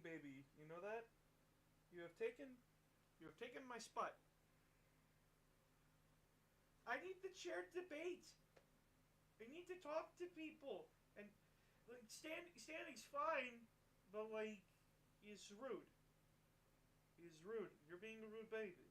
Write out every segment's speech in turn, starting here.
being baby. You know that? You have taken my spot. I need the chair debate. I need to talk to people. And like standing's fine, but like he's rude. He's rude. You're being a rude baby.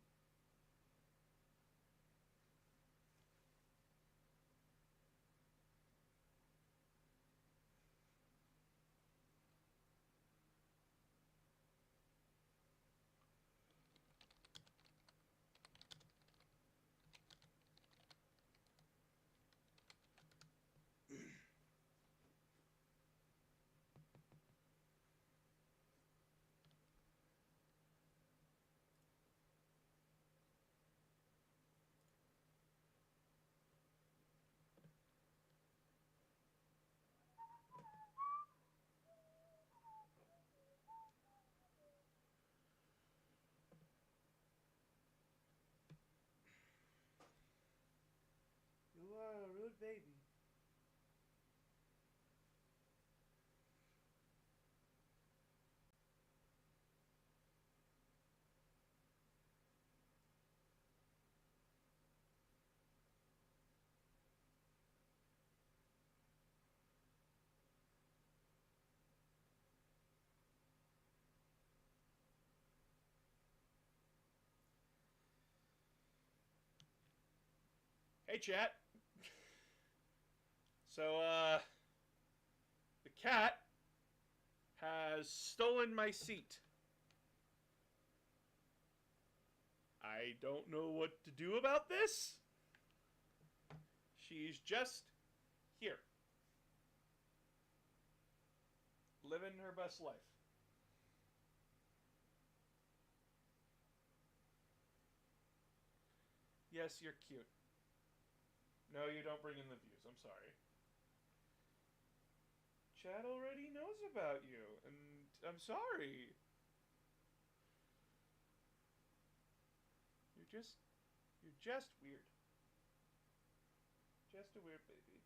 You are a rude baby. Hey, chat. So, the cat has stolen my seat. I don't know what to do about this. She's just here, living her best life. Yes, you're cute. No, you don't bring in the views. I'm sorry. Chad already knows about you, and I'm sorry. You're just, you're just weird. Just a weird baby.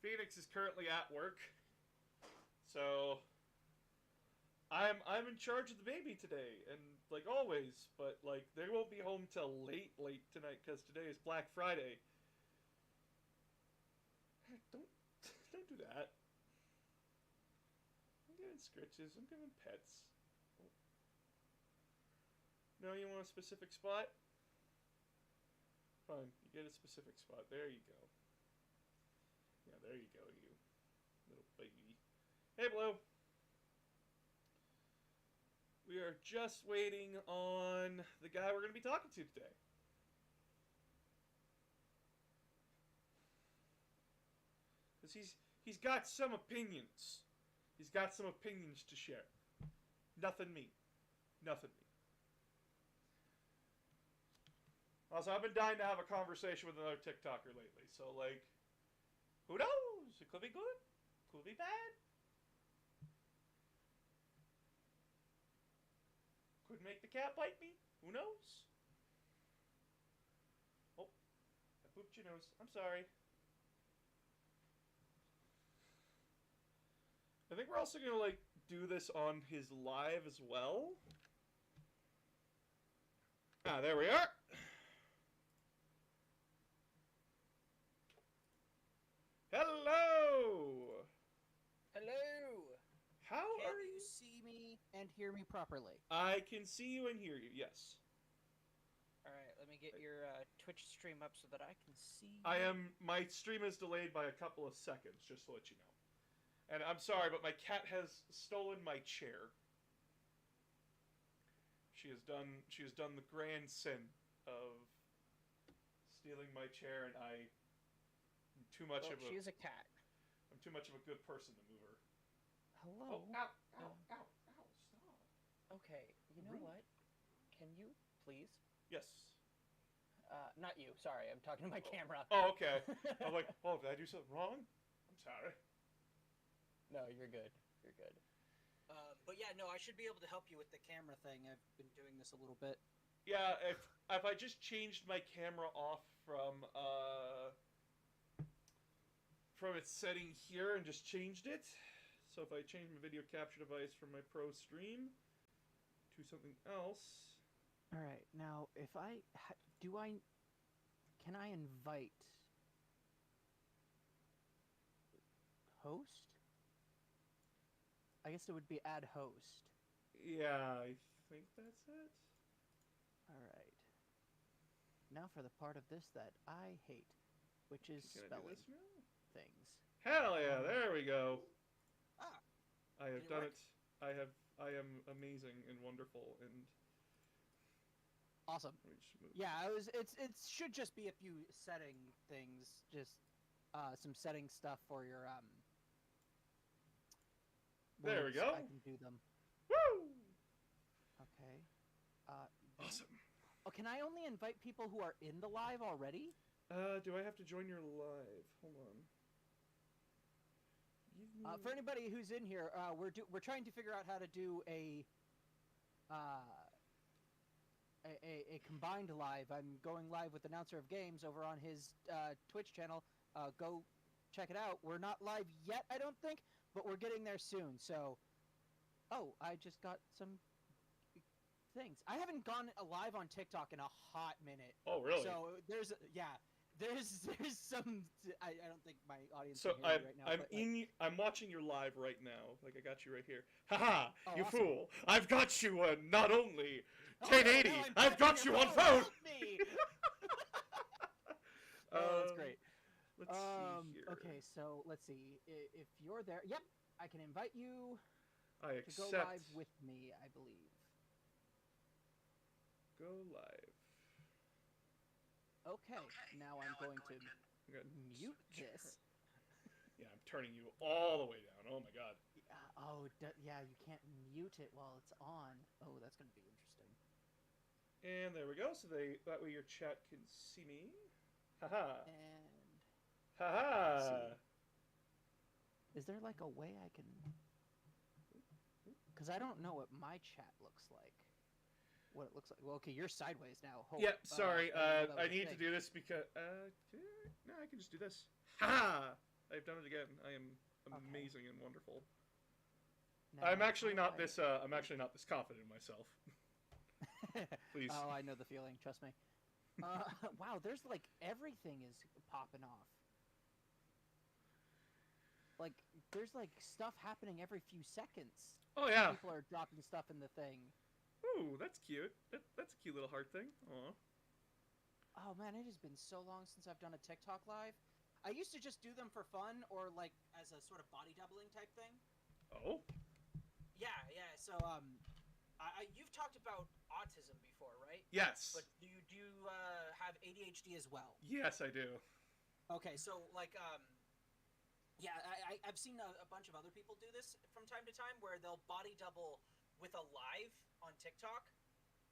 Phoenix is currently at work, so I'm in charge of the baby today, and like always, but like they won't be home till late tonight because today is Black Friday. Don't don't do that. I'm giving scritches. I'm giving pets. No, you want a specific spot? Fine, you get a specific spot. There you go. Yeah, there you go, you little baby. Hey, Blue. We are just waiting on the guy we're going to be talking to today. Because he's got some opinions. He's got some opinions to share. Nothing me. Nothing me. Also, I've been dying to have a conversation with another TikToker lately. So, like, who knows? It could be good. Could be bad. Could make the cat bite me. Who knows? Oh, I pooped your nose. I'm sorry. I think we're also gonna like do this on his live as well. Ah, there we are. Hello. Hello! How Can are you you? see me and hear me properly? I can see you and hear you. Yes. Alright, let me get your Twitch stream up so that I can see I you. am. My stream is delayed by a couple of seconds, just to let you know. And I'm sorry, but my cat has stolen my chair. She has done. She has done the grand sin of stealing my chair, and I'm too much Well, of a. she is a cat. I'm too much of a good person to move her. Oh, Hello? ow, Uh, ow, ow, ow! Stop. okay, you know Rude. what? Can you, please? Yes. Not you, sorry, I'm talking to my camera. Oh, okay. I'm like, oh, did I do something wrong? I'm sorry. No, you're good. You're good. But yeah, no, I should be able to help you with the camera thing. I've been doing this a little bit. Yeah, if I just changed my camera off from its setting here and just changed it. So if I change my video capture device from my Pro Stream to something else. All right, now if can I invite host? I guess it would be add host. Yeah, I think that's it. All right. Now for the part of this that I hate, which is Can I do spelling this now? things. Hell yeah, there we go. Ah, I have Did it done work? it. I am amazing and wonderful and awesome. let me just move Yeah, this. it should just be a few setting things, just some setting stuff for your There we words. go. I can do them. Woo! Okay. Awesome. Oh, can I only invite people who are in the live already? Do I have to join your live? Hold on. Give me... For anybody who's in here, we're trying to figure out how to do a combined live. I'm going live with Announcer of Games over on his Twitch channel. Go check it out. We're not live yet, I don't think, but we're getting there soon. So, oh, I just got some things. I haven't gone live on TikTok in a hot minute. Oh, really? So there's some. I don't think my audience So can hear me right now. I'm watching your live right now. Like I got you right here. Haha! Oh, You awesome. fool! I've got you not only Oh, 1080. no, I'm I've got you your on phone. phone. Help me! Oh, that's great. Let's see here. Okay, so let's see. If you're there, yep, I can invite you I to accept. go live with me. I believe. Go live. Okay, now I'm going to I'm gonna mute this. Yeah, I'm turning you all the way down. Oh my god. Yeah, you can't mute it while it's on. Oh, that's going to be interesting. And there we go. So that way your chat can see me. Haha. And Haha. is there like a way I can? Because I don't know what my chat looks like. What it looks like. Well, okay, you're sideways now. Yeah, sorry. I need to do. do this because no, I can just do this. Ha! I've done it again. I am amazing and wonderful. Now, I'm actually how not do this. I'm actually not this confident in myself. Please. Oh, I know the feeling. Trust me. Wow, there's like everything is popping off. Like there's like stuff happening every few seconds. Oh yeah. People are dropping stuff in the thing. Ooh, that's cute. That's a cute little heart thing. Aw. Oh man, it has been so long since I've done a TikTok live. I used to just do them for fun or like as a sort of body doubling type thing. Oh. Yeah. So you've talked about autism before, right? Yes. But do you have ADHD as well? Yes, I do. Okay, so like yeah, I've seen a bunch of other people do this from time to time where they'll body double with a live on TikTok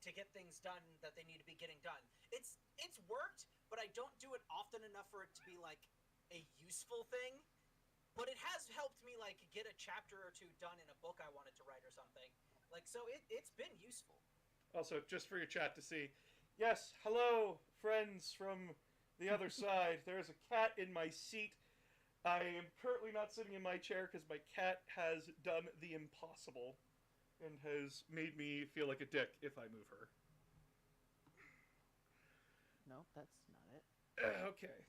to get things done that they need to be getting done. It's worked, but I don't do it often enough for it to be like a useful thing. But it has helped me like get a chapter or two done in a book I wanted to write or something. Like so it's been useful. Also, just for your chat to see. Yes, hello, friends from the other side. There's a cat in my seat. I am currently not sitting in my chair because my cat has done the impossible and has made me feel like a dick if I move her. No, that's not it. Okay.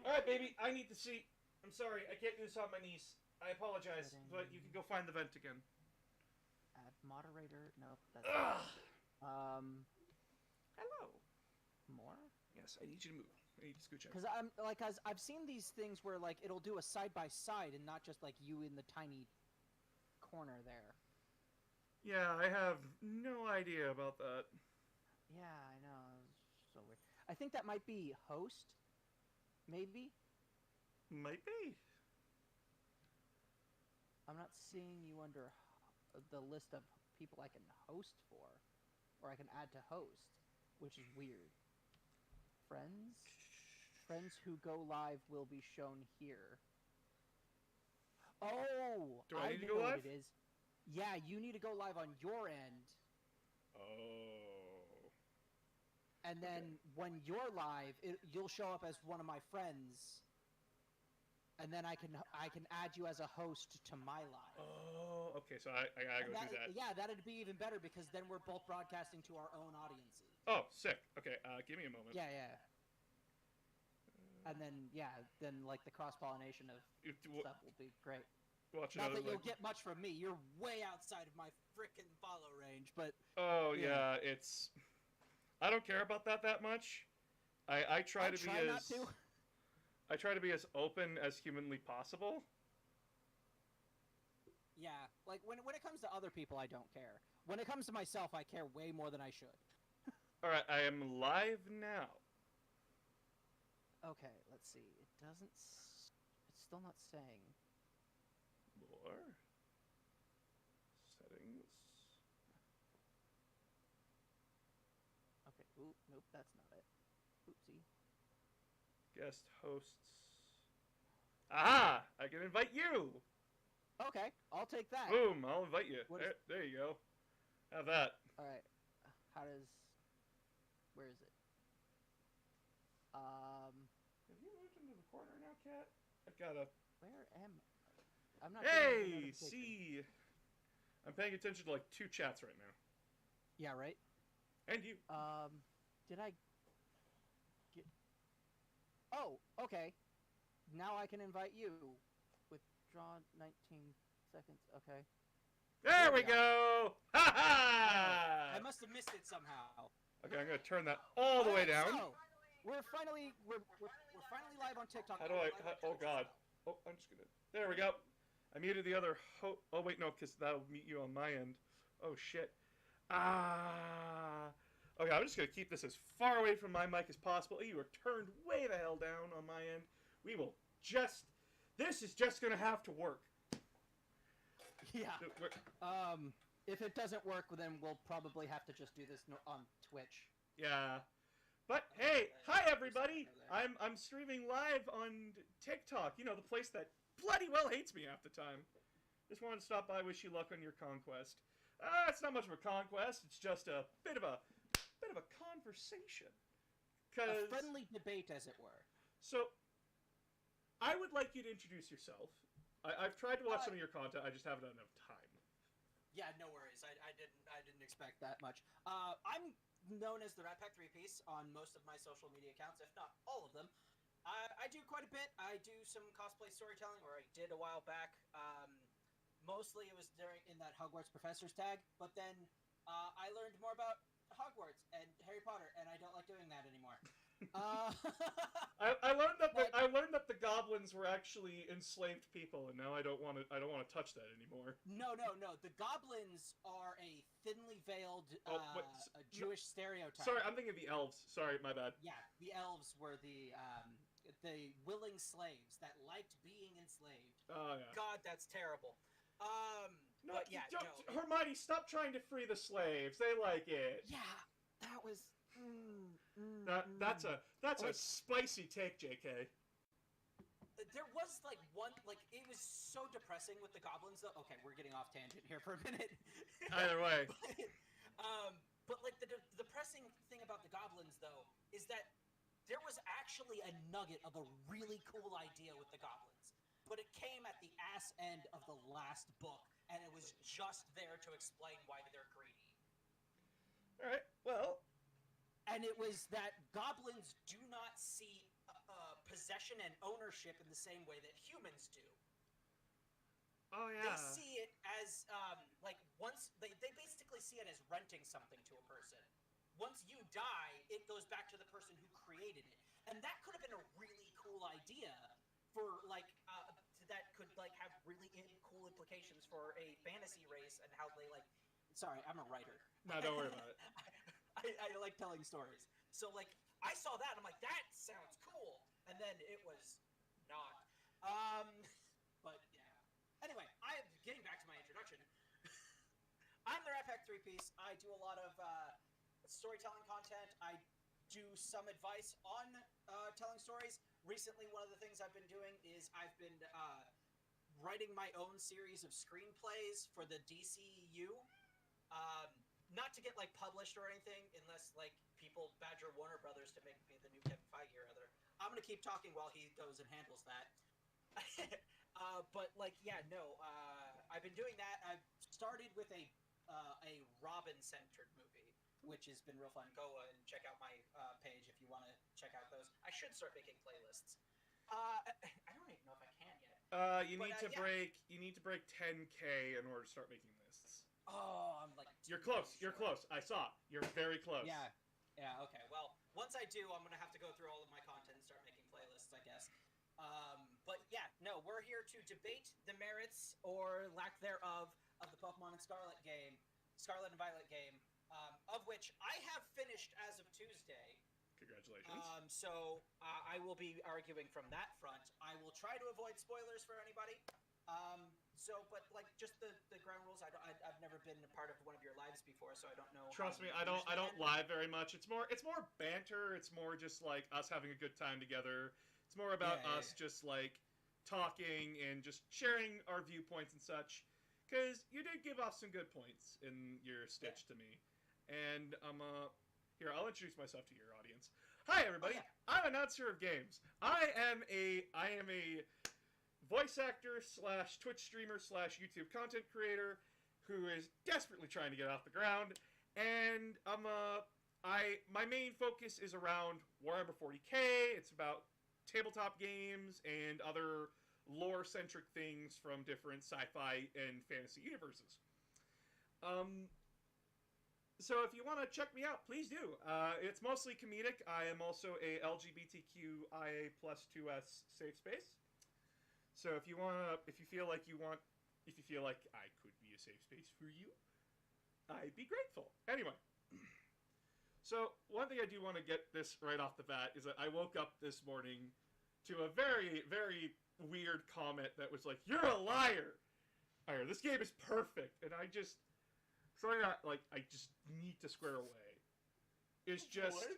Alright, baby, I need the seat. I'm sorry, I can't do this on my knees. I apologize, but you can go find the vent again. Add moderator. No, that's Ugh. hello. More? Yes, I need you to move. I need to scooch out. Because I've seen these things where like it'll do a side by side and not just like you in the tiny corner there. Yeah, I have no idea about that. Yeah, I know. It's so weird. I think that might be host. Maybe. Might be. I'm not seeing you under the list of people I can host for, or I can add to host, which is weird. Friends who go live will be shown here. Oh, Do I need to know go what live? it is. Yeah, you need to go live on your end, Oh. and then when you're live, you'll show up as one of my friends, and then I can add you as a host to my live. Oh, okay. So I gotta go do that. Yeah, that'd be even better because then we're both broadcasting to our own audiences. Oh, sick. Okay, give me a moment. Yeah. And then like the cross pollination of stuff will be great. Watch Not another. that you'll get much from me. You're way outside of my frickin' follow range, but. Oh yeah, it's. I don't care about that much. I try to be not as. to. I try to be as open as humanly possible. Yeah, like when it comes to other people, I don't care. When it comes to myself, I care way more than I should. All right, I am live now. Okay, let's see. It doesn't. It's still not saying. More settings. Okay. Ooh, nope, that's not it. Oopsie. Guest hosts. Aha! I can invite you. Okay, I'll take that. Boom! I'll invite you. What is- There you go. Have that. All right. How does? Where is it? Have you moved into the corner now, Cat? I gotta. Where am I? I'm not. getting the Hey, notification. see. I'm paying attention to like 2 chats right now. Yeah. Right. And you. Did I get? Oh, okay. Now I can invite you. Withdraw 19 seconds. Okay. There we go! Ha ha! I must have missed it somehow. Okay, I'm gonna turn that all the way down. So, we're finally live on TikTok. How do I? Oh God! Oh, I'm just gonna. There we go. I muted the other. Oh wait, no, because that'll mute you on my end. Oh shit. Okay, I'm just gonna keep this as far away from my mic as possible. You are turned way the hell down on my end. We will just. This is just gonna have to work. Yeah. If it doesn't work, then we'll probably have to just do this on Twitch. Yeah. But hey, hi everybody! I'm streaming live on TikTok. You know, the place that bloody well hates me half the time. Just wanted to stop by, wish you luck on your conquest. It's not much of a conquest. It's just a bit of a conversation. A friendly debate, as it were. So, I would like you to introduce yourself. I've tried to watch some of your content. I just haven't had enough time. Yeah, no worries. I didn't expect that much. I'm known as the Rat Pack 3-Piece on most of my social media accounts, if not all of them. I do quite a bit. I do some cosplay storytelling, or I did a while back. Mostly it was in that Hogwarts Professor's tag, but then I learned more about Hogwarts and Harry Potter, and I don't like doing that anymore. I learned that the goblins were actually enslaved people, and now I don't want to touch that anymore. No. The goblins are a thinly veiled Jewish stereotype. Sorry, I'm thinking of the elves. Sorry, my bad. Yeah, the elves were the willing slaves that liked being enslaved. Oh yeah. God, that's terrible. No, but yeah, no. Hermione, stop trying to free the slaves. They like it. Yeah, that was. That's a spicy take, JK. There was like one, like it was so depressing with the goblins though. Okay, we're getting off tangent here for a minute. Either way. But like the depressing thing about the goblins though is that there was actually a nugget of a really cool idea with the goblins, but it came at the ass end of the last book, and it was just there to explain why they're greedy. All right. Well. And it was that goblins do not see possession and ownership in the same way that humans do. Oh yeah. They see it as like once they basically see it as renting something to a person. Once you die, it goes back to the person who created it, and that could have been a really cool idea for like that could like have really cool implications for a fantasy race and how they like. Sorry, I'm a writer. No, don't worry about it. I like telling stories. So, like, I saw that, and I'm like, that sounds cool. And then it was not. But, yeah. Anyway, getting back to my introduction. I'm the Rat Pack 3-Piece. I do a lot of storytelling content. I do some advice on telling stories. Recently, one of the things I've been doing is I've been writing my own series of screenplays for the DCU. Not to get like published or anything, unless like people badger Warner Brothers to make me the new Kevin Feige or other. I'm gonna keep talking while he goes and handles that. But like, yeah, no. I've been doing that. I've started with a Robin-centered movie, which has been real fun. Go and check out my page if you want to check out those. I should start making playlists. I don't even know if I can yet. You need to break 10K in order to start making lists. Oh, I'm like... You're close. You're close. I saw. You're very close. Yeah. Yeah, okay. Well, once I do, I'm going to have to go through all of my content and start making playlists, I guess. But yeah, no, we're here to debate the merits or lack thereof of the Pokemon and Scarlet and Violet game, of which I have finished as of Tuesday. Congratulations. So I will be arguing from that front. I will try to avoid spoilers for anybody. But like just the ground rules. I've never been a part of one of your lives before, so I don't know. Trust me, I don't live very much. It's more banter. It's more just like us having a good time together. It's more about us just like talking and just sharing our viewpoints and such. Because you did give off some good points in your stitch to me, and here I'll introduce myself to your audience. Hi everybody, I'm Announcer of Games. I am a voice actor / Twitch streamer / YouTube content creator who is desperately trying to get off the ground, and my main focus is around Warhammer 40k. It's about tabletop games and other lore-centric things from different sci-fi and fantasy universes. So if you want to check me out, please do. It's mostly comedic. I am also a LGBTQIA+ 2S safe space. So if you feel like I could be a safe space for you, I'd be grateful. Anyway, so one thing I do want to get this right off the bat is that I woke up this morning to a very, very weird comment that was like, "You're a liar." This game is perfect, and I just need to square away. It's just,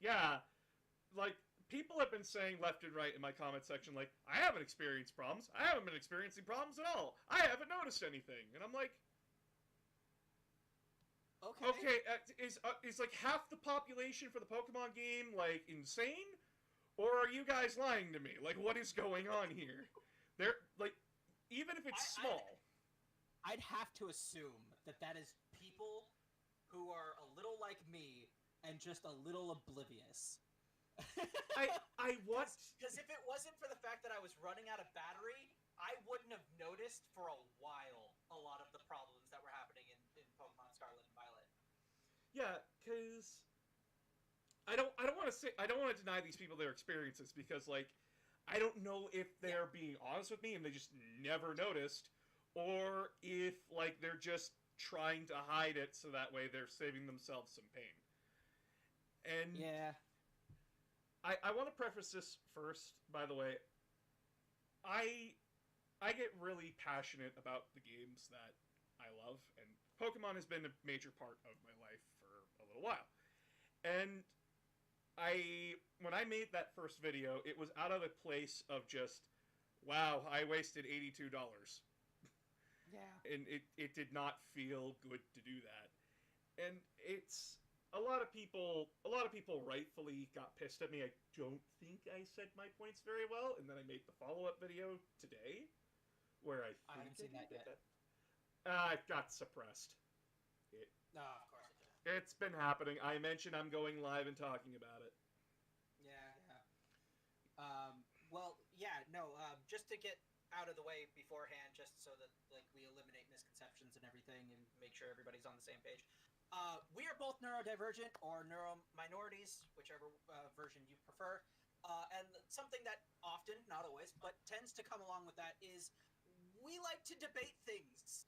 yeah, like. People have been saying left and right in my comment section, like, I haven't experienced problems. I haven't been experiencing problems at all. I haven't noticed anything. And I'm like, okay, is like half the population for the Pokemon game, like, insane? Or are you guys lying to me? Like, what is going on here? They're, like, even if it's small. I'd have to assume that is people who are a little like me and just a little oblivious. Because if it wasn't for the fact that I was running out of battery, I wouldn't have noticed for a while a lot of the problems that were happening in Pokemon Scarlet and Violet. Yeah, because I don't want to deny these people their experiences, because like I don't know if they're being honest with me and they just never noticed, or if like they're just trying to hide it so that way they're saving themselves some pain. And yeah. I want to preface this first, by the way. I get really passionate about the games that I love, and Pokemon has been a major part of my life for a little while. And when I made that first video, it was out of a place of just, wow, I wasted $82. Yeah. And it did not feel good to do that. And it's... A lot of people rightfully got pissed at me. I don't think I said my points very well, and then I made the follow-up video today, where I haven't seen that yet. It got suppressed. No, of course it did. It's been happening. I mentioned I'm going live and talking about it. Yeah. Just to get out of the way beforehand, just so that like we eliminate misconceptions and everything, and make sure everybody's on the same page. We are both neurodivergent or neurominorities, whichever version you prefer. And something that often, not always, but tends to come along with that is we like to debate things.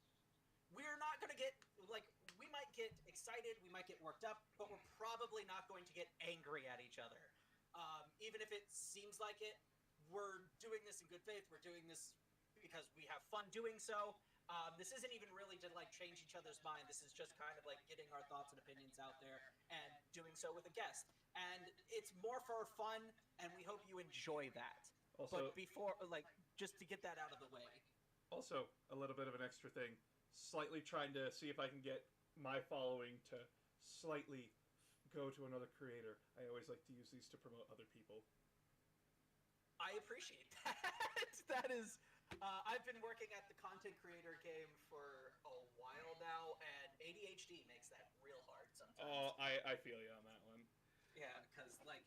We're not going to get, like, we might get excited, we might get worked up, but we're probably not going to get angry at each other. Even if it seems like it, we're doing this in good faith, we're doing this because we have fun doing so. This isn't even really to like change each other's mind. This is just kind of like getting our thoughts and opinions out there and doing so with a guest. And it's more for fun, and we hope you enjoy that. Also, but before, like, just to get that out of the way. Also, a little bit of an extra thing. Slightly trying to see if I can get my following to slightly go to another creator. I always like to use these to promote other people. I appreciate that. That is, I've been working at the content creator game for a while now, and ADHD makes that real hard sometimes. Oh, I feel you on that one. Yeah, because like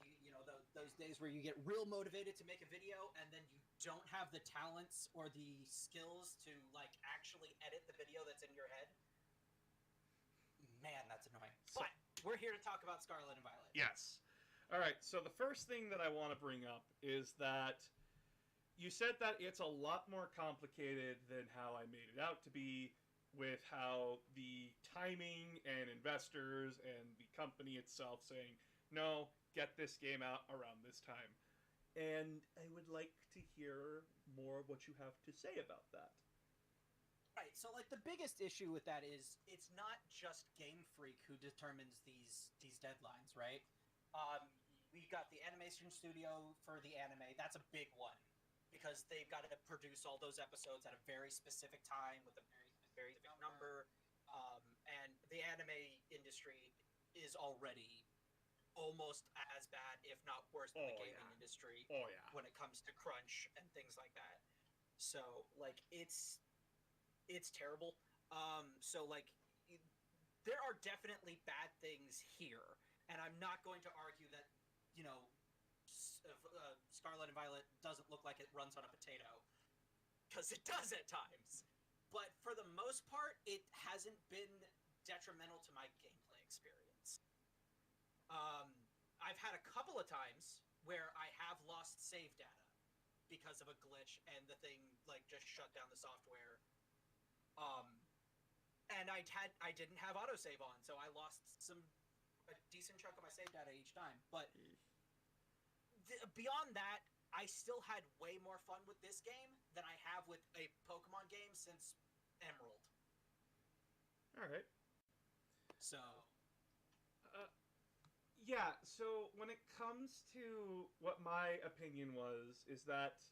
those days where you get real motivated to make a video, and then you don't have the talents or the skills to like actually edit the video that's in your head. Man, that's annoying. So, But we're here to talk about Scarlet and Violet. yes. All right. So the first thing that I want to bring up is that you said that it's a lot more complicated than how I made it out to be, with how the timing and investors and the company itself saying, no, get this game out around this time. And I would like to hear more of what you have to say about that. Right. So like the biggest issue with that is it's not just Game Freak who determines these deadlines, right? We got the animation studio for the anime. That's a big one because they've got to produce all those episodes at a very specific time with a very specific number. And the anime industry is already almost as bad, if not worse, than the gaming industry when it comes to crunch and things like that. So like it's terrible. So like there are definitely bad things here, and I'm not going to argue that Scarlet and Violet doesn't look like it runs on a potato, because it does at times. But for the most part, it hasn't been detrimental to my gameplay experience. I've had a couple of times where I have lost save data because of a glitch, and the thing like just shut down the software. And I didn't have autosave on, so I lost a decent chunk of my save data each time. But beyond that, I still had way more fun with this game than I have with a Pokemon game since Emerald. All right. So, yeah, so when it comes to what my opinion was, is that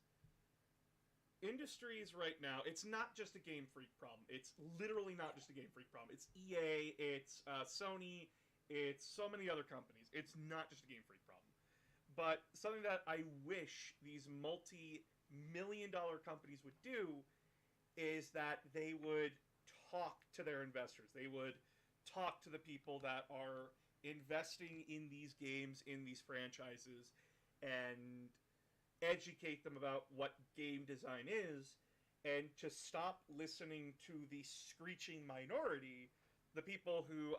industries right now, it's not just a Game Freak problem. It's literally not just a Game Freak problem. It's EA, it's Sony, it's so many other companies. It's not just a Game Freak problem. But something that I wish these multi-million-dollar companies would do is that they would talk to their investors. They would talk to the people that are investing in these games, in these franchises, and educate them about what game design is, and to stop listening to the screeching minority, the people who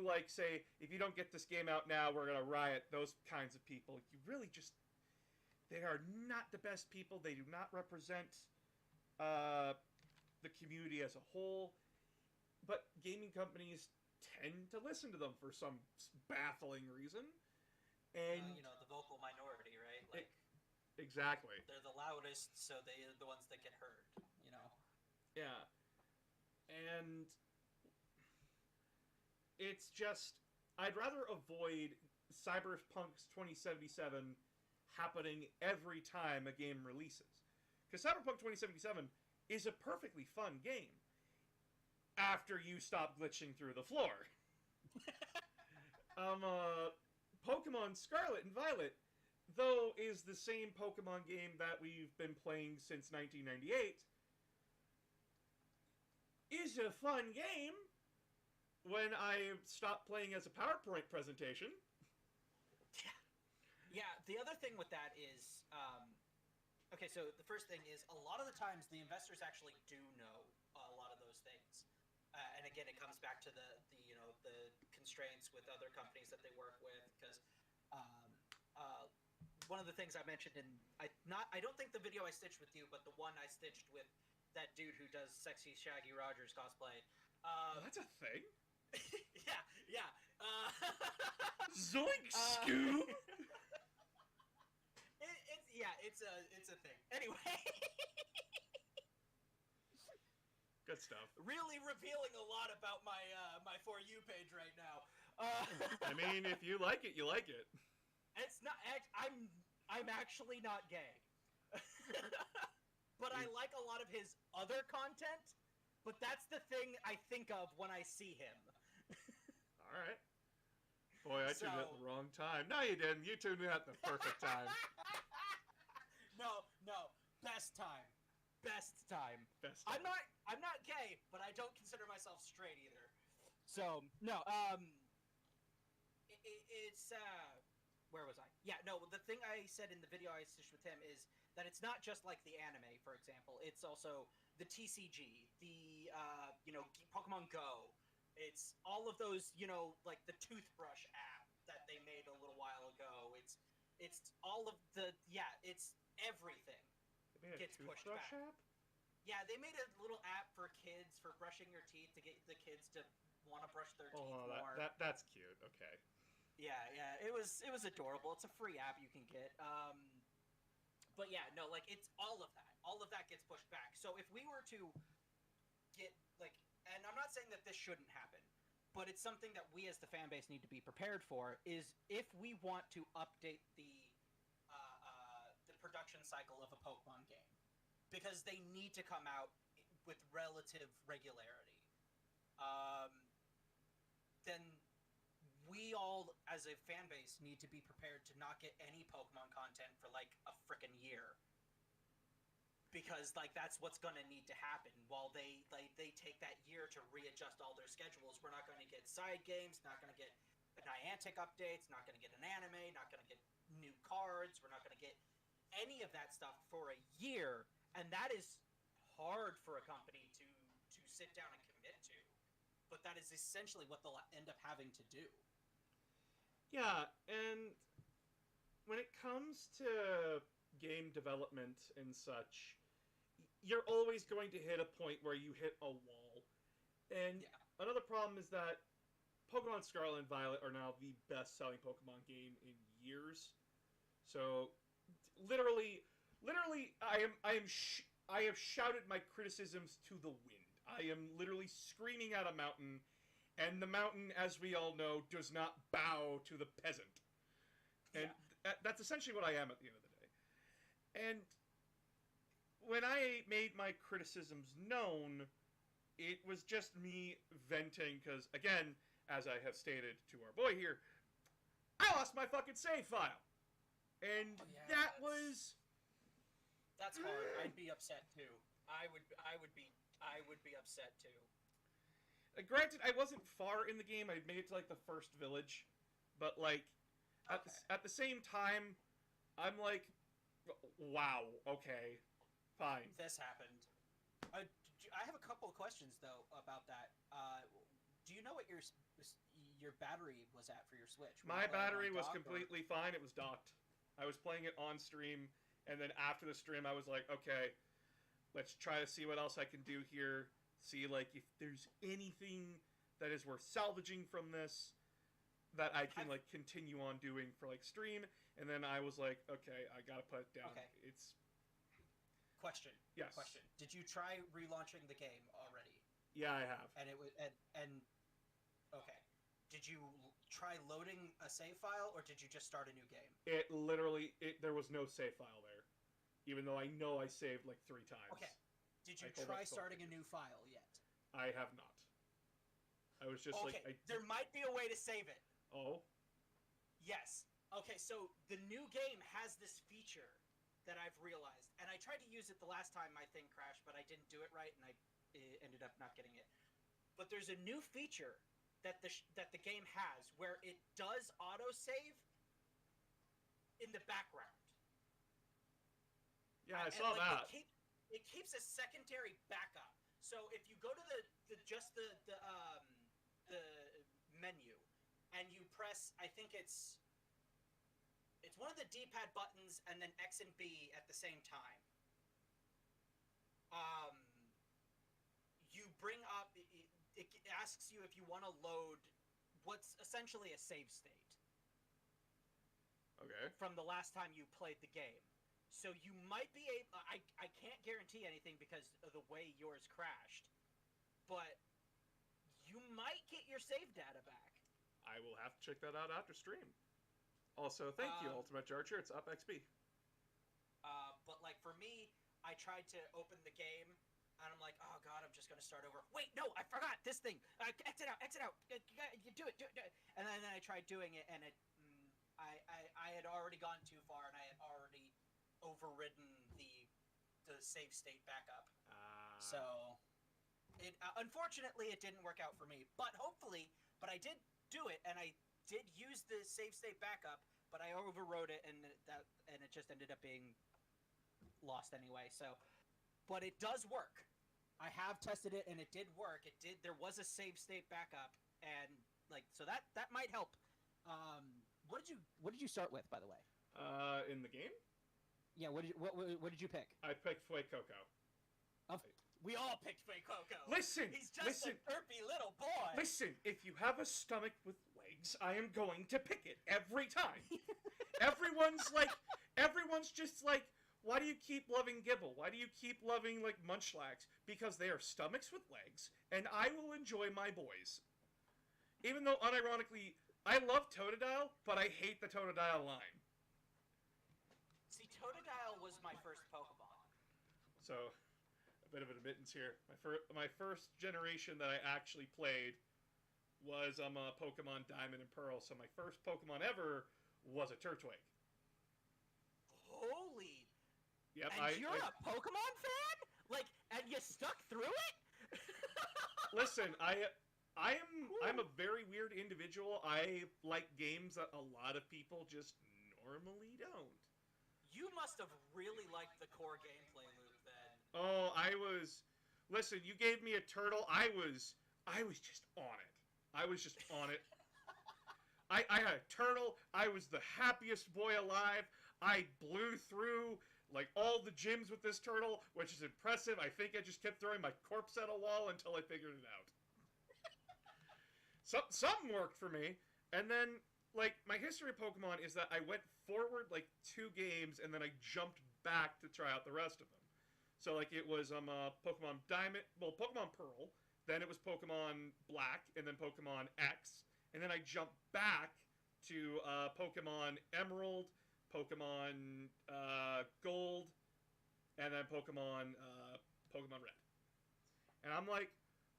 like say, if you don't get this game out now, we're gonna riot. Those kinds of people, you really just, they are not the best people. They do not represent the community as a whole. But gaming companies tend to listen to them for some baffling reason. And the vocal minority, right? Like, exactly. They're the loudest, so they're the ones that get heard. Yeah. And it's just, I'd rather avoid Cyberpunk 2077 happening every time a game releases. Because Cyberpunk 2077 is a perfectly fun game after you stop glitching through the floor. Pokemon Scarlet and Violet, though, is the same Pokemon game that we've been playing since 1998, is a fun game when I stop playing as a PowerPoint presentation. Yeah, the other thing with that is, okay, so the first thing is, a lot of the times the investors actually do know a lot of those things. And again, it comes back to the constraints with other companies that they work with, because one of the things I mentioned I don't think the video I stitched with you, but the one I stitched with that dude who does sexy Shaggy Rogers cosplay. That's a thing? yeah. Zoink, Scoob! It's a thing. Anyway. Good stuff. Really revealing a lot about my For You page right now. I mean, if you like it, you like it. It's not. I'm actually not gay. like a lot of his other content, but that's the thing I think of when I see him. All right. Boy, I tuned in at the wrong time. No, you didn't. You tuned in at the perfect time. No. Best time. Best time. Best time. I'm not gay, but I don't consider myself straight either. So, no, it's, where was I? Yeah, no, the thing I said in the video I stitched with him is that it's not just like the anime, for example. It's also the TCG, the, Pokemon Go. It's all of those, like the toothbrush app that they made a little while ago. It's all of the, it's everything. They made a gets pushed toothbrush back. app? Yeah, they made a little app for kids for brushing your teeth to get the kids to want to brush their teeth more. That's cute. Okay. Yeah, it was adorable. It's a free app you can get. But yeah, no, like it's all of that. All of that gets pushed back. So if we were to get like, and I'm not saying that this shouldn't happen, but it's something that we as the fan base need to be prepared for. Is if we want to update the production cycle of a Pokemon game, because they need to come out with relative regularity. Then we all, as a fan base, need to be prepared to not get any Pokemon content for like a frickin' year. Because like that's what's gonna need to happen while they take that year to readjust all their schedules. We're not gonna get side games, not gonna get Niantic updates, not gonna get an anime, not gonna get new cards. We're not gonna get any of that stuff for a year, and that is hard for a company to sit down and commit to. But that is essentially what they'll end up having to do. Yeah, and when it comes to game development and such, you're always going to hit a point where you hit a wall. And another problem is that Pokemon Scarlet and Violet are now the best-selling Pokemon game in years. So, literally, I have shouted my criticisms to the wind. I am literally screaming at a mountain, and the mountain, as we all know, does not bow to the peasant. And that's essentially what I am at the end of the day. And when I made my criticisms known, it was just me venting, because, again, as I have stated to our boy here, I lost my fucking save file. And that's hard. I'd be upset too. I would be upset too. Granted, I wasn't far in the game. I made it to like the first village, but like at the same time, I'm like, wow, okay, fine. This happened. I have a couple of questions though about that. Do you know what your battery was at for your Switch? My battery was completely fine. It was docked. I was playing it on stream, and then after the stream, I was like, okay, let's try to see what else I can do here. See, like, if there's anything that is worth salvaging from this that I can, like, continue on doing for, like, stream. And then I was like, okay, I gotta put it down. Okay. It's... Question. Yes. Question. Did you try relaunching the game already? Yeah, I have. And it was... And okay. Did you try loading a save file, or did you just start a new game? It literally... there was no save file there. Even though I know I saved, like, 3 times. Okay. Did you try starting a new file yet? I have not. I was just like... There might be a way to save it. Oh? Yes. Okay, so the new game has this feature that I've realized. And I tried to use it the last time my thing crashed, but I didn't do it right, and I ended up not getting it. But there's a new feature that the game has where it does autosave in the background. Yeah, I saw that. It keeps a secondary backup. So if you go to the menu and you press, I think it's one of the D-pad buttons and then X and B at the same time. You bring up, it asks you if you want to load what's essentially a save state. Okay. From the last time you played the game. So you might be able... I can't guarantee anything because of the way yours crashed, but you might get your save data back. I will have to check that out after stream. Also, thank you, Ultimate Archer. It's up XP. But, like, for me, I tried to open the game, and I'm like, oh god, I'm just gonna start over. Wait, no, I forgot this thing. Exit out, exit out. You do it, do it. And then I tried doing it, and I had already gone too far, and I had already overridden the save state backup. So, unfortunately, it didn't work out for me. But I did do it, and I did use the save state backup, but I overrode it, and it just ended up being lost anyway. So, but it does work. I have tested it, and it did work. There was a save state backup, and so that might help. What did you start with, by the way? In the game? Yeah. What did you pick? I picked Fuecoco. We all picked Fuecoco. Listen, He's just a derpy little boy. Listen, if you have a stomach with legs, I am going to pick it every time. Everyone's just like, why do you keep loving Gibble? Why do you keep loving, like, Munchlax? Because they are stomachs with legs, and I will enjoy my boys. Even though, unironically, I love Totodile, but I hate the Totodile line. See, Totodile was my first Pokemon. So, a bit of an admittance here. My first generation that I actually played was Pokemon Diamond and Pearl, so my first Pokemon ever was a Turtwig. Holy... Yep, and you're a Pokemon fan? And you stuck through it? Listen, I'm a very weird individual. I like games that a lot of people just normally don't. You must have really liked the core gameplay loop then. Oh, listen, you gave me a turtle. I was just on it. I was just on it. I had a turtle. I was the happiest boy alive. I blew through like all the gyms with this turtle, which is impressive. I think I just kept throwing my corpse at a wall until I figured it out. Something worked for me. And then, like, my history of Pokemon is that I went forward, like, 2 games, and then I jumped back to try out the rest of them. So, like, it was Pokemon Diamond, well, Pokemon Pearl, then it was Pokemon Black, and then Pokemon X, and then I jumped back to Pokemon Emerald, Pokemon Gold, and then Pokemon Red. And I'm like,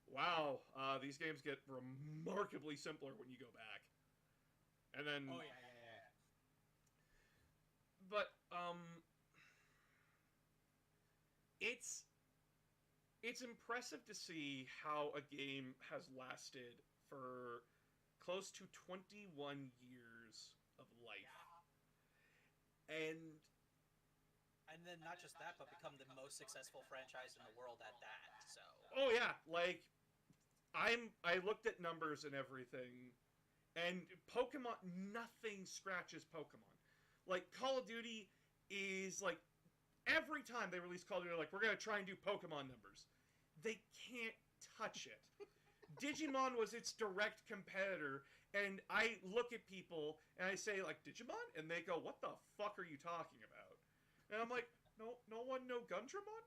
wow, these games get remarkably simpler when you go back. And then... Oh, yeah. But, it's impressive to see how a game has lasted for close to 21 years of life. And then not just that, but become the most successful franchise in the world at that. So. Oh yeah, like I looked at numbers and everything, and Pokemon, nothing scratches Pokemon. Like Call of Duty is like every time they release Call of Duty, they're like, we're gonna try and do Pokemon numbers. They can't touch it. Digimon was its direct competitor. And I look at people, and I say, like, Digimon? And they go, what the fuck are you talking about? And I'm like, no one know Gundramon?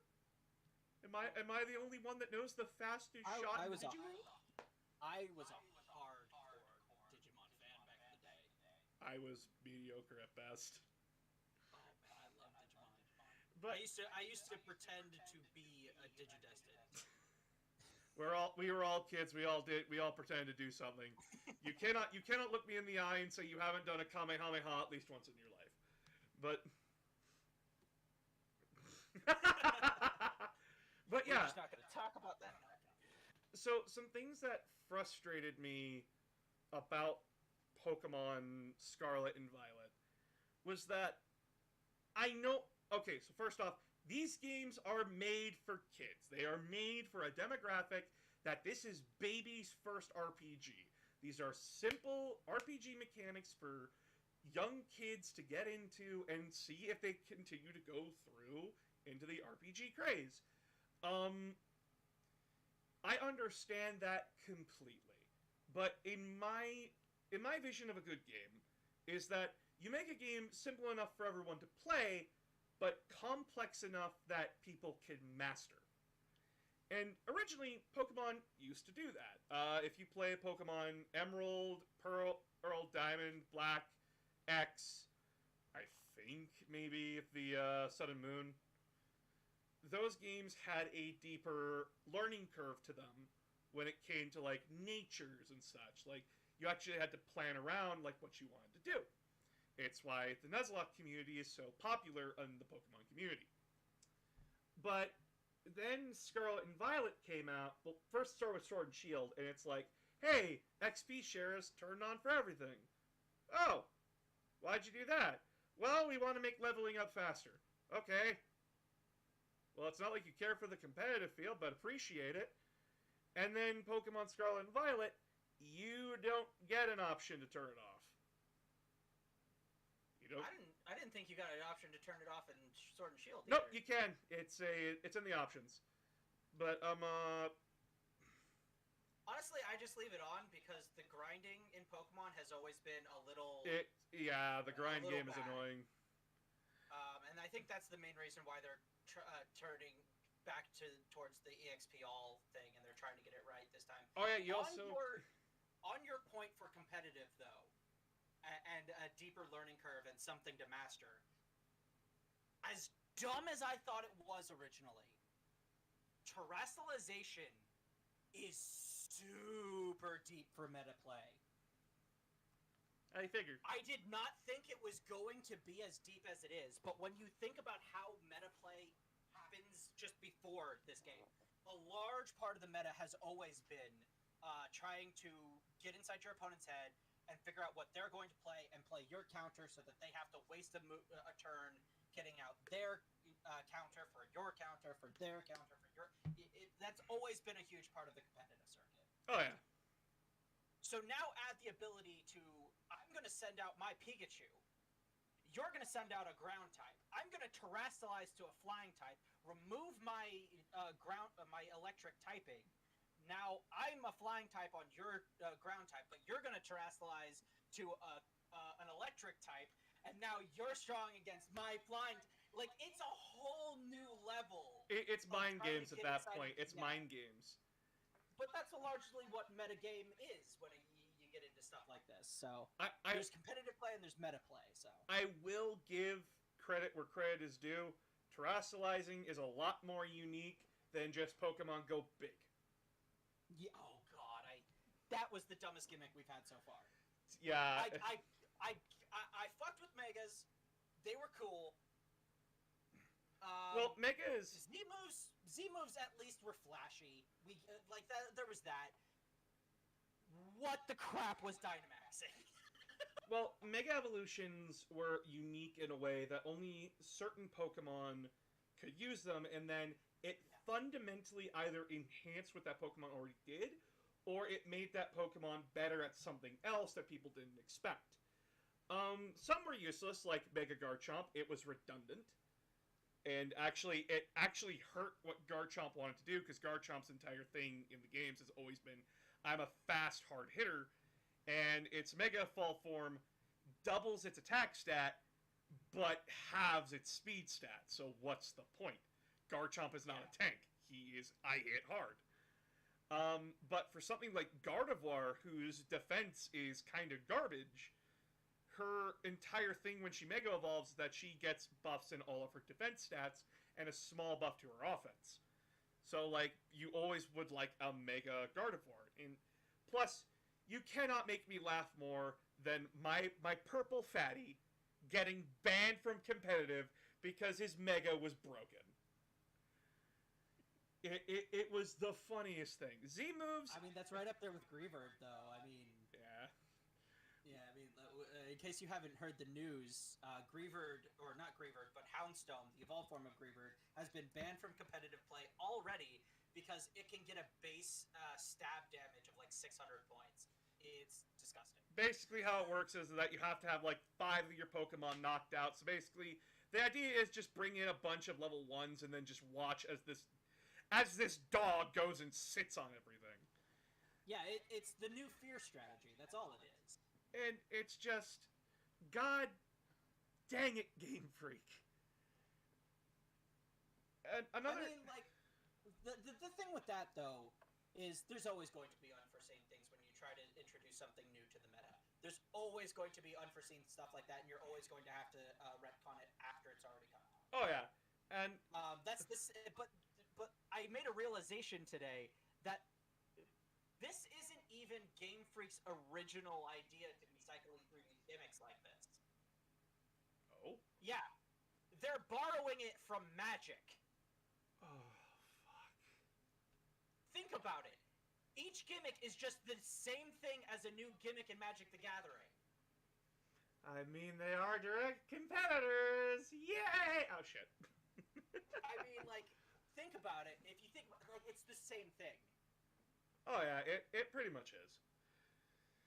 Am I the only one that knows the fastest shot in Digimon? I was a hardcore Digimon fan back in the day. I was mediocre at best. Oh, man, I love Digimon. But I used to pretend to be a Digidestined. We were all kids. We all pretended to do something. You cannot look me in the eye and say you haven't done a Kamehameha at least once in your life. But but yeah. We're just not going to talk about that. So some things that frustrated me about Pokemon Scarlet and Violet was that I know. Okay, so first off, these games are made for kids. They are made for a demographic that this is baby's first RPG. These are simple RPG mechanics for young kids to get into and see if they continue to go through into the RPG craze. I understand that completely. But in my vision of a good game is that you make a game simple enough for everyone to play, but complex enough that people can master. And originally, Pokemon used to do that. If you play Pokemon Emerald, Pearl, Diamond, Black, X, I think maybe the Sun and Moon, those games had a deeper learning curve to them when it came to like natures and such. Like you actually had to plan around like what you wanted to do. It's why the Nuzlocke community is so popular in the Pokemon community. But then Scarlet and Violet came out. Well, first start with Sword and Shield, and it's like, hey, XP share is turned on for everything. Oh, why'd you do that? Well, we want to make leveling up faster. Okay. Well, it's not like you care for the competitive field, but appreciate it. And then Pokemon Scarlet and Violet, you don't get an option to turn it off. You don't. I didn't think you got an option to turn it off in Sword and Shield. Nope, you can. It's in the options. But honestly, I just leave it on because the grinding in Pokemon has always been a little. The grind game is bad. annoying. And I think that's the main reason why they're turning back towards the EXP all thing, and they're trying to get it right this time. Oh yeah, you on also. On your point for competitive though, and a deeper learning curve and something to master. As dumb as I thought it was originally, terrestrialization is super deep for meta play. I figured. I did not think it was going to be as deep as it is, but when you think about how meta play happens just before this game, a large part of the meta has always been trying to get inside your opponent's head and figure out what they're going to play and play your counter so that they have to waste a turn getting out their counter for your counter for their counter for your... That's always been a huge part of the competitive circuit. Oh yeah. So now add the ability to, I'm going to send out my Pikachu. You're going to send out a ground type. I'm going to terrestrialize to a flying type, remove my my electric typing. Now I'm a flying type on your ground type, but you're going to terrestrialize to an electric type, and now you're strong against my flying. Like, it's a whole new level. It's mind games at that point. It's mind games. But that's largely what metagame is when you get into stuff like this. So there's competitive play and there's meta play. So I will give credit where credit is due. Terrestrializing is a lot more unique than just Pokemon Go Big. Yeah, oh god, that was the dumbest gimmick we've had so far. Yeah. I fucked with Megas. They were cool. Well, Megas... Z moves at least were flashy. We like that. There was that. What the crap was Dynamaxing? Well, Mega Evolutions were unique in a way that only certain Pokemon could use them, and then it fundamentally either enhanced what that Pokemon already did, or it made that Pokemon better at something else that people didn't expect. Some were useless, like Mega Garchomp. It was redundant. And it actually hurt what Garchomp wanted to do, because Garchomp's entire thing in the games has always been, I'm a fast, hard hitter, and its Mega Fall form doubles its attack stat, but halves its speed stat, so what's the point? Garchomp is not a tank. He is, I hit hard. But for something like Gardevoir, whose defense is kind of garbage, her entire thing when she Mega Evolves is that she gets buffs in all of her defense stats and a small buff to her offense. So, like, you always would like a Mega Gardevoir. And plus, you cannot make me laugh more than my purple fatty getting banned from competitive because his Mega was broken. It was the funniest thing. Z moves... I mean, that's right up there with Greavard, though. I mean... Yeah, I mean, in case you haven't heard the news, Greavard, or not Greavard, but Houndstone, the evolved form of Greavard, has been banned from competitive play already because it can get a base stab damage of like 600 points. It's disgusting. Basically how it works is that you have to have like 5 of your Pokemon knocked out. So basically, the idea is just bring in a bunch of level 1s and then just watch as this dog goes and sits on everything. Yeah, it's the new fear strategy. That's all it is. And it's just, god dang it, Game Freak. And another... I mean, like, the thing with that, though, is there's always going to be unforeseen things when you try to introduce something new to the meta. There's always going to be unforeseen stuff like that, and you're always going to have to retcon it after it's already come out. Oh, yeah. And That's this, but I made a realization today that this isn't even Game Freak's original idea to be cycling through these gimmicks like this. oh, Yeah, they're borrowing it from Magic. oh, fuck. Think about it. Each gimmick is just the same thing as a new gimmick in Magic the Gathering. I mean, they are direct competitors. Yay! Oh shit. I mean, like, think about it. If you think, like, it's the same thing. Oh yeah, it pretty much is.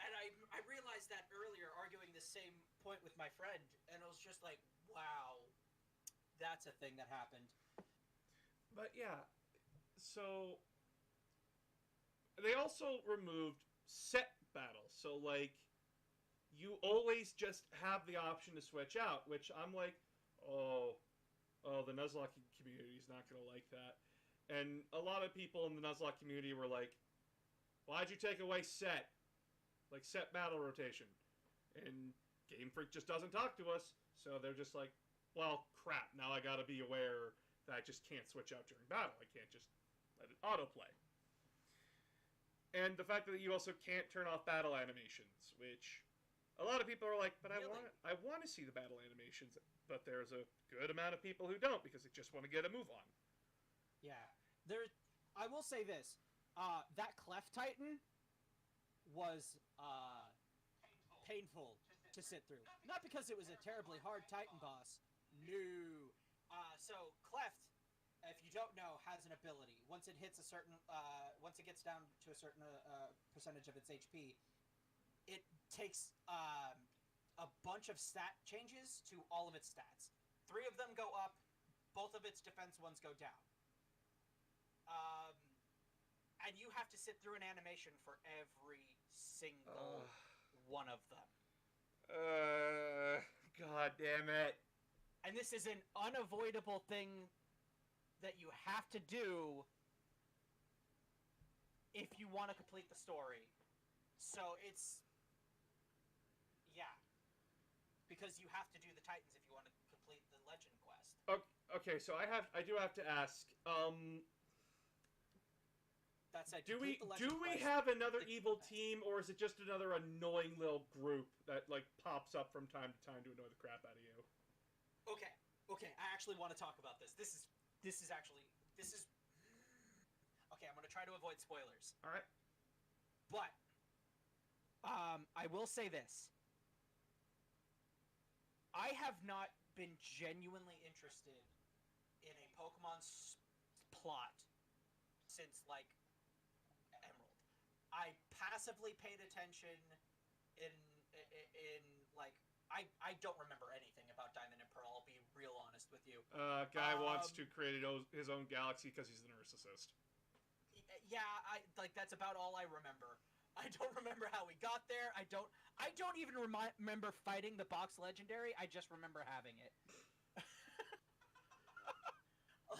And I realized that earlier, arguing the same point with my friend, and I was just like, wow, that's a thing that happened. But yeah, so they also removed set battles. So like, you always just have the option to switch out, which I'm like, oh, the Nuzlocke community is not gonna like that. And a lot of people in the Nuzlocke community were like, why'd you take away set? Like, set battle rotation. And Game Freak just doesn't talk to us, so they're just like, well, crap, now I gotta be aware that I just can't switch out during battle. I can't just let it autoplay. And the fact that you also can't turn off battle animations, which a lot of people are like, but Really? I want to see the battle animations, but there's a good amount of people who don't because they just want to get a move on. Yeah. I will say this. That Clef Titan was painful to sit through. Not because it was a terribly hard Titan boss. No. So Cleft, if you don't know, has an ability. Once it hits a certain, once it gets down to a certain percentage of its HP, it takes a bunch of stat changes to all of its stats. 3 of them go up. Both of its defense ones go down. And you have to sit through an animation for every single one of them. God damn it. And this is an unavoidable thing that you have to do if you want to complete the story. So it's... yeah. Because you have to do the Titans if you want to complete the Legend quest. Okay, so I do have to ask, That's it. do we Complete the Legend quest. have another evil team, or is it just another annoying little group that like pops up from time to time to annoy the crap out of you? Okay, I actually want to talk about this. This is okay, I'm going to try to avoid spoilers. All right. But I will say this. I have not been genuinely interested in a Pokemon plot since like Emerald. I passively paid attention in like I don't remember anything about Diamond and Pearl. I'll be real honest with you. Guy wants to create his own galaxy because he's a narcissist. Yeah, that's about all I remember. I don't remember how we got there. I don't even remember fighting the box legendary. I just remember having it.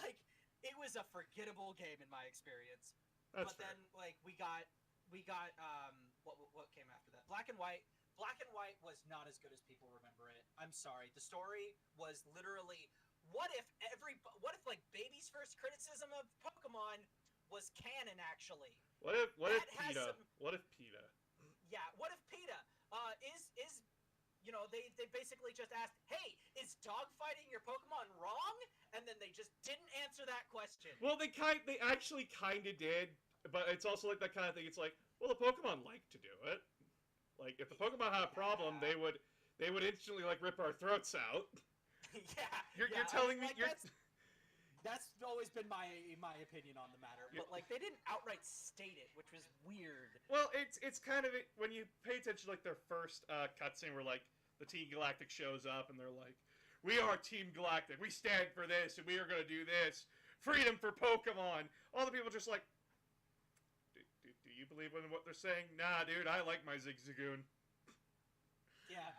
Like, it was a forgettable game in my experience. That's but fair. then like we got what came after that? Black and White. Black and White was not as good as people remember it. I'm sorry. The story was literally what if like baby's first criticism of Pokemon was canon actually? What if That has PETA? some- What if PETA? Yeah, what if PETA is you know, they basically just asked, "Hey, is dogfighting your Pokemon wrong?" And then they just didn't answer that question. Well, they actually kind of did, but it's also like that kind of thing. It's like, well, the Pokemon like to do it. Like, if the Pokemon had a problem, Yeah. they would instantly like rip our throats out. Yeah, You're yeah, telling me like, you're. that's always been my opinion on the matter. But like they didn't outright state it, which was weird. Well, it's kind of when you pay attention to like their first cutscene where like the Team Galactic shows up and they're like, "We are Team Galactic. We stand for this, and we are gonna do this. Freedom for Pokemon." All the people are just like, do you believe in what they're saying? Nah, dude. I like my Zigzagoon. Yeah.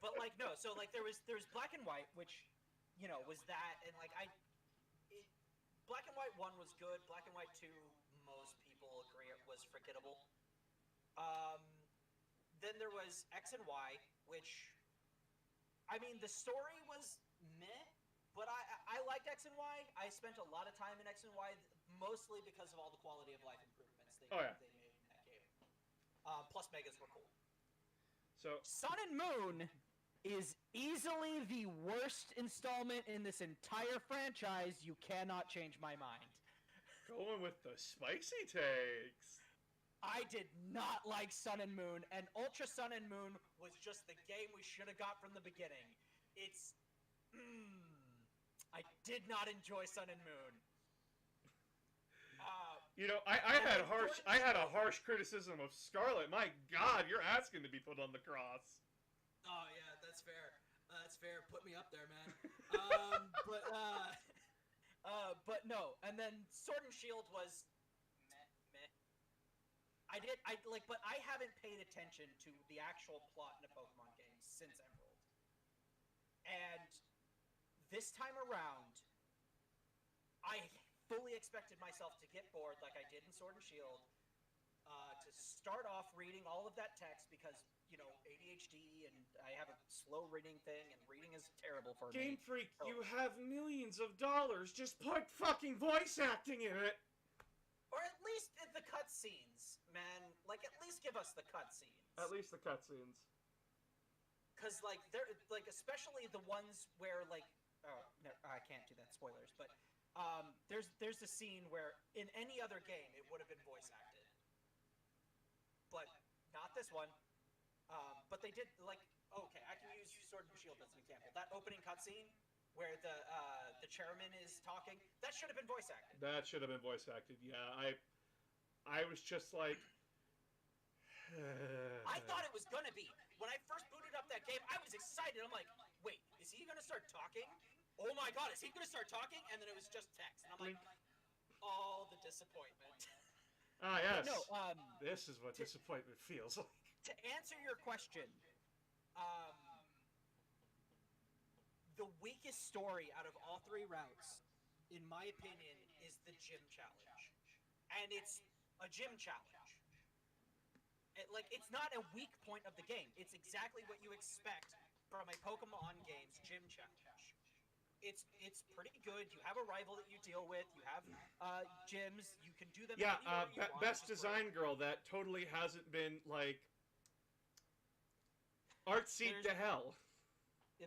But like no, so like there was Black and White, which you know was that, and like Black and White 1 was good. Black and White 2, most people agree it was forgettable. Then there was X and Y, which I mean the story was meh. But I liked X and Y. I spent a lot of time in X and Y, mostly because of all the quality of life improvements they made in that game. Plus, Megas were cool. So Sun and Moon is easily the worst installment in this entire franchise. You cannot change my mind. going with the spicy takes. I did not like Sun and Moon, and Ultra Sun and Moon was just the game we should have got from the beginning. It's... I did not enjoy Sun and Moon. You know, I had a harsh criticism of Scarlet. My God, you're asking to be put on the cross. Oh yeah, that's fair. That's fair. Put me up there, man. But no. And then Sword and Shield was meh. But I haven't paid attention to the actual plot in a Pokemon game since Emerald. And this time around, I fully expected myself to get bored like I did in Sword and Shield, to start off reading all of that text because, you know, ADHD and I have a slow reading thing and reading is terrible for Game me. Freak, you have millions of dollars. Just put fucking voice acting in it. Or at least the cutscenes, man. Like, at least give us the cutscenes. At least the cutscenes. Because, like, they're, like, especially the ones where, like, oh, no, I can't do that, spoilers, but, there's a scene where, in any other game, it would have been voice acted. But, not this one. But they did, like, okay, I can use Sword and Shield as an example. That opening cutscene, where the chairman is talking, that should have been voice acted. That should have been voice acted, yeah. I was just like... I thought it was gonna be. When I first booted up that game, I was excited. I'm like, wait, is he gonna start talking? Oh my god, is he gonna start talking? And then it was just text. And I'm like, oh, the disappointment. Ah, yes. no. This is what disappointment feels like. To answer your question, the weakest story out of all three routes, in my opinion, is the gym challenge. And it's a gym challenge. It's not a weak point of the game. It's exactly what you expect from a Pokemon game's gym challenge. It's pretty good. You have a rival that you deal with. You have gyms. You can do them. Yeah, anywhere you want, best which is design great. girl that totally hasn't been, like, artsy to hell.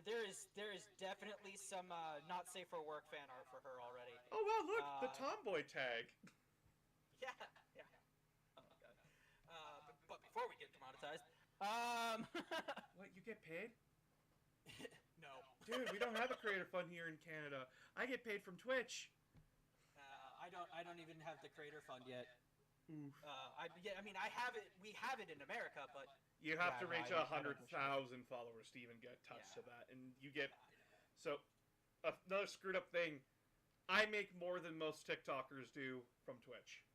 There is definitely some not safe for work fan art for her already. Oh, wow, look, the tomboy tag. Yeah. Oh my god. But before we get demonetized, What, you get paid? no. Dude, we don't have a creator fund here in Canada. I get paid from Twitch. I don't even have the creator fund yet. Oof. I mean, I have it. We have it in America, but You have to Yeah, no, reach I 100,000 don't followers to even get touched to Yeah. that, and you get... So, another screwed up thing, I make more than most TikTokers do from Twitch.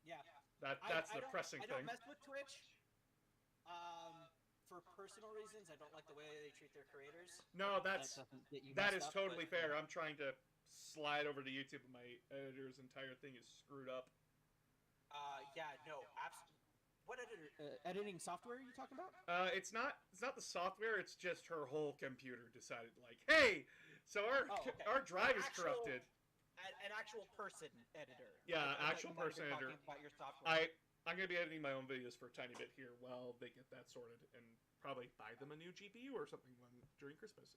yeah. That's the pressing I thing. don't mess with Twitch. For personal reasons, I don't like the way they treat their creators. No, that that doesn't get you is messed up, totally but, fair. I'm trying to slide over to YouTube, and my editor's entire thing is screwed up. Yeah, no, absolutely. What editor? editing software you talking about? It's not the software. It's just her whole computer decided, like, hey, so Okay. our drive is Actual- corrupted. An actual person editor. Yeah, Like, actual like person you're editor. talking about your software. I'm gonna be editing my own videos for a tiny bit here while they get that sorted, and probably buy them a new GPU or something during Christmas.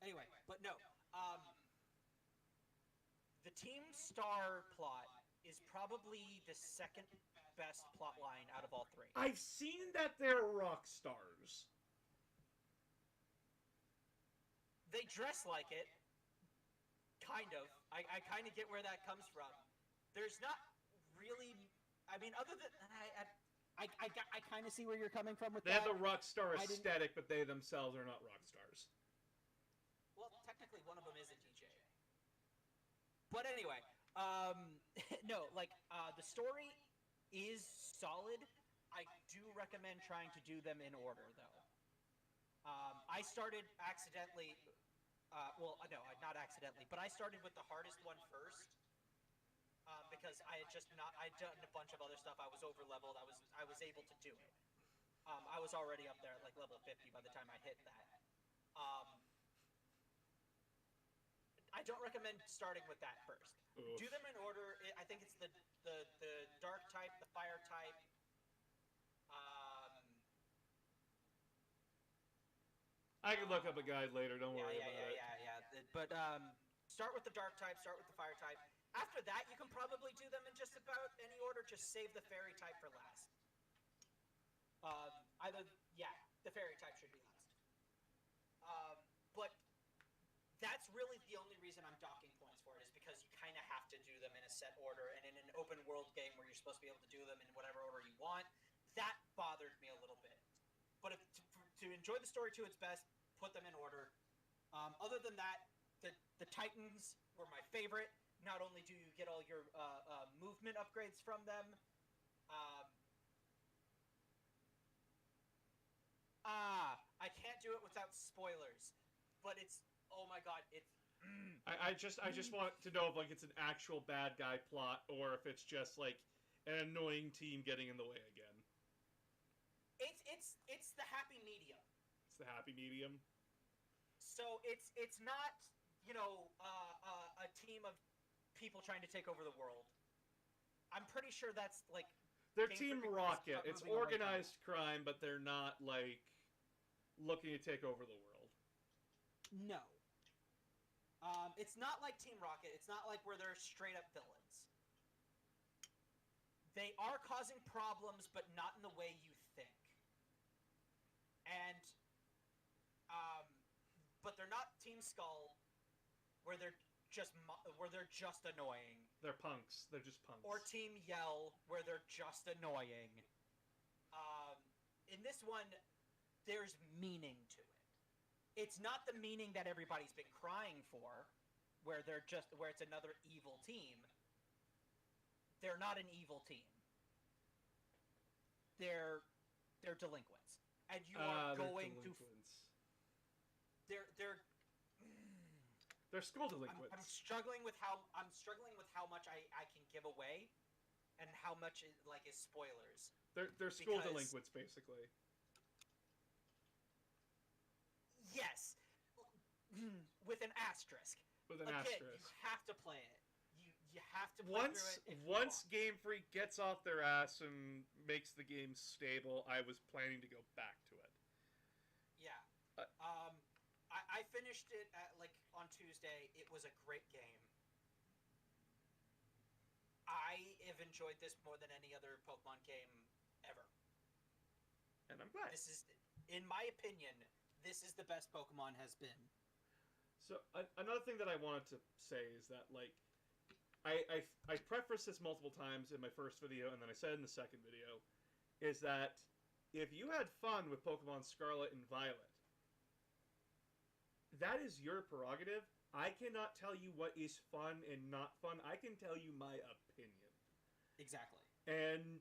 Anyway, but no. The Team Star plot is probably the second best plot line out of all three. I've seen that they're rock stars. They dress like it. Kind of. I kind of get where that comes from. There's not really... I mean, other than... I kind of see where you're coming from with They that. have the rock star I didn't- aesthetic, but they themselves are not rock stars. Well, technically, one of them is a DJ. But anyway, no, the story is solid. I do recommend trying to do them in order, though. I started accidentally, not accidentally, but I started with the hardest one first. Because I'd done a bunch of other stuff. I was over leveled. I was able to do it. I was already up there at like level 50 by the time I hit that. I don't recommend starting with that first. Oof. Do them in order. I think it's the dark type, the fire type. I can look up a guide later. Don't worry about it. Yeah. But start with the dark type. Start with the fire type. After that, you can probably do them in just about any order. Just save the fairy type for last. The fairy type should be last. But that's really the only reason I'm docking points for it, is because you kind of have to do them in a set order, and in an open world game where you're supposed to be able to do them in whatever order you want, that bothered me a little bit. But to enjoy the story to its best, put them in order. Other than that, the Titans were my favorite. Not only do you get all your movement upgrades from them, I can't do it without spoilers, but it's, oh my god, it's... I just want to know if like it's an actual bad guy plot or if it's just like an annoying team getting in the way again. It's the happy medium. It's the happy medium. So it's not, a team of people trying to take over the world. I'm pretty sure that's like... They're Game Team Freak Rocket. is It's moving away from organized crime, but they're not like looking to take over the world. No. It's not like Team Rocket. It's not like where they're straight up villains. They are causing problems, but not in the way you think. And, but they're not Team Skull, where they're just annoying. They're punks. They're just punks. Or Team Yell, where they're just annoying. In this one, there's meaning to it. It's not the meaning that everybody's been crying for, where it's another evil team. They're not an evil team. They're delinquents, and you are going to. They're school delinquents. I'm struggling with how much I can give away, and how much is spoilers. They're school delinquents, basically. Yes, with an asterisk. With an Again, asterisk. You have to play it. You have to play through it. Once Game Freak gets off their ass and makes the game stable, I was planning to go back to it. Yeah. I finished it on Tuesday. It was a great game. I have enjoyed this more than any other Pokemon game ever. And I'm glad. This is, in my opinion, this is the best Pokemon has been. So another thing that I wanted to say is that I prefaced this multiple times in my first video, and then I said in the second video, is that if you had fun with Pokemon Scarlet and Violet, that is your prerogative. I cannot tell you what is fun and not fun. I can tell you my opinion. Exactly. And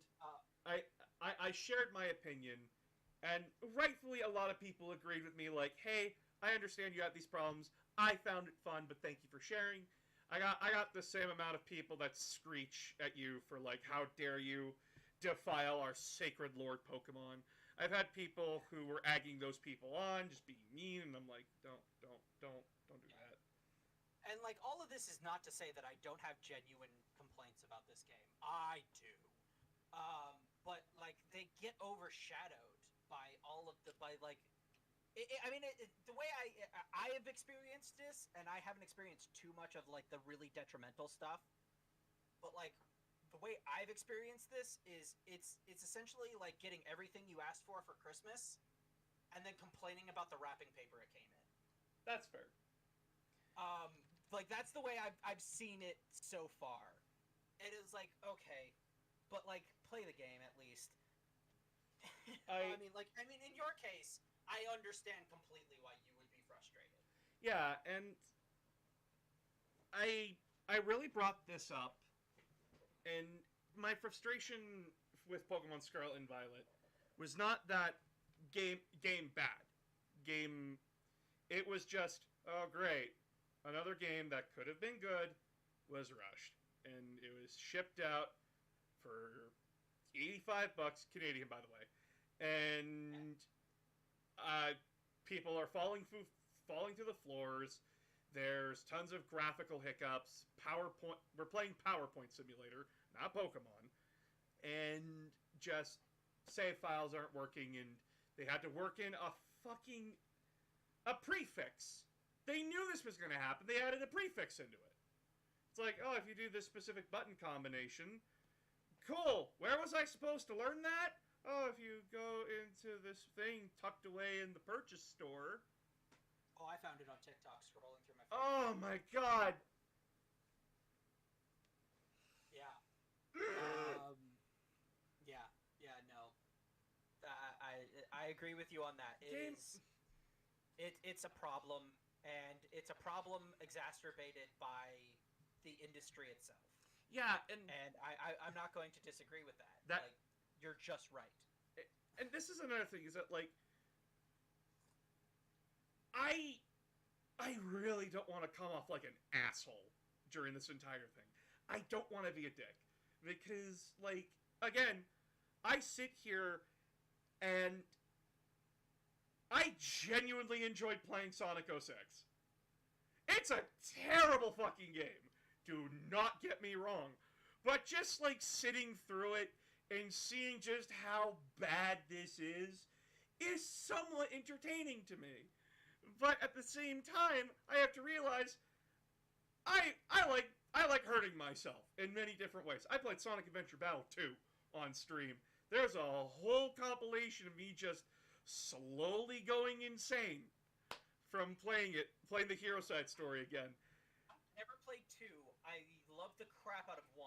I shared my opinion, and rightfully a lot of people agreed with me, like, hey, I understand you have these problems. I found it fun, but thank you for sharing. I got the same amount of people that screech at you for, like, how dare you defile our sacred Lord Pokemon. I've had people who were egging those people on, just being mean, and I'm like, don't do that. And, all of this is not to say that I don't have genuine complaints about this game. I do. But, they get overshadowed by all of the, the way I have experienced this, and I haven't experienced too much of, the really detrimental stuff, but, the way I've experienced this is it's essentially like getting everything you asked for Christmas, and then complaining about the wrapping paper it came in. That's fair. That's the way I've seen it so far. It is okay, but play the game at least. I mean, in your case, I understand completely why you would be frustrated. Yeah, and I really brought this up, and my frustration with Pokemon Scarlet and Violet was not that game bad. It was just, oh great, another game that could have been good was rushed, and it was shipped out for $85 Canadian, by the way, and people are falling through the floors. There's tons of graphical hiccups. PowerPoint. We're playing PowerPoint Simulator, not Pokemon, and just save files aren't working, and they had to work in a prefix. They knew this was going to happen. They added a prefix into it. It's like, oh, if you do this specific button combination, cool. Where was I supposed to learn that? Oh, if you go into this thing tucked away in the purchase store. Oh, I found it on TikTok scrolling through my phone. Oh my god. Yeah. Yeah, no. I agree with you on that. It's a problem, and it's a problem exacerbated by the industry itself. Yeah, and I'm not going to disagree with that. Like, you're just right. And this is another thing, is that, like, I really don't want to come off like an asshole during this entire thing. I don't want to be a dick. Because, like, again, I sit here and I genuinely enjoyed playing Sonic 06. It's a terrible fucking game. Do not get me wrong. But just, like, sitting through it and seeing just how bad this is somewhat entertaining to me. But at the same time, I have to realize I like hurting myself in many different ways. I played Sonic Adventure Battle 2 on stream. There's a whole compilation of me just slowly going insane from playing the Hero Side story again. Never played 2. I love the crap out of 1,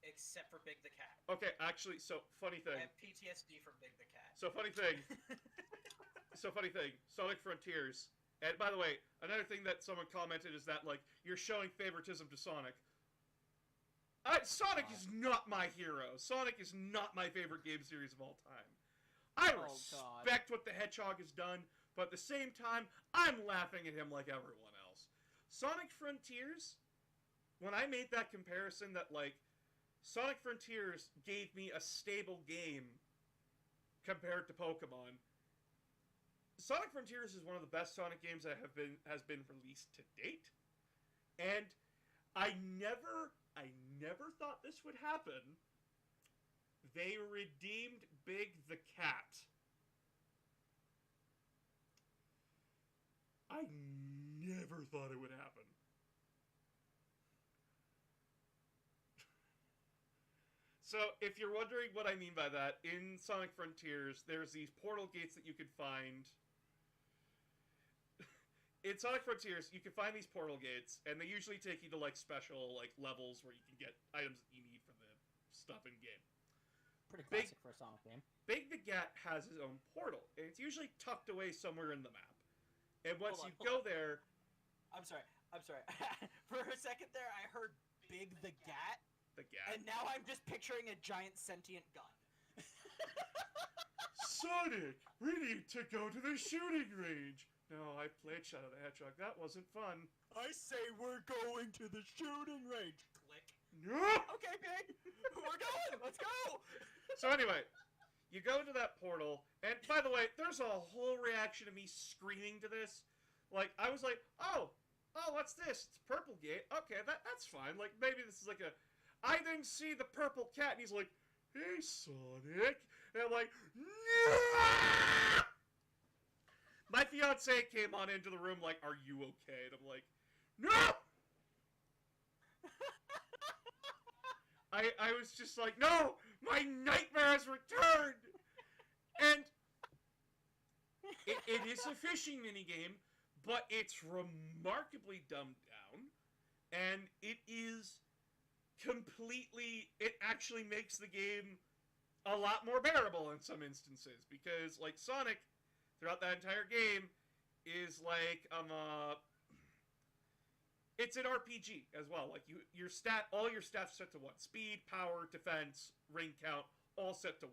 except for Big the Cat. Okay, actually, so funny thing. I have PTSD from Big the Cat. So funny thing. Sonic Frontiers. And by the way, another thing that someone commented is that, like, you're showing favoritism to Sonic. Sonic is not my hero. Sonic is not my favorite game series of all time. I respect what the Hedgehog has done, but at the same time, I'm laughing at him like everyone else. Sonic Frontiers, when I made that comparison that, like, Sonic Frontiers gave me a stable game compared to Pokemon, Sonic Frontiers is one of the best Sonic games that has been released to date, and I never thought this would happen. They redeemed Big the Cat. I never thought it would happen. So, if you're wondering what I mean by that, in Sonic Frontiers, there's these portal gates that you can find. In Sonic Frontiers, you can find these portal gates, and they usually take you to, like, special, like, levels where you can get items that you need for the stuff in game. Pretty classic for a Sonic game. Big the Gat has his own portal, and it's usually tucked away somewhere in the map. And once you go there... I'm sorry. For a second there, I heard Big the Gat. The Gat. And now I'm just picturing a giant sentient gun. Sonic, we need to go to the shooting range. No, I played Shadow the Hedgehog. That wasn't fun. I say we're going to the shooting range. Click. No! Okay, Big. We're going. Let's go. So anyway, you go to that portal, and by the way, there's a whole reaction of me screaming to this. Like, I was like, oh, what's this? It's Purple Gate. Okay, that's fine. Like, maybe this is like a... I then see the purple cat, and he's like, hey, Sonic. And I'm like, no! My fiance came on into the room like, are you okay? And I'm like, no! I was just like, no! My nightmare has returned! And it is a fishing minigame, but it's remarkably dumbed down, and it is completely... It actually makes the game a lot more bearable in some instances, because, like, Sonic... throughout that entire game, is like, it's an RPG as well. Like, all your stats set to 1. Speed, power, defense, ring count, all set to 1.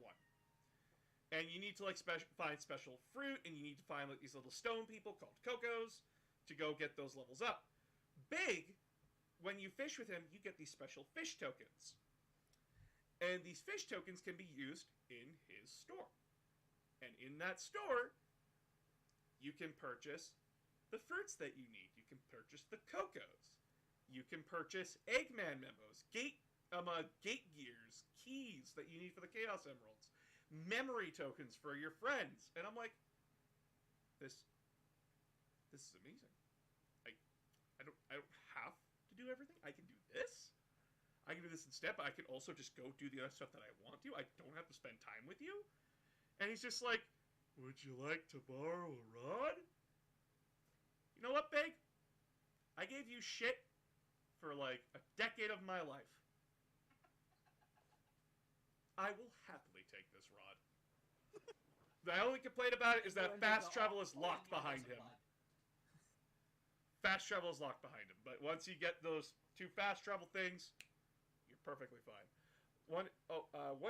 And you need to, like, find special fruit, and you need to find, like, these little stone people called Cocos to go get those levels up. Big, when you fish with him, you get these special fish tokens. And these fish tokens can be used in his store. And in that store... you can purchase the fruits that you need. You can purchase the Cocos. You can purchase Eggman memos, gate gears, keys that you need for the Chaos Emeralds, memory tokens for your friends. And I'm like, this is amazing. I don't have to do everything. I can do this. I can do this instead, but I can also just go do the other stuff that I want to. I don't have to spend time with you. And he's just like, would you like to borrow a rod? You know what, Big? I gave you shit for like a decade of my life. I will happily take this rod. The only complaint about it is that fast travel is locked behind him. Fast travel is locked behind him. But once you get those 2 fast travel things, you're perfectly fine. One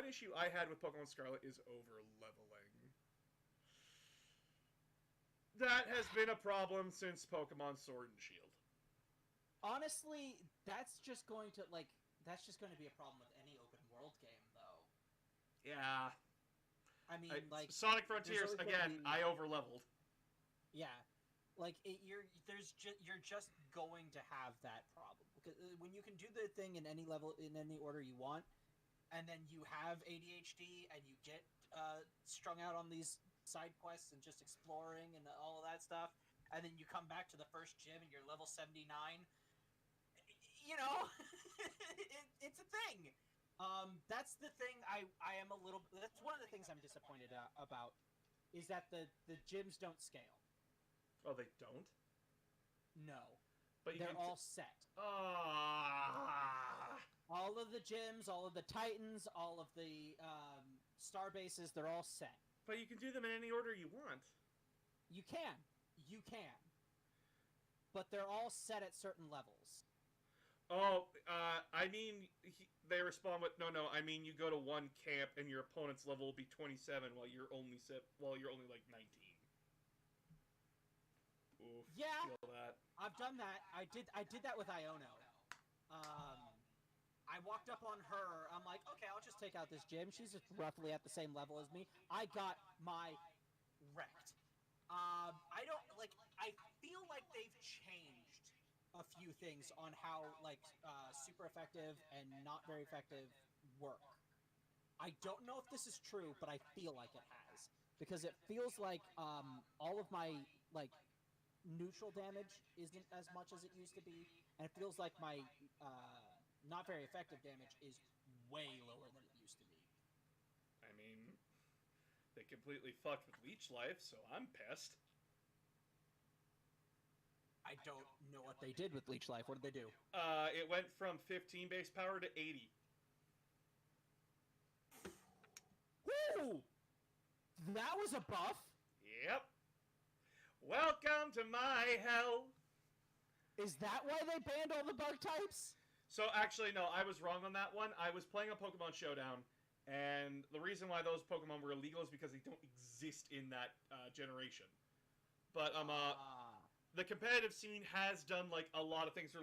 issue I had with Pokemon Scarlet is over-leveling. That has been a problem since Pokemon Sword and Shield. Honestly, that's just going to be a problem with any open world game, though. Yeah. I mean, Sonic Frontiers, again, I over-leveled. Yeah. Like, you're just going to have that problem. Because when you can do the thing in any level, in any order you want, and then you have ADHD, and you get strung out on these side quests and just exploring and all of that stuff, and then you come back to the first gym and you're level 79, you know, it's a thing. That's the thing that's one of the things I'm disappointed about, is that the gyms don't scale. Oh, they don't? No. But they're all set. Ah. All of the gyms, all of the Titans, all of the star bases, they're all set. But you can do them in any order you want. You can. But they're all set at certain levels. Oh, I mean, they respond with, no, I mean, you go to one camp and your opponent's level will be 27 while you're only like 19. Oof, yeah, feel that. I've done that. I did that with Iono. I walked up on her. I'm like, okay, I'll just take out this gym. She's just roughly at the same level as me. I got my wrecked. I feel like they've changed a few things on how super effective and not very effective work. I don't know if this is true, but I feel like it has, because it feels like all of my neutral damage isn't as much as it used to be, and it feels like my not very effective damage is way lower than it used to be. I mean, they completely fucked with Leech Life, so I'm pissed. I don't know what they did with Leech Life. What did they do? It went from 15 base power to 80. Woo! That was a buff. Yep. Welcome to my hell. Is that why they banned all the bug types? So actually, no, I was wrong on that one. I was playing a Pokemon Showdown, and the reason why those Pokemon were illegal is because they don't exist in that generation. But the competitive scene has done a lot of things where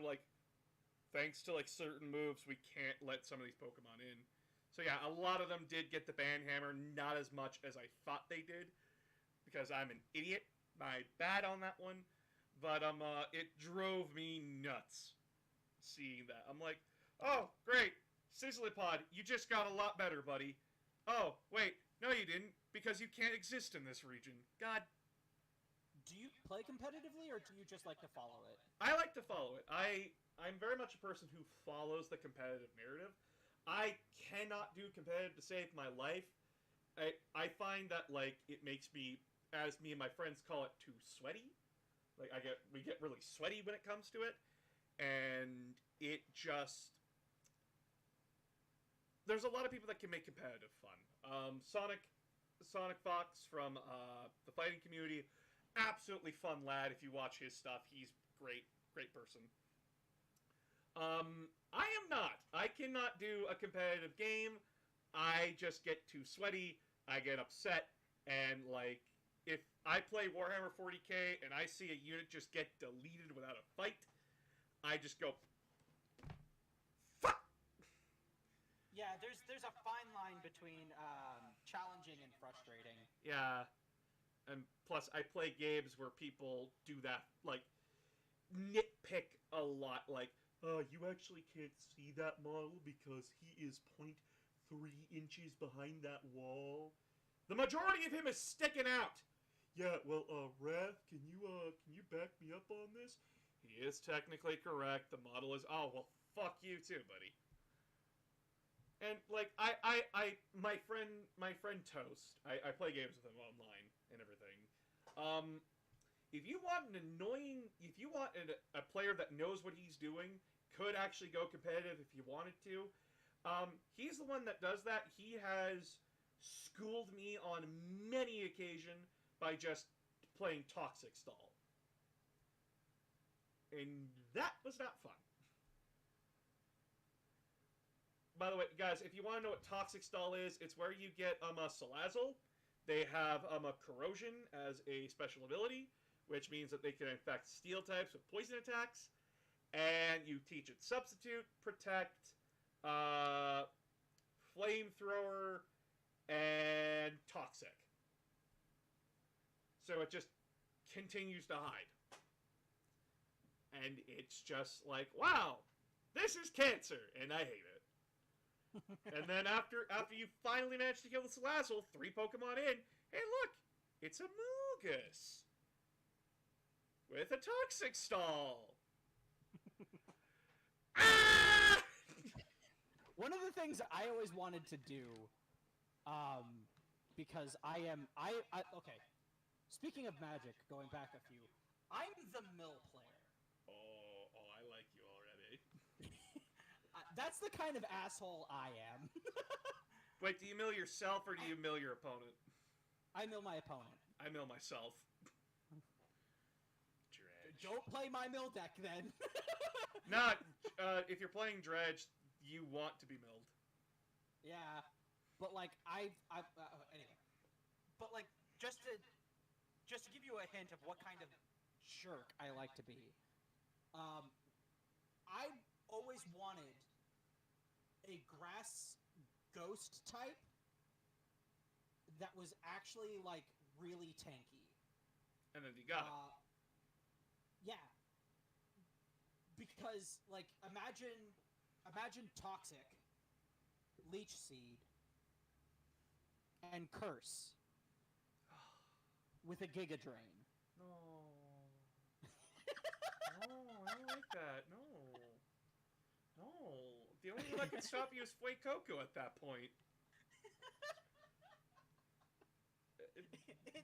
thanks to certain moves, we can't let some of these Pokemon in. So yeah, a lot of them did get the ban hammer, not as much as I thought they did, because I'm an idiot. My bad on that one. But it drove me nuts seeing that. I'm like, oh, great, Sizzlypod, you just got a lot better, buddy. Oh, wait, no you didn't, because you can't exist in this region. God. Do you play competitively, or do you just like to follow it? I like to follow it. I'm very much a person who follows the competitive narrative. I cannot do competitive to save my life. I find that, it makes me, as me and my friends call it, too sweaty. We get really sweaty when it comes to it. And it just... There's a lot of people that can make competitive fun. Sonic Fox from the fighting community, absolutely fun lad. If you watch his stuff, he's great person. I am not. I cannot do a competitive game. I just get too sweaty. I get upset. And, if I play Warhammer 40k and I see a unit just get deleted without a fight, I just go, fuck! Yeah, there's a fine line between challenging and frustrating. Yeah. And plus, I play games where people do that. nitpick a lot, like, you actually can't see that model because he is 0.3 inches behind that wall. The majority of him is sticking out. Yeah, well, Wrath, can you back me up on this? He is technically correct. The model is, oh, well, fuck you too, buddy. And, like, my friend Toast, I play games with him online and everything. If you want a player that knows what he's doing, could actually go competitive if you wanted to, he's the one that does that. He has schooled me on many occasions by just playing Toxic Stall. And that was not fun. By the way, guys, if you want to know what Toxic Stall is, it's where you get a Salazzle. They have a Corrosion as a special ability, which means that they can infect steel types with poison attacks. And you teach it Substitute, Protect, Flamethrower, and Toxic. So it just continues to hide. And it's just like, wow, this is cancer, and I hate it. And then after you finally manage to kill the Salazzle, 3 Pokemon in, hey look, it's a Moogus with a Toxic Stall. Ah! One of the things I always wanted to do, because okay. Speaking of Magic, going back a few, I'm the mill player. Oh, I like you already. That's the kind of asshole I am. Wait, do you mill yourself or do you mill your opponent? I mill my opponent. I mill myself. Dredge. Don't play my mill deck then. Nah, if you're playing Dredge, you want to be milled. Yeah, but like anyway. But like just to give you a hint of what kind of Jerk I like to be. I always wanted a grass ghost type that was actually like really tanky. And then you got it. Yeah. Because like imagine Toxic, Leech Seed, and Curse with a Giga Drain. No. No, I don't like that. No. The only one that can stop you is Fuecoco at that point.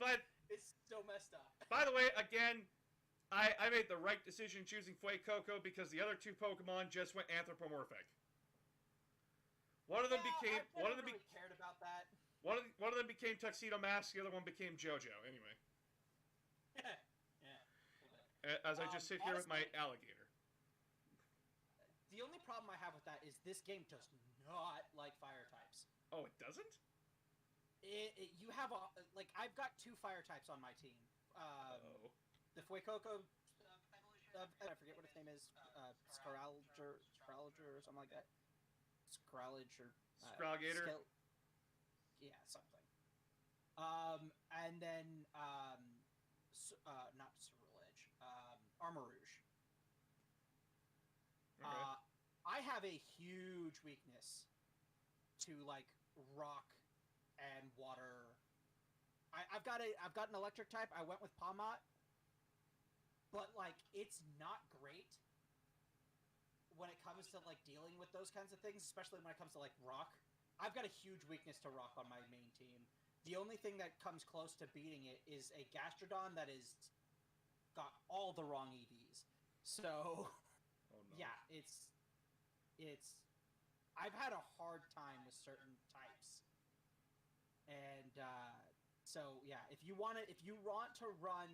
But it's so messed up. by the way, again, I made the right decision choosing Fuecoco because the other 2 Pokemon just went anthropomorphic. One of them became cared about that. One of them became Tuxedo Mask. The other one became JoJo. Anyway, Yeah. as I just sit here with my alligator. The only problem I have with that is this game does not like fire types. Oh, it doesn't? You have I've got 2 fire types on my team. The Fuecoco, I forget what its name is, Skralger or something like that. Skralage or Skralgator? Yeah, something. And then not Ceruledge, Armarouge. Okay. I have a huge weakness to like rock and water. I've got an electric type. I went with Pawmot, but like it's not great when it comes to like dealing with those kinds of things, especially when it comes to like rock. I've got a huge weakness to rock on my main team. The only thing that comes close to beating it is a Gastrodon that is got all the wrong EVs. So Oh, no. yeah, it's I've had a hard time with certain types. And so yeah, if you want to run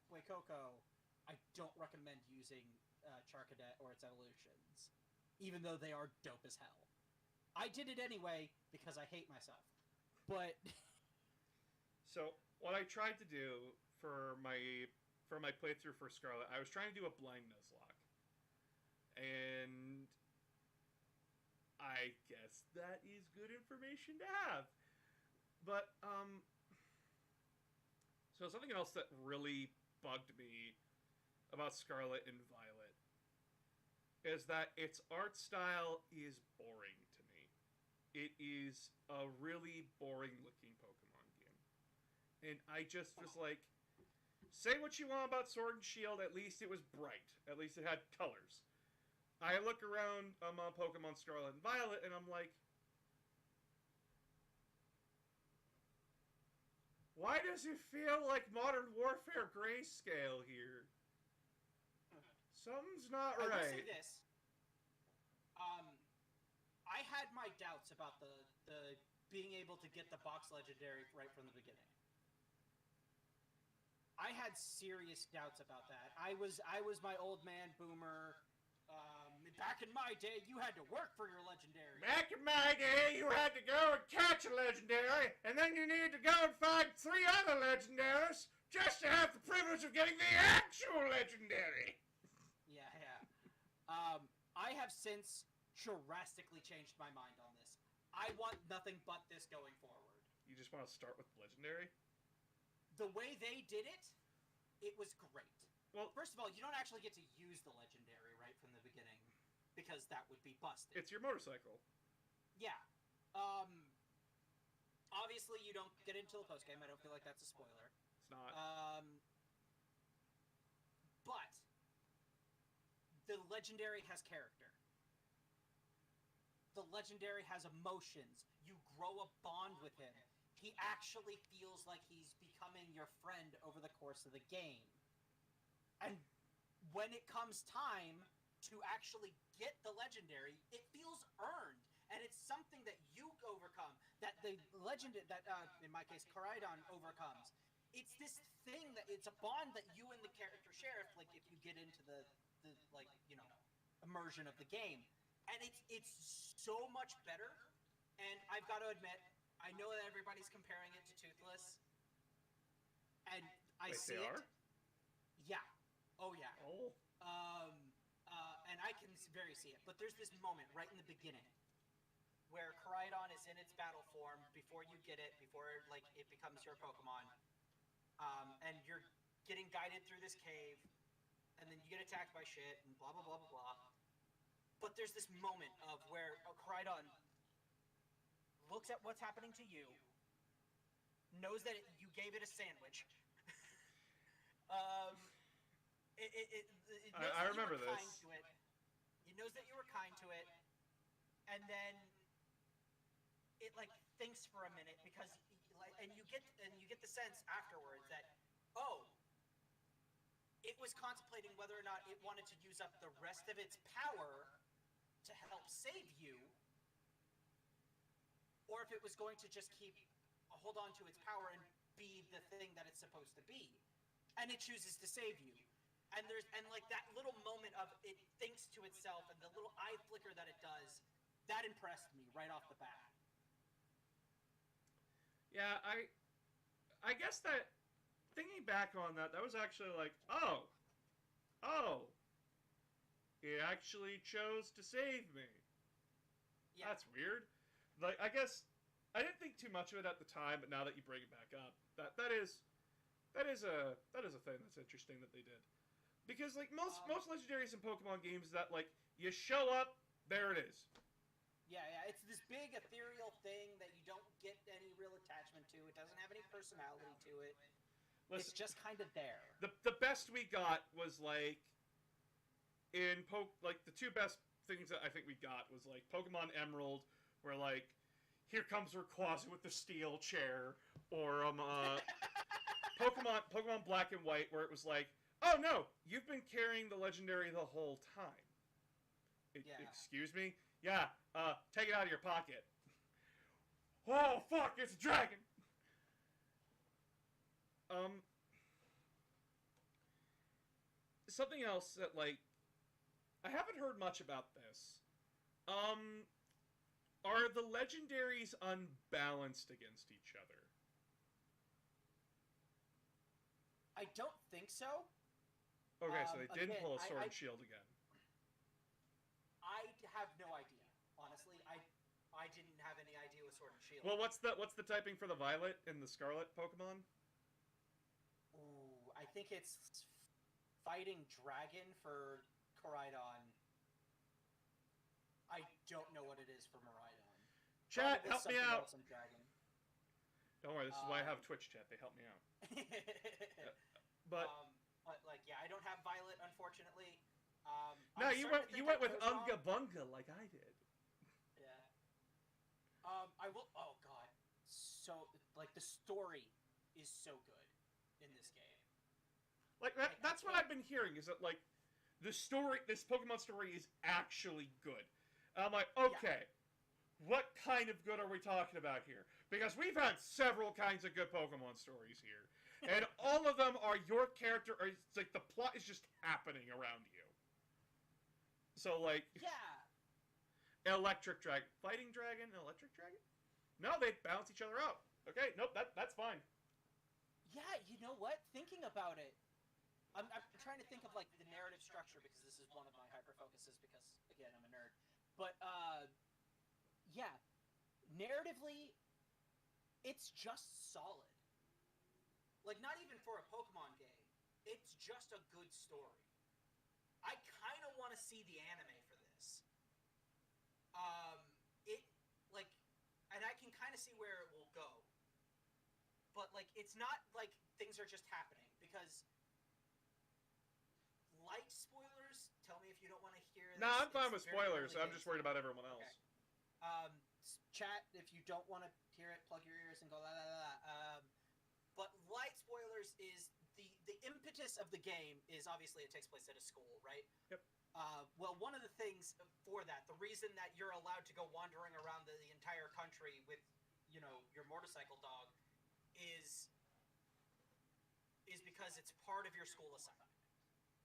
Fuecoco, I don't recommend using Charcadet or its evolutions, even though they are dope as hell. I did it anyway because I hate myself. But So what I tried to do for my playthrough for Scarlet, I was trying to do a blind Nuzlocke, and I guess that is good information to have. But so something else that really bugged me about Scarlet and Violet is that its art style is boring to me. It is a really boring looking Pokemon game. And I just was like, say what you want about Sword and Shield, at least it was bright. At least it had colors. I look around Pokemon Scarlet and Violet and I'm like, why does it feel like Modern Warfare Grayscale here? Something's not I will right. say this. I had my doubts about the being able to get the box legendary right from the beginning. I had serious doubts about that. I was my old man boomer. Back in my day, you had to work for your legendary. Back in my day, you had to go and catch a legendary, and then you needed to go and find 3 other legendaries just to have the privilege of getting the actual legendary. Yeah. I have since drastically changed my mind on this. I want nothing but this going forward. You just want to start with legendary? The way they did it, it was great. Well, First of all, you don't actually get to use the legendary right from the beginning, because that would be busted. it's your motorcycle. Yeah. Obviously, you don't get into the post game. I don't feel like that's a spoiler. It's not. But the legendary has character. The legendary has emotions. You grow a bond with him. He actually feels like he's becoming your friend over the course of the game. And when it comes time to actually get the legendary, it feels earned. And it's something that you overcome, that the legend, that in my case, Koraidon overcomes. It's this thing that, it's a bond that you and the character share, like if you get into the like, you know, immersion of the game. And it's so much better. And I've got to admit, I know that everybody's comparing it to Toothless. And I Wait, see they it. are? Yeah. Oh yeah. Oh. And I can very see it. But there's this moment right in the beginning where Koraidon is in its battle form before you get it, before like it becomes your Pokemon. And you're getting guided through this cave, and then you get attacked by shit, and blah blah blah blah blah. But there's this moment of where Koraidon looks at what's happening to you, knows that you gave it a sandwich. It knows I that remember you were this. Kind to it. It knows that you were kind to it, and then it like thinks for a minute because and you get the sense afterwards that it was contemplating whether or not it wanted to use up the rest of its power to help save you, or if it was going to just hold on to its power and be the thing that it's supposed to be, and it chooses to save you. And like that little moment of it thinks to itself and the little eye flicker that it does, that impressed me right off the bat. Yeah, I guess that, thinking back on that, that was actually like, oh, it actually chose to save me. Yeah. That's weird. Like, I guess I didn't think too much of it at the time, but now that you bring it back up, that is a thing that's interesting that they did. Because like most legendaries in Pokemon games, that like you show up, there it is. Yeah, it's this big ethereal thing that you don't get any real attachment to. It doesn't have any personality to it. It's just kind of there. The best we got was like like the two best things that I think we got was like Pokemon Emerald, where like here comes Rayquaza with the steel chair, or Pokemon Black and White, where it was like, oh no, you've been carrying the legendary the whole time. Excuse me? Yeah, take it out of your pocket. Oh fuck, it's a dragon! Something else that, like, I haven't heard much about this. Are the legendaries unbalanced against each other? I don't think so. Okay, so they didn't again, pull a Sword and Shield again. I have no idea. Honestly, I didn't have any idea with Sword and Shield. Well, what's the typing for the Violet and the Scarlet Pokemon? Ooh, I think it's fighting dragon for Koraidon. I don't know what it is for Miraidon. Chat, Probably help me something out. else in dragon. Don't worry, this is why I have Twitch chat. They help me out. But like, yeah, I don't have Violet, unfortunately. no, I'm you starting to went think with I chose Unga wrong. Bunga like I did. Yeah. I will. Oh God. So like the story is so good in this game. Like that's what I've been hearing. Is that like the story? This Pokemon story is actually good. And I'm like, okay, what kind of good are we talking about here? Because we've had several kinds of good Pokemon stories here, and all of them are your character. Or it's like the plot is just happening around you. So like, Yeah. Electric Dragon, Fighting Dragon, Electric Dragon. No, they balance each other out. Okay, nope, that's fine. Yeah, you know what? Thinking about it, I'm trying to think of like the narrative structure because this is one of my hyper focuses because again I'm a nerd. But yeah, narratively, it's just solid. Like not even for a Pokemon game, it's just a good story. I kind of want to see the anime for this. It like, and I can kind of see where it will go. But like, it's not like things are just happening because light spoilers. Tell me if you don't want to hear. Nah, I'm this. fine It's with very spoilers. early I'm just worried about everyone else. Okay. Chat, if you don't want to hear it, plug your ears and go la la la. But light spoilers is the impetus of the game is obviously it takes place at a school, right? Yep. Well, one of the things for that, the reason that you're allowed to go wandering around the entire country with, you know, your motorcycle dog, is because it's part of your school assignment.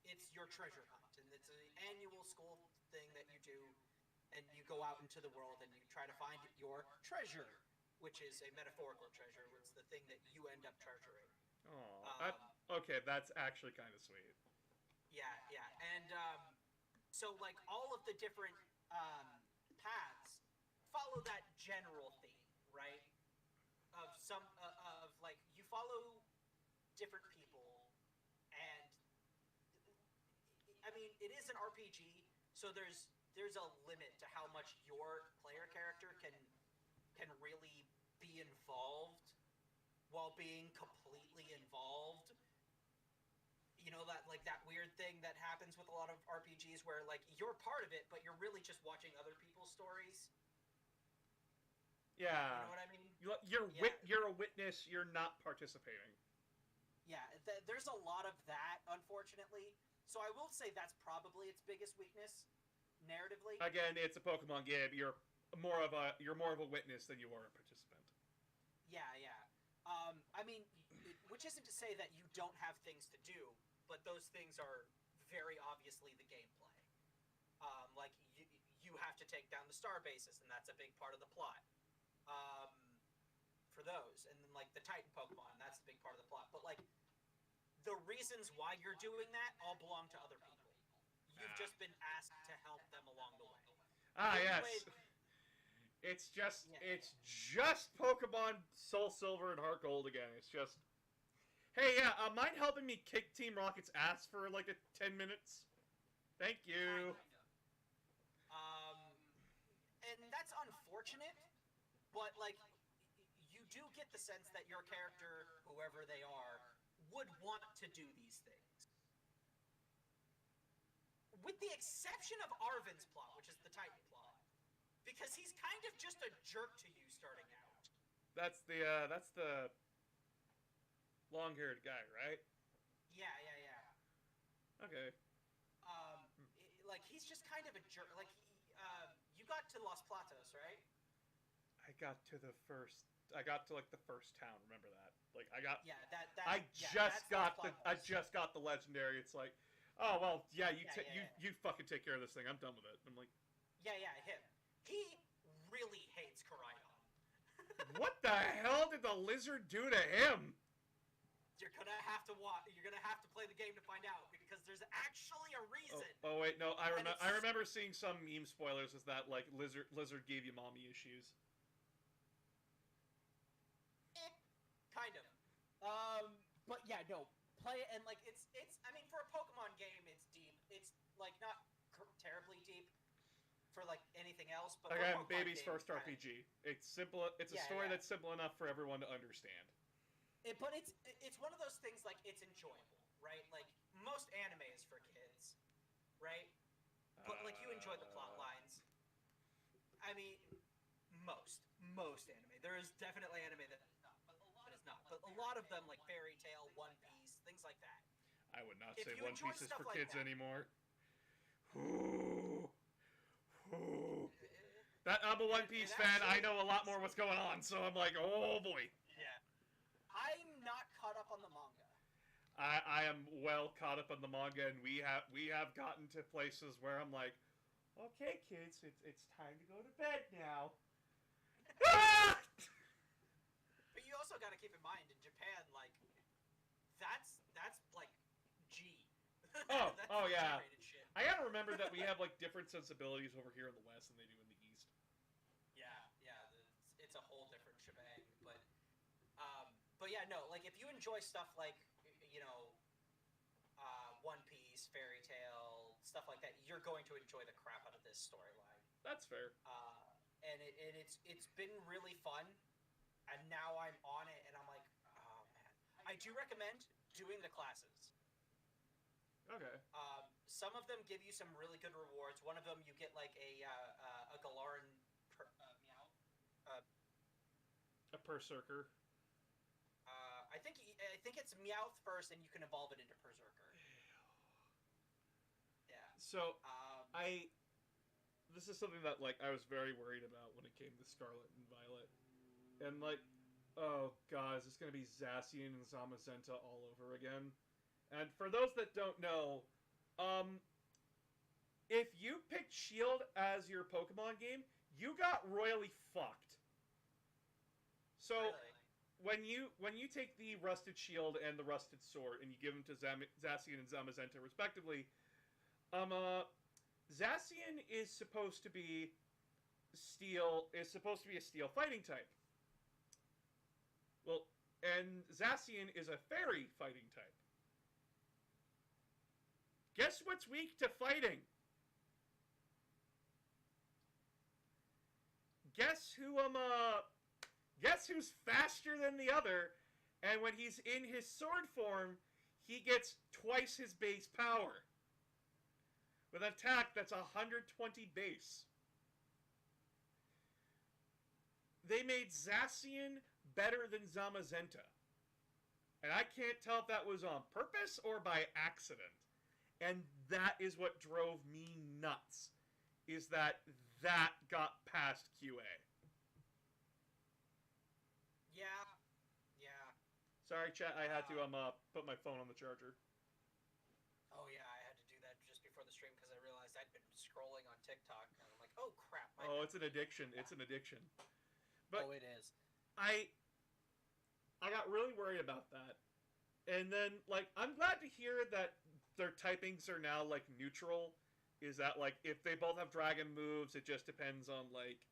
It's your treasure hunt, and it's an annual school thing that you do, and you go out into the world and you try to find your treasure, which is a metaphorical treasure. It's the thing that you end up treasuring. Oh, okay, that's actually kind of sweet. Yeah, and so like all of the different paths follow that general theme, right? Of some of like you follow different people, and I mean it is an RPG, so there's a limit to how much your player character can really be involved while being completely involved. You know, that like that weird thing that happens with a lot of RPGs where like you're part of it, but you're really just watching other people's stories. Yeah. You know what I mean? You're a witness. You're not participating. Yeah, there's a lot of that, unfortunately. So I will say that's probably its biggest weakness, narratively. Again, it's a Pokemon game. You're more of a witness than you are a participant. Yeah. I mean, which isn't to say that you don't have things to do, but those things are very obviously the gameplay. Like you have to take down the star bases, and that's a big part of the plot. For those, and then like the Titan Pokemon, that's a big part of the plot. But like the reasons why you're doing that all belong to other people. You've just been asked to help them along the way. Yes. It's just Pokemon Soul Silver and Heart Gold again. It's just, hey, yeah, mind helping me kick Team Rocket's ass for like 10 minutes? Thank you. And that's unfortunate, but like you do get the sense that your character, whoever they are, would want to do these things. With the exception of Arven's plot, which is the Titan plot. Because he's kind of just a jerk to you starting out. That's the long-haired guy, right? Yeah. Okay. Like he's just kind of a jerk. Like you got to Los Platos, right? I got to the first town. Remember that? Like I got. Yeah, I just got the legendary. It's like, oh well, yeah. You fucking take care of this thing. I'm done with it. I'm like. Yeah, him. He really hates Koraidon. What the hell did the lizard do to him? You're gonna have to watch. You're gonna have to play the game to find out because there's actually a reason. Oh wait, no. I remember seeing some meme spoilers. Is that like lizard gave you mommy issues? Kind of. But yeah, no. Play it and like it's. I mean, for for a Pokemon game, it's deep. It's like not terribly deep for like anything else. But Again, for a Pokemon baby's game, first RPG. It's simple. It's a Yeah, story yeah. that's simple enough for everyone to understand. But it's one of those things like it's enjoyable, right? Like most anime is for kids, right? But like you enjoy the plot lines. I mean, most anime. There is definitely anime that is not, but a lot of them like Fairy Tail, One Piece, things like that. I would not If say you One enjoy Piece is stuff for like kids that- anymore. That I'm a One Piece fan. I know a lot more what's going on, so I'm like, oh boy. Yeah. I'm not caught up on the manga. I am well caught up on the manga, and we have gotten to places where I'm like, okay, kids, it's time to go to bed now. But you also got to keep in mind in Japan, like that's like G. Oh, That's oh, yeah. G-rated shit. I gotta remember that we have like different sensibilities over here in the West than they do in the East. Yeah, it's a whole different shebang. But yeah, no, like if you enjoy stuff like you know, One Piece, Fairy Tail, stuff like that, you're going to enjoy the crap out of this storyline. That's fair. And it's been really fun, and now I'm on it, and I'm like, oh man, I do recommend doing the classes. Okay. Some of them give you some really good rewards. One of them you get like a Galaran Meow. A Berserker. I think it's Meowth first, and you can evolve it into Berserker. Yeah. So this is something that like I was very worried about when it came to Scarlet and Violet, and like, oh god, is this gonna be Zacian and Zamazenta all over again? And for those that don't know, if you picked Shield as your Pokemon game, you got royally fucked. So Really? when you take the Rusted Shield and the Rusted Sword and you give them to Zacian and Zamazenta respectively, Zacian is supposed to be a steel fighting type. Well, and Zacian is a fairy fighting type. Guess what's weak to fighting? Guess who's faster than the other, and when he's in his sword form, he gets twice his base power. With an attack that's 120 base. They made Zacian better than Zamazenta. And I can't tell if that was on purpose or by accident. And that is what drove me nuts. Is that got past QA. Yeah. Sorry, chat, I had to put my phone on the charger. Oh yeah, I had to do that just before the stream because I realized I'd been scrolling on TikTok, and I'm like, oh crap. Oh, it's an addiction. It's an addiction. But it is. I got really worried about that. And then, like, I'm glad to hear that their typings are now, like, neutral. Is that, like, if they both have dragon moves, it just depends on, like,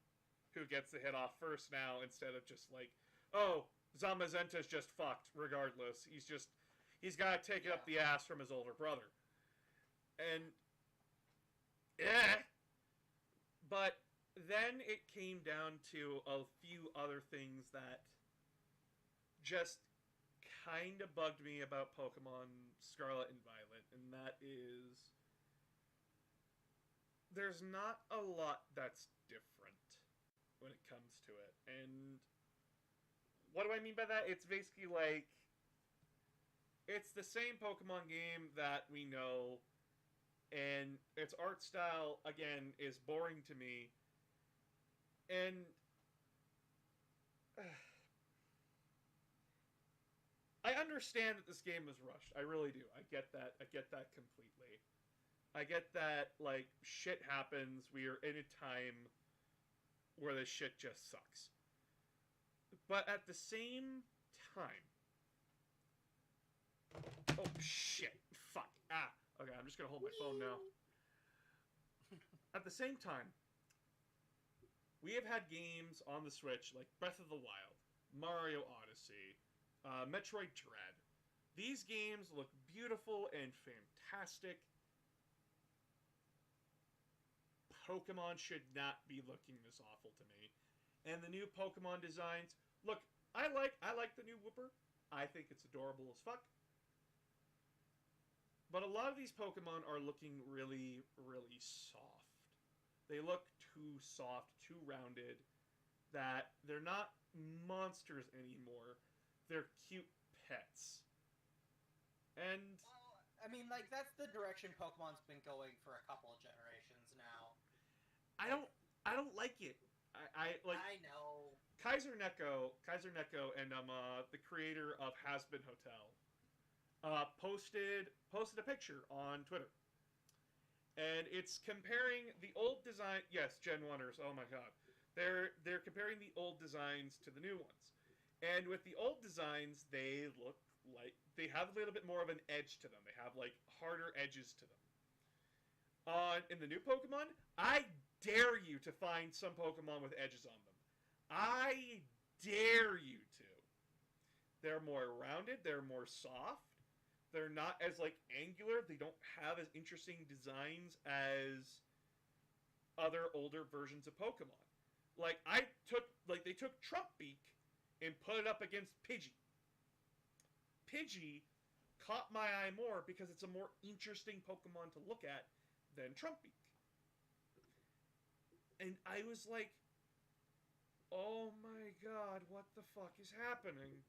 who gets the hit off first now, instead of just, like, oh, Zamazenta's just fucked, regardless. He's got to take it up the ass from his older brother. And, but then it came down to a few other things that just kind of bugged me about Pokemon Scarlet and Violet, and that is there's not a lot that's different when it comes to it. And what do I mean by that? It's basically like it's the same Pokemon game that we know, and its art style again is boring to me. And I understand that this game was rushed. I really do. I get that. I get that completely. I get that, like, shit happens. We are in a time where this shit just sucks. But at the same time... Oh, shit. Fuck. Okay, I'm just gonna hold my phone now. At the same time, we have had games on the Switch like Breath of the Wild, Mario Odyssey, Metroid Dread. These games look beautiful and fantastic. Pokemon should not be looking this awful to me. And the new Pokemon designs, look, I like the new Wooper. I think it's adorable as fuck. But a lot of these Pokemon are looking really, really soft. They look too soft, too rounded, that they're not monsters anymore. They're cute pets. And Well, I mean, like, that's the direction Pokemon's been going for a couple of generations now. I don't like it. I like I know. Kaiser Neko, and the creator of Hazbin Hotel, posted a picture on Twitter, and it's comparing the old design. Yes, Gen 1ers. Oh my god, they're comparing the old designs to the new ones, and with the old designs, they look like they have a little bit more of an edge to them. They have like harder edges to them. In the new Pokemon, I dare you to find some Pokemon with edges on them. I dare you to. They're more rounded, they're more soft. They're not as like angular, they don't have as interesting designs as other older versions of Pokemon. Like they took Trumpbeak and put it up against Pidgey. Pidgey caught my eye more because it's a more interesting Pokemon to look at than Trumpbeak. And I was like, oh my god, what the fuck is happening?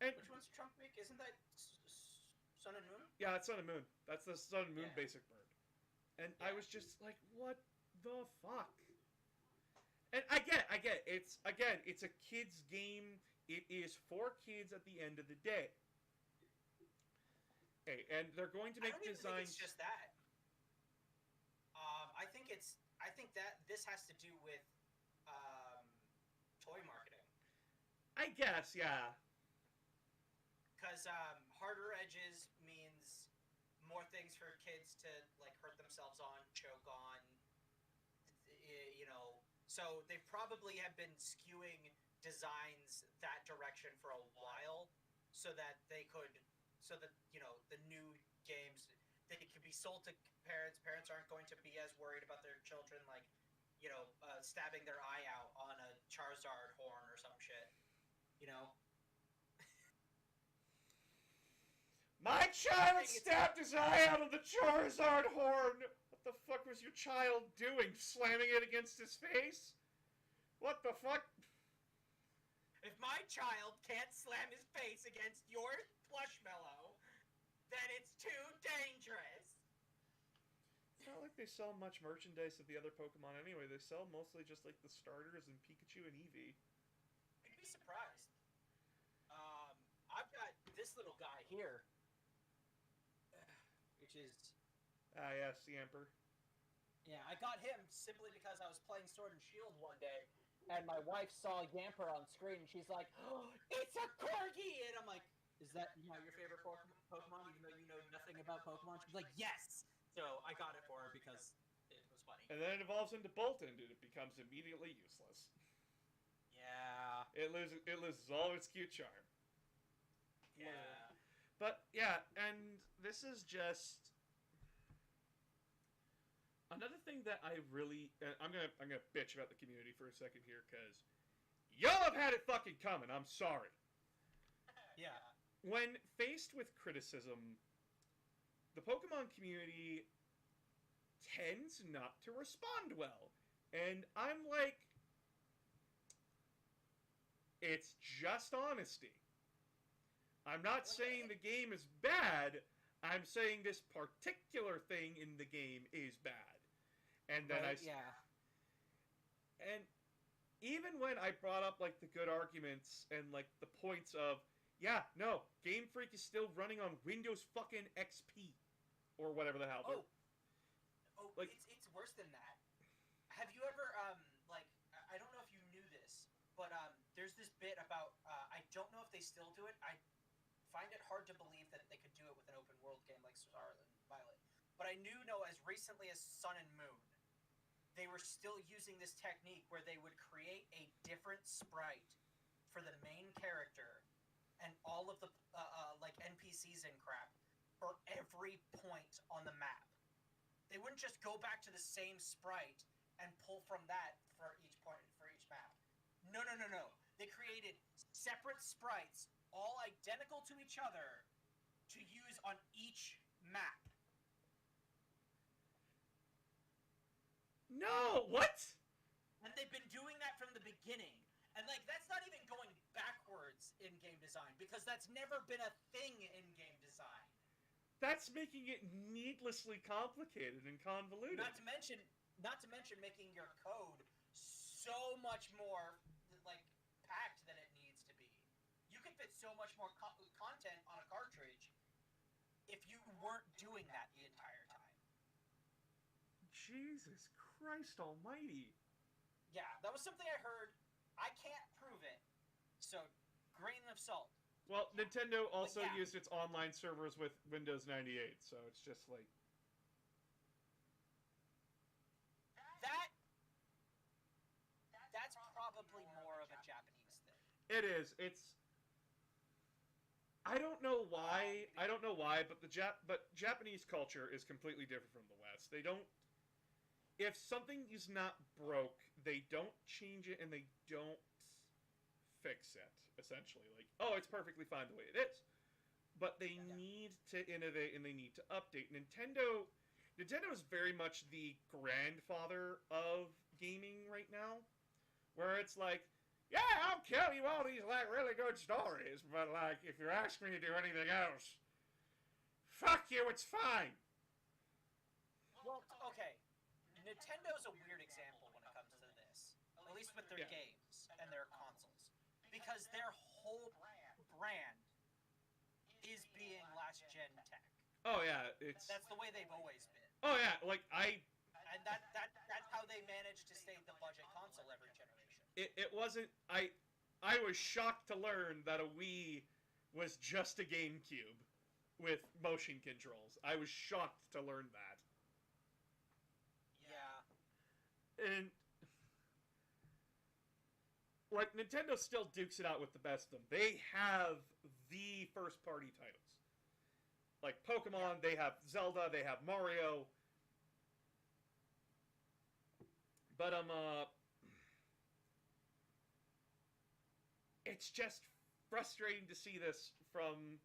And Which one's Trumpbeak? Isn't that Sun and Moon? yeah, it's Sun and Moon. That's the Sun and Moon Yeah. basic bird. And I was just like, what the fuck? And I get it. It's a kid's game. It is for kids at the end of the day. Okay, and they're going to make I don't even designs. think it's just that. I think that this has to do with toy marketing. I guess, yeah. Because harder edges means more things for kids to like hurt themselves on, choke on. You know, so they probably have been skewing designs that direction for a while, so that you know the new games they could be sold to parents. Parents aren't going to be as worried about their children like, you know, stabbing their eye out on a Charizard horn or some shit. You know. My child stabbed his eye out of the Charizard horn! What the fuck was your child doing? Slamming it against his face? What the fuck? If my child can't slam his face against your Plushmallow, then it's too dangerous. It's not like they sell much merchandise of the other Pokemon anyway. They sell mostly just like the starters and Pikachu and Eevee. You'd be surprised. I've got this little guy here, which is Ah, yes, the Emperor. yeah. I got him simply because I was playing Sword and Shield one day, and my wife saw Yamper on screen, and she's like, "Oh, it's a corgi!" And I'm like, "Is that your favorite Pokemon, even though you know nothing about Pokemon?" She's like, "Yes." So I got it for her because it was funny. And then it evolves into Boltund, and it becomes immediately useless. Yeah. It loses all of its cute charm. Yeah. But yeah, and this is just another thing that I really. I'm gonna bitch about the community for a second here, because y'all have had it fucking coming. I'm sorry. Yeah. When faced with criticism, the Pokemon community tends not to respond well. And I'm like, it's just honesty. I'm not saying the game is bad. I'm saying this particular thing in the game is bad. And then and even when I brought up like the good arguments and like the points of, yeah, no, Game Freak is still running on Windows fucking XP or whatever the hell. Like- it's worse than that. Have you ever like I don't know if you knew this, but there's this bit about I don't know if they still do it. I find it hard to believe that they could do it with an open world game like Scarlet and Violet. But I know as recently as Sun and Moon, they were still using this technique where they would create a different sprite for the main character, and all of the like NPCs and crap for every point on the map. They wouldn't just go back to the same sprite and pull from that for each point for each map. No. They created separate sprites, all identical to each other, to use on each map. No, what? And they've been doing that from the beginning. And like that's not even going backwards in game design, because that's never been a thing in game design. That's making it needlessly complicated and convoluted. Not to mention making your code so much more like packed than it needs to be. You could fit so much more content on a cartridge if you weren't doing that the entire time. Jesus Christ almighty. Yeah, that was something I heard. I can't prove it. So, grain of salt. Well, Nintendo also yeah. used its online servers with Windows 98, so it's just like... That's probably more of a Japanese thing. It is. It's... I don't know why, but Japanese culture is completely different from the West. They don't... If something is not broke, they don't change it and they don't fix it, essentially. Like, oh, it's perfectly fine the way it is. But they need to innovate and they need to update. Nintendo is very much the grandfather of gaming right now. Where it's like, yeah, I'll tell you all these, like, really good stories, but, like, if you ask me to do anything else, fuck you, it's fine. Well, okay. Nintendo's a weird example when it comes to this. At least with their games and their consoles. Because their whole brand is being last-gen tech. Oh, yeah, it's... That's the way they've always been. Oh, yeah, like, And that's how they managed to stay the budget console every generation. It wasn't... I was shocked to learn that a Wii was just a GameCube with motion controls. I was shocked to learn that. Yeah. And... like, Nintendo still dukes it out with the best of them. They have the first-party titles. Like Pokemon, they have Zelda, they have Mario. But, it's just frustrating to see this from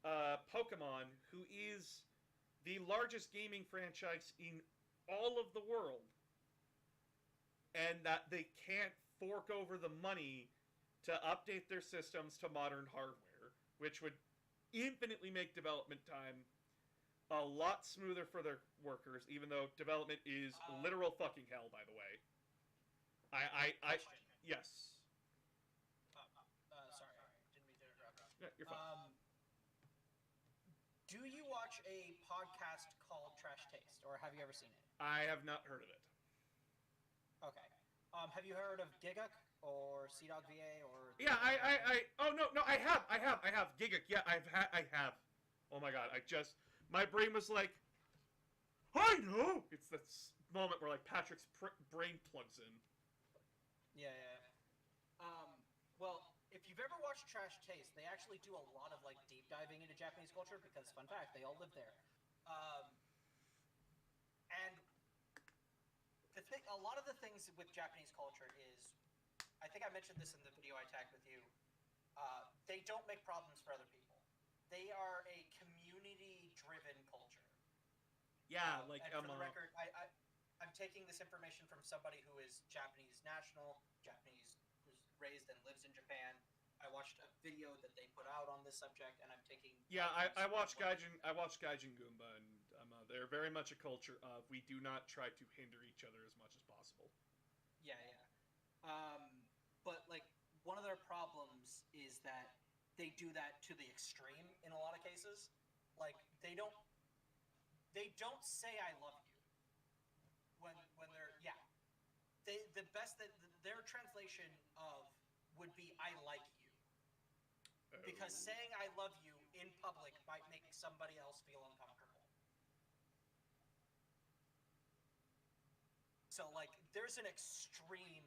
Pokemon, who is the largest gaming franchise in all of the world, and that they can't fork over the money to update their systems to modern hardware, which would infinitely make development time a lot smoother for their workers, even though development is literal fucking hell, by the way. Yes. Sorry, didn't mean to interrupt. Yeah, you're fine. Do you watch a podcast called Trash Taste, or have you ever seen it? I have not heard of it. Okay. Have you heard of Giguk or CDawg VA or? Yeah, oh no, I have Giguk. Yeah, I have. Oh my god, my brain was like, I know. It's that moment where like Patrick's brain plugs in. Yeah. Well, if you've ever watched Trash Taste, they actually do a lot of like deep diving into Japanese culture because, fun fact, they all live there. And a lot of the things with Japanese culture is, I think I mentioned this in the video I tagged with you. They don't make problems for other people. They are a community-driven culture. Yeah, and for the record, I'm taking this information from somebody who is Japanese national, Japanese who's raised and lives in Japan. I watched a video that they put out on this subject, and I'm taking. Yeah, I watched Gaijin. I watched Gaijin Goomba, and they're very much a culture of we do not try to hinder each other as much as possible. Yeah. But like one of their problems is that they do that to the extreme in a lot of cases. Like they don't say I love you when they're the best that their translation of would be I like you. Because saying I love you in public might make somebody else feel uncomfortable. So like there's an extreme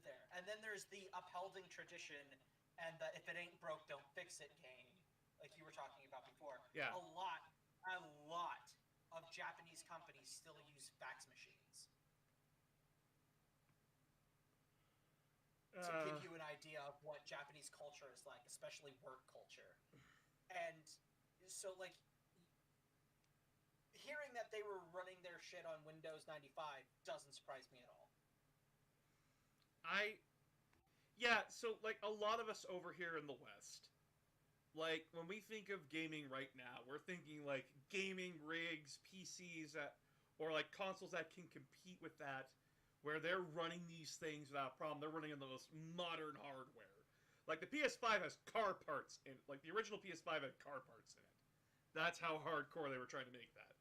there. And then there's the upholding tradition and the if it ain't broke, don't fix it game, like you were talking about before. Yeah. A lot of Japanese companies still use fax machines. To give you an idea of what Japanese culture is like, especially work culture. And so, like, hearing that they were running their shit on Windows 95 doesn't surprise me at all. So, like, a lot of us over here in the West, like, when we think of gaming right now, we're thinking, like, gaming rigs, PCs, or, like, consoles that can compete with that, where they're running these things without problem. They're running on the most modern hardware. Like, the PS5 has car parts in it. Like, the original PS5 had car parts in it. That's how hardcore they were trying to make that.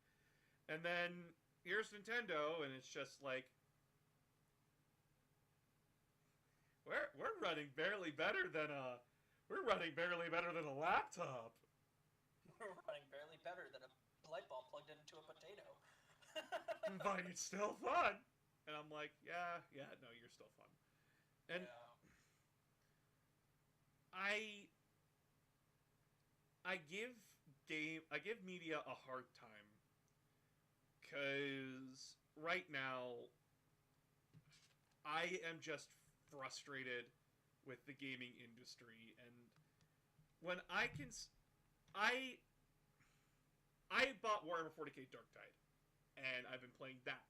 And then, here's Nintendo, and it's just like, we're running barely better than a laptop. We're running barely better than a light bulb plugged into a potato. But it's still fun. And I'm like, yeah, no, you're still fun. And yeah. I give media a hard time, because right now I am just frustrated with the gaming industry, and when I bought Warhammer 40k Darktide, and I've been playing that,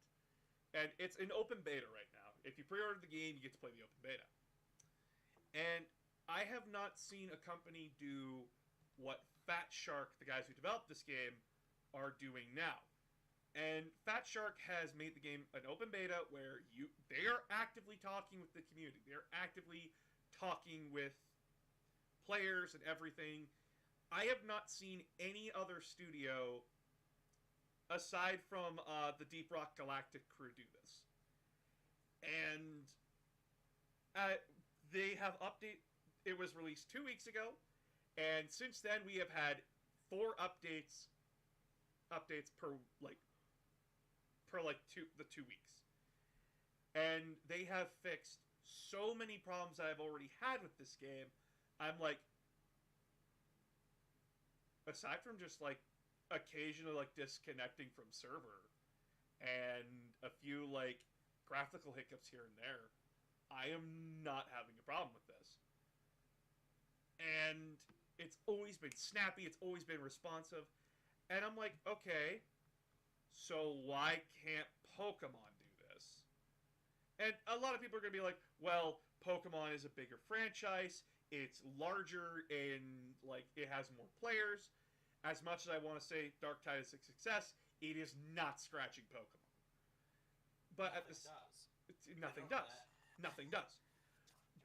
and it's an open beta right now. If you pre-order the game, you get to play the open beta, and I have not seen a company do what Fat Shark, the guys who developed this game, are doing now. And Fat Shark has made the game an open beta where they are actively talking with the community. They're actively talking with players and everything. I have not seen any other studio, aside from the Deep Rock Galactic crew, do this. And they have it was released 2 weeks ago, and since then we have had 4 updates per the 2 weeks. And they have fixed so many problems I've already had with this game. I'm like, aside from just like occasionally like disconnecting from server and a few like graphical hiccups here and there, I am not having a problem with this. And it's always been snappy, it's always been responsive, and I'm like, okay, so why can't Pokemon do this? And a lot of people are going to be like, well, Pokemon is a bigger franchise, it's larger, and like it has more players. As much as I want to say Darktide is a success, it is not scratching Pokemon. But nothing does. Nothing does.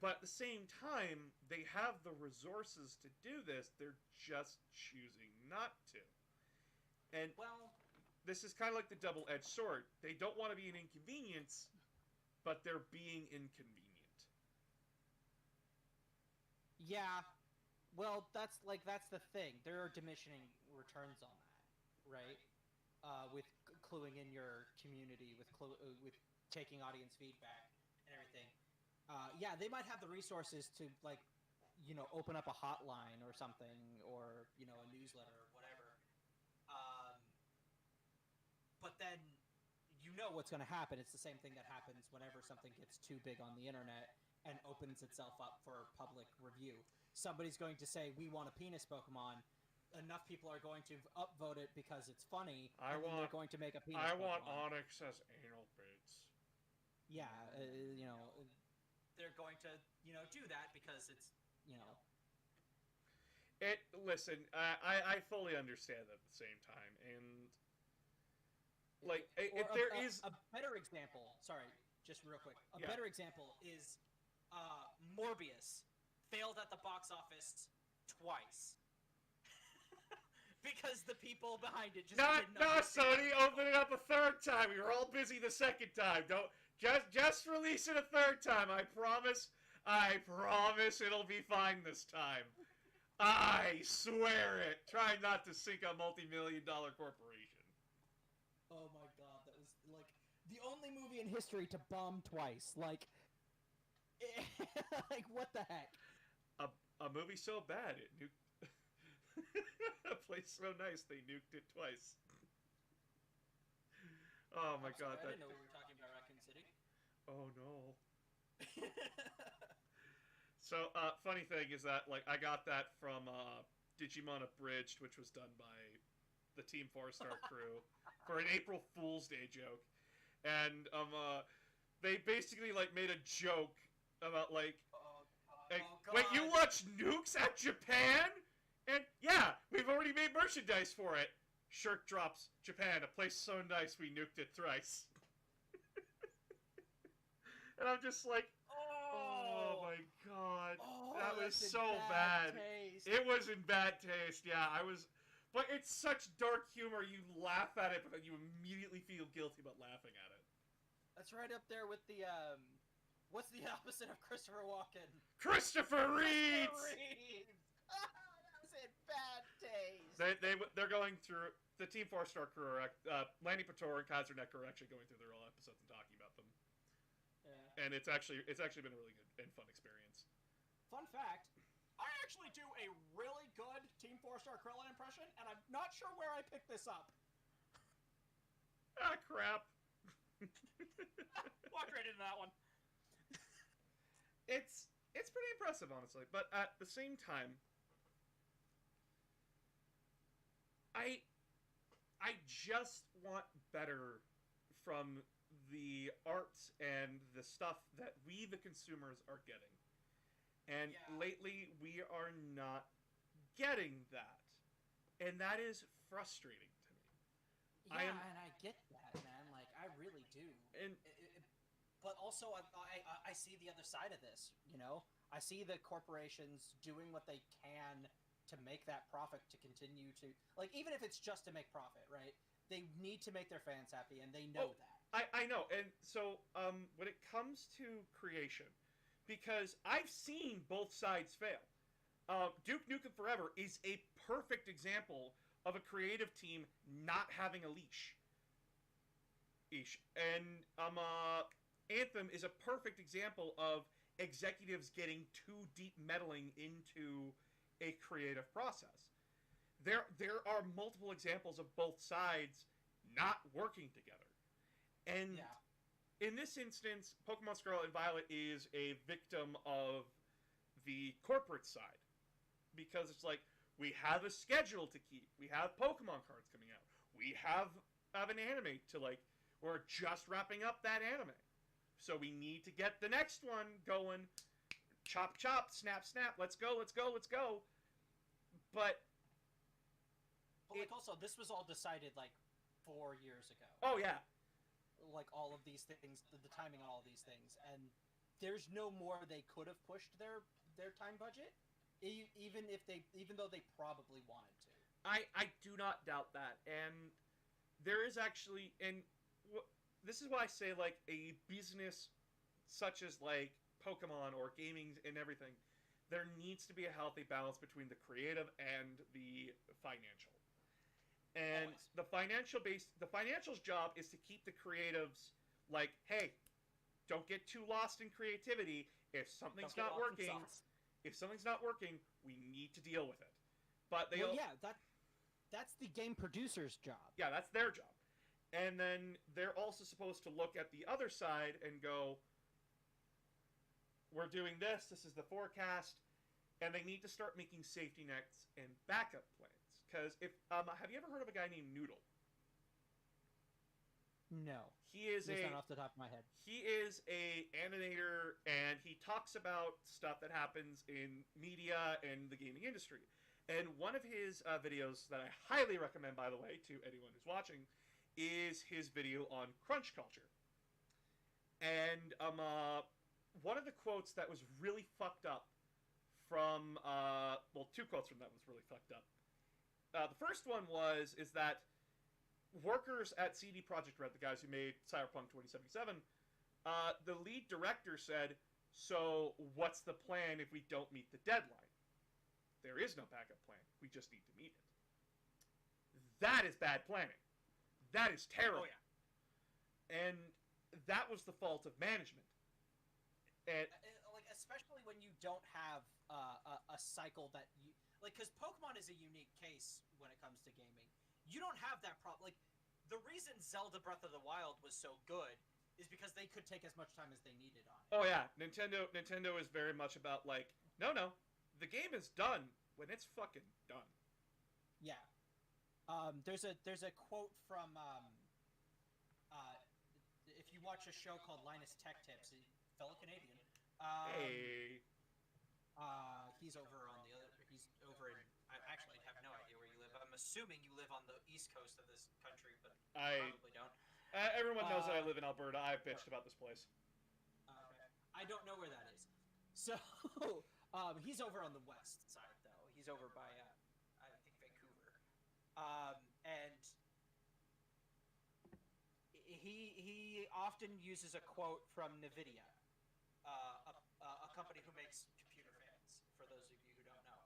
But at the same time, they have the resources to do this. They're just choosing not to. And this is kind of like the double-edged sword. They don't want to be an inconvenience, but they're being inconvenient. Yeah. Well, that's the thing. There are diminishing returns on that, right? With cluing in your community, with taking audience feedback and everything. Yeah, they might have the resources to open up a hotline or something, or a newsletter or whatever. But then what's going to happen. It's the same thing that happens whenever something gets too big on the internet and opens itself up for public review. Somebody's going to say, we want a penis Pokemon. Enough people are going to upvote it because it's funny, they're going to make a penis Pokemon. I want Onix as anal bits. Yeah, they're going to, do that because it's, Listen, I fully understand that at the same time, and if there is a better example. Sorry, just real quick. A Yeah. better example is Morbius failed at the box office twice because the people behind it just didn't understand. Sony, open it up a third time. We were all busy the second time. Don't just release it a third time. I promise it'll be fine this time. I swear it. Try not to sink a multi-million-dollar corporation. Oh my god, that was like the only movie in history to bomb twice. Like what the heck? a movie so bad it nuked a place so nice they nuked it twice. Oh my I'm sorry, god, I that. didn't know we were talking about Raccoon City. Oh no. So, funny thing is that, like, I got that from Digimon Abridged, which was done by the Team 4-Star crew for an April Fool's Day joke. And, they basically, like, made a joke about, like, Oh god. like, Oh god. wait, you watch nukes at Japan? And, yeah, we've already made merchandise for it. Shirt drops, Japan, a place so nice we nuked it thrice. And I'm just like, oh my god. Oh, That was that's in so bad. taste. It was in bad taste, yeah. But it's such dark humor, you laugh at it, but then you immediately feel guilty about laughing at it. That's right up there with the what's the opposite of Christopher Walken? Christopher Reeves! That was in bad taste. They're going through, the Team 4-Star crew are, Lanny Pator and Kaiser Necker are actually going through their all episodes and talking about them. Yeah. And it's actually been a really good and fun experience. Fun fact, I actually do a really good Team 4-Star Krillin impression, and I'm not sure where I picked this up. Ah, crap. Walked right into that one. It's pretty impressive, honestly. But at the same time, I just want better from the art and the stuff that we, the consumers, are getting. And Yeah. lately, we are not getting that. And that is frustrating to me. Yeah, I am- and I get that, man. Like, I really do. And But also, I see the other side of this, you know? I see the corporations doing what they can to make that profit to continue to... Like, even if it's just to make profit, right? They need to make their fans happy, and they know Oh, that. I know. And so, when it comes to creation, because I've seen both sides fail. Duke Nukem Forever is a perfect example of a creative team not having a leash. And Anthem is a perfect example of executives getting too deep meddling into a creative process. There are multiple examples of both sides not working together. And Yeah. in this instance, Pokemon Scarlet and Violet is a victim of the corporate side. Because it's like, we have a schedule to keep. We have Pokemon cards coming out. We have an anime to, like, we're just wrapping up that anime. So we need to get the next one going. Chop, chop, snap, snap. Let's go, let's go, let's go. But, But, like, also, this was all decided, like, 4 years ago. oh yeah. Like, all of these things, the timing on all of these things. And there's no more they could have pushed their time budget, even though they probably wanted to. I do not doubt that. And there is actually, and this is why I say, like, a business such as, like, Pokemon or gaming and everything, there needs to be a healthy balance between the creative and the financial. And Always. the financial's job is to keep the creatives like, hey, don't get too lost in creativity. If something's Don't get not lost in working, sauce. we need to deal with it. But they Well, yeah, that's the game producer's job. yeah, that's their job. And then they're also supposed to look at the other side and go, we're doing this is the forecast, and they need to start making safety nets and backup plans. Because if, have you ever heard of a guy named Noodle? No. He is Just not off the top of my head. He is a animator, and he talks about stuff that happens in media and the gaming industry. And one of his videos that I highly recommend, by the way, to anyone who's watching, is his video on crunch culture. And one of the quotes that was really fucked up from, well, two quotes from that was really fucked up. The first one is that workers at CD Projekt Red, the guys who made Cyberpunk 2077, the lead director said, so what's the plan if we don't meet the deadline? There is no backup plan. We just need to meet it. That is bad planning. That is terrible. Oh, yeah. And that was the fault of management. And especially when you don't have a cycle that you like, because Pokemon is a unique case when it comes to gaming. You don't have that problem. Like, the reason Zelda Breath of the Wild was so good is because they could take as much time as they needed on it. Oh yeah, Nintendo is very much about like, no, the game is done when it's fucking done. Yeah. There's a quote from if you watch a show called Linus Tech Tips, fellow Canadian. Hey. He's over on the other. He's over in. I actually have no idea where you live. I'm assuming you live on the east coast of this country, but I probably don't. everyone knows that I live in Alberta. I've bitched about this place. Okay. I don't know where that is. So, he's over on the west side, though. He's over by, I think, Vancouver. And he often uses a quote from NVIDIA, a company who makes computer fans, for those of you who don't know.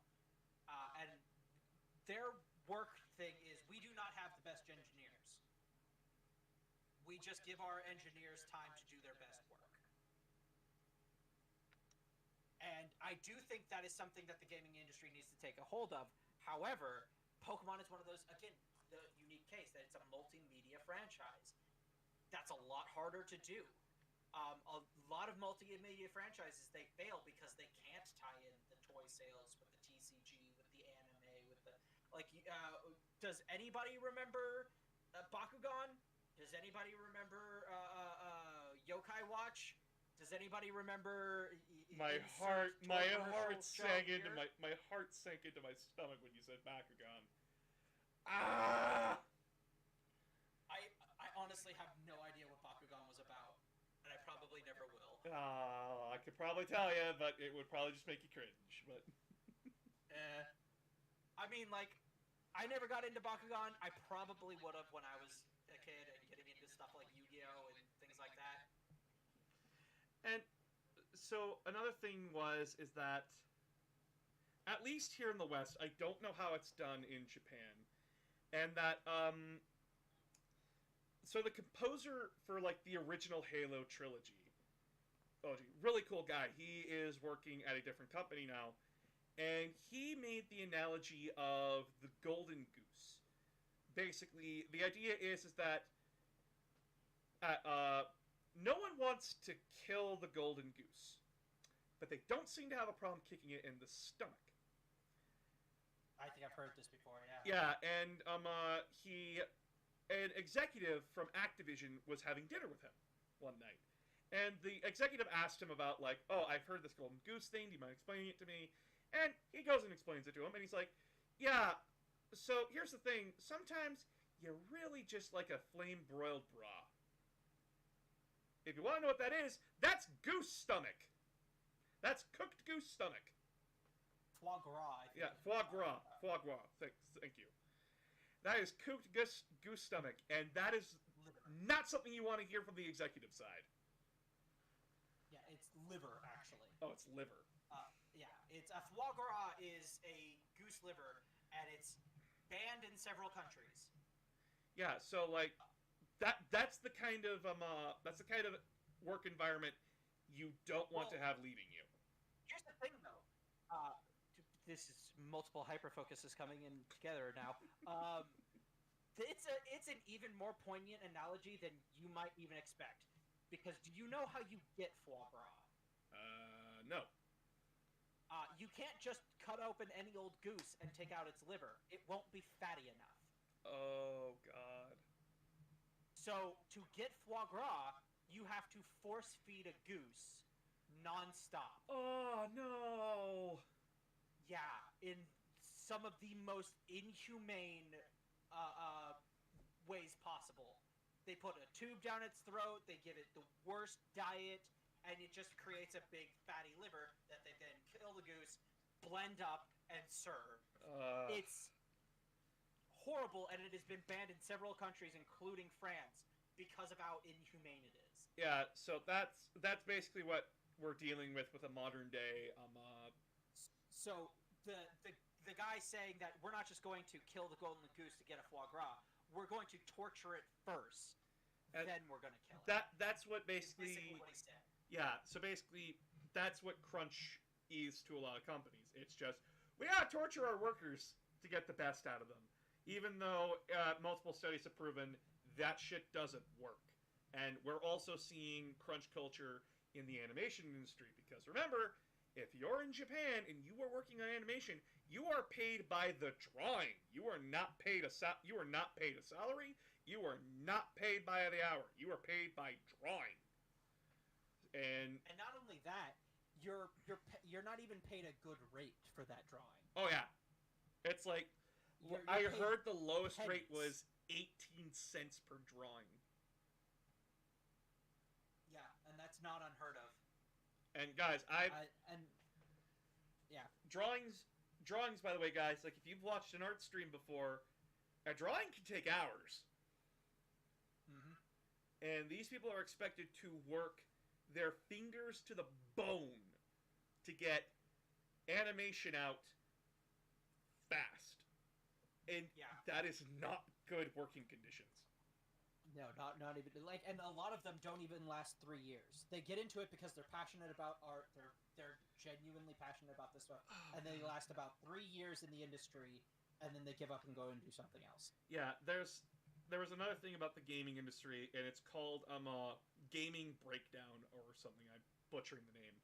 And their work thing is, we do not have the best engineers. We just give our engineers time to do their best work. And I do think that is something that the gaming industry needs to take a hold of. However, Pokemon is one of those, again, the unique case that it's a multimedia franchise. That's a lot harder to do. A lot of multimedia franchises, they fail because they can't tie in the toy sales with the TCG, with the anime, with the... Like, does anybody remember Bakugan? Does anybody remember Yokai Watch? Does anybody remember? My heart sank into my stomach when you said Bakugan. Ah! I honestly have no idea what Bakugan was about, and I probably never will. I could probably tell you, but it would probably just make you cringe. But I mean, like, I never got into Bakugan. I probably would have when I was a kid and getting into stuff like Yu-Gi-Oh and things like that. And so another thing is that at least here in the West, I don't know how it's done in Japan, and that so the composer for like the original Halo trilogy, really cool guy. He is working at a different company now, and he made the analogy of the golden goose. Basically, the idea is that no one wants to kill the golden goose, but they don't seem to have a problem kicking it in the stomach. I think I've heard this before, yeah. Yeah, and an executive from Activision was having dinner with him one night. And the executive asked him about, like, oh, I've heard this golden goose thing, do you mind explaining it to me? And he goes and explains it to him, and he's like, yeah, so here's the thing, sometimes you're really just like a flame-broiled bra. If you want to know what that is, that's goose stomach. That's cooked goose stomach. Foie gras, I think. Yeah, foie gras. Foie gras. Thank you. That is cooked goose stomach, and that is not something you want to hear from the executive side. Yeah, it's liver, actually. Oh, it's liver. Yeah, it's a foie gras is a goose liver, and it's banned in several countries. Yeah, so like that's the kind of work environment you don't want to have leading you. Here's the thing, though. This is multiple hyperfocuses coming in together now. It's an even more poignant analogy than you might even expect. Because do you know how you get foie gras? No. You can't just cut open any old goose and take out its liver. It won't be fatty enough. Oh, God. So, to get foie gras, you have to force feed a goose non-stop. Oh, no. Yeah, in some of the most inhumane ways possible. They put a tube down its throat, they give it the worst diet, and it just creates a big fatty liver that they then kill the goose, blend up, and serve. It's horrible, and it has been banned in several countries, including France, because of how inhumane it is. Yeah, so that's basically what we're dealing with a modern day. So the guy saying that we're not just going to kill the golden goose to get a foie gras, we're going to torture it first, and then we're going to kill it. That's what basically. What he said. Yeah, so basically, that's what crunch is to a lot of companies. It's just, we gotta torture our workers to get the best out of them. Even though multiple studies have proven that shit doesn't work. And we're also seeing crunch culture in the animation industry, because remember, if you're in Japan and you are working on animation, you are paid by the drawing. You are not paid a salary. You are not paid by the hour. You are paid by drawing. And not only that, you're not even paid a good rate for that drawing. Oh yeah, it's like I heard the lowest rate was 18 cents per drawing. Yeah, and that's not unheard of. And guys, drawings, by the way, guys, like if you've watched an art stream before, a drawing can take hours. Mm-hmm. And these people are expected to work their fingers to the bone to get animation out fast. And that is not good working conditions. No, not even like, and a lot of them don't even last 3 years. They get into it because they're passionate about art. They're genuinely passionate about this stuff, and they last about 3 years in the industry, and then they give up and go and do something else. Yeah, there was another thing about the gaming industry, and it's called gaming breakdown or something. I'm butchering the name,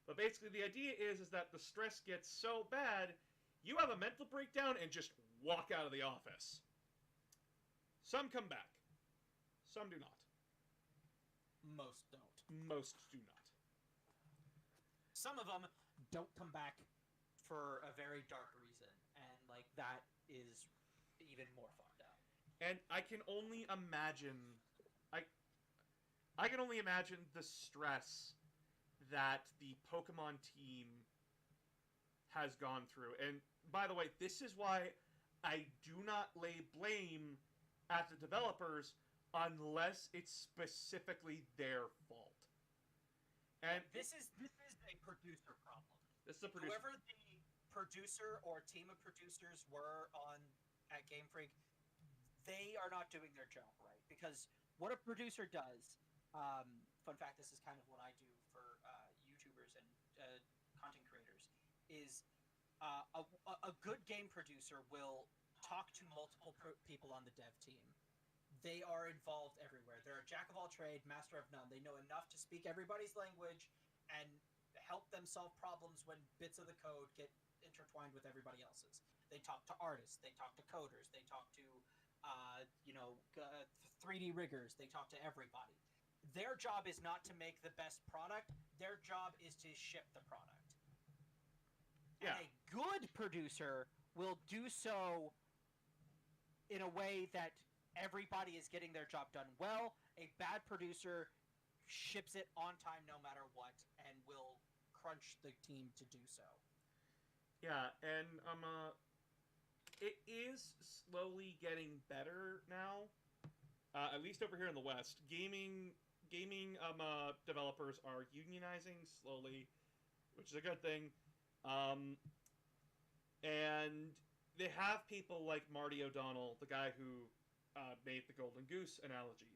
but basically the idea is that the stress gets so bad, you have a mental breakdown and just walk out of the office. Some come back. Some do not. Most don't. Most do not. Some of them don't come back for a very dark reason, and like that is even more fucked up. And I can only imagine, I can only imagine the stress that the Pokemon team has gone through. And by the way, this is why I do not lay blame at the developers unless it's specifically their fault. And this is a producer problem. This is a producer. Whoever the producer or team of producers were at Game Freak, they are not doing their job right. Because what a producer does, fun fact, this is kind of what I do for YouTubers and content creators, is a good game producer will talk to multiple people on the dev team. They are involved everywhere. They're a jack of all trade, master of none. They know enough to speak everybody's language and help them solve problems when bits of the code get intertwined with everybody else's. They talk to artists. They talk to coders. They talk to, 3D riggers. They talk to everybody. Their job is not to make the best product. Their job is to ship the product. Yeah. And a good producer will do so in a way that everybody is getting their job done well. A bad producer ships it on time no matter what and will crunch the team to do so. Yeah, and it is slowly getting better now. At least over here in the West, gaming developers are unionizing slowly, which is a good thing. And they have people like Marty O'Donnell, the guy who made the Golden Goose analogy.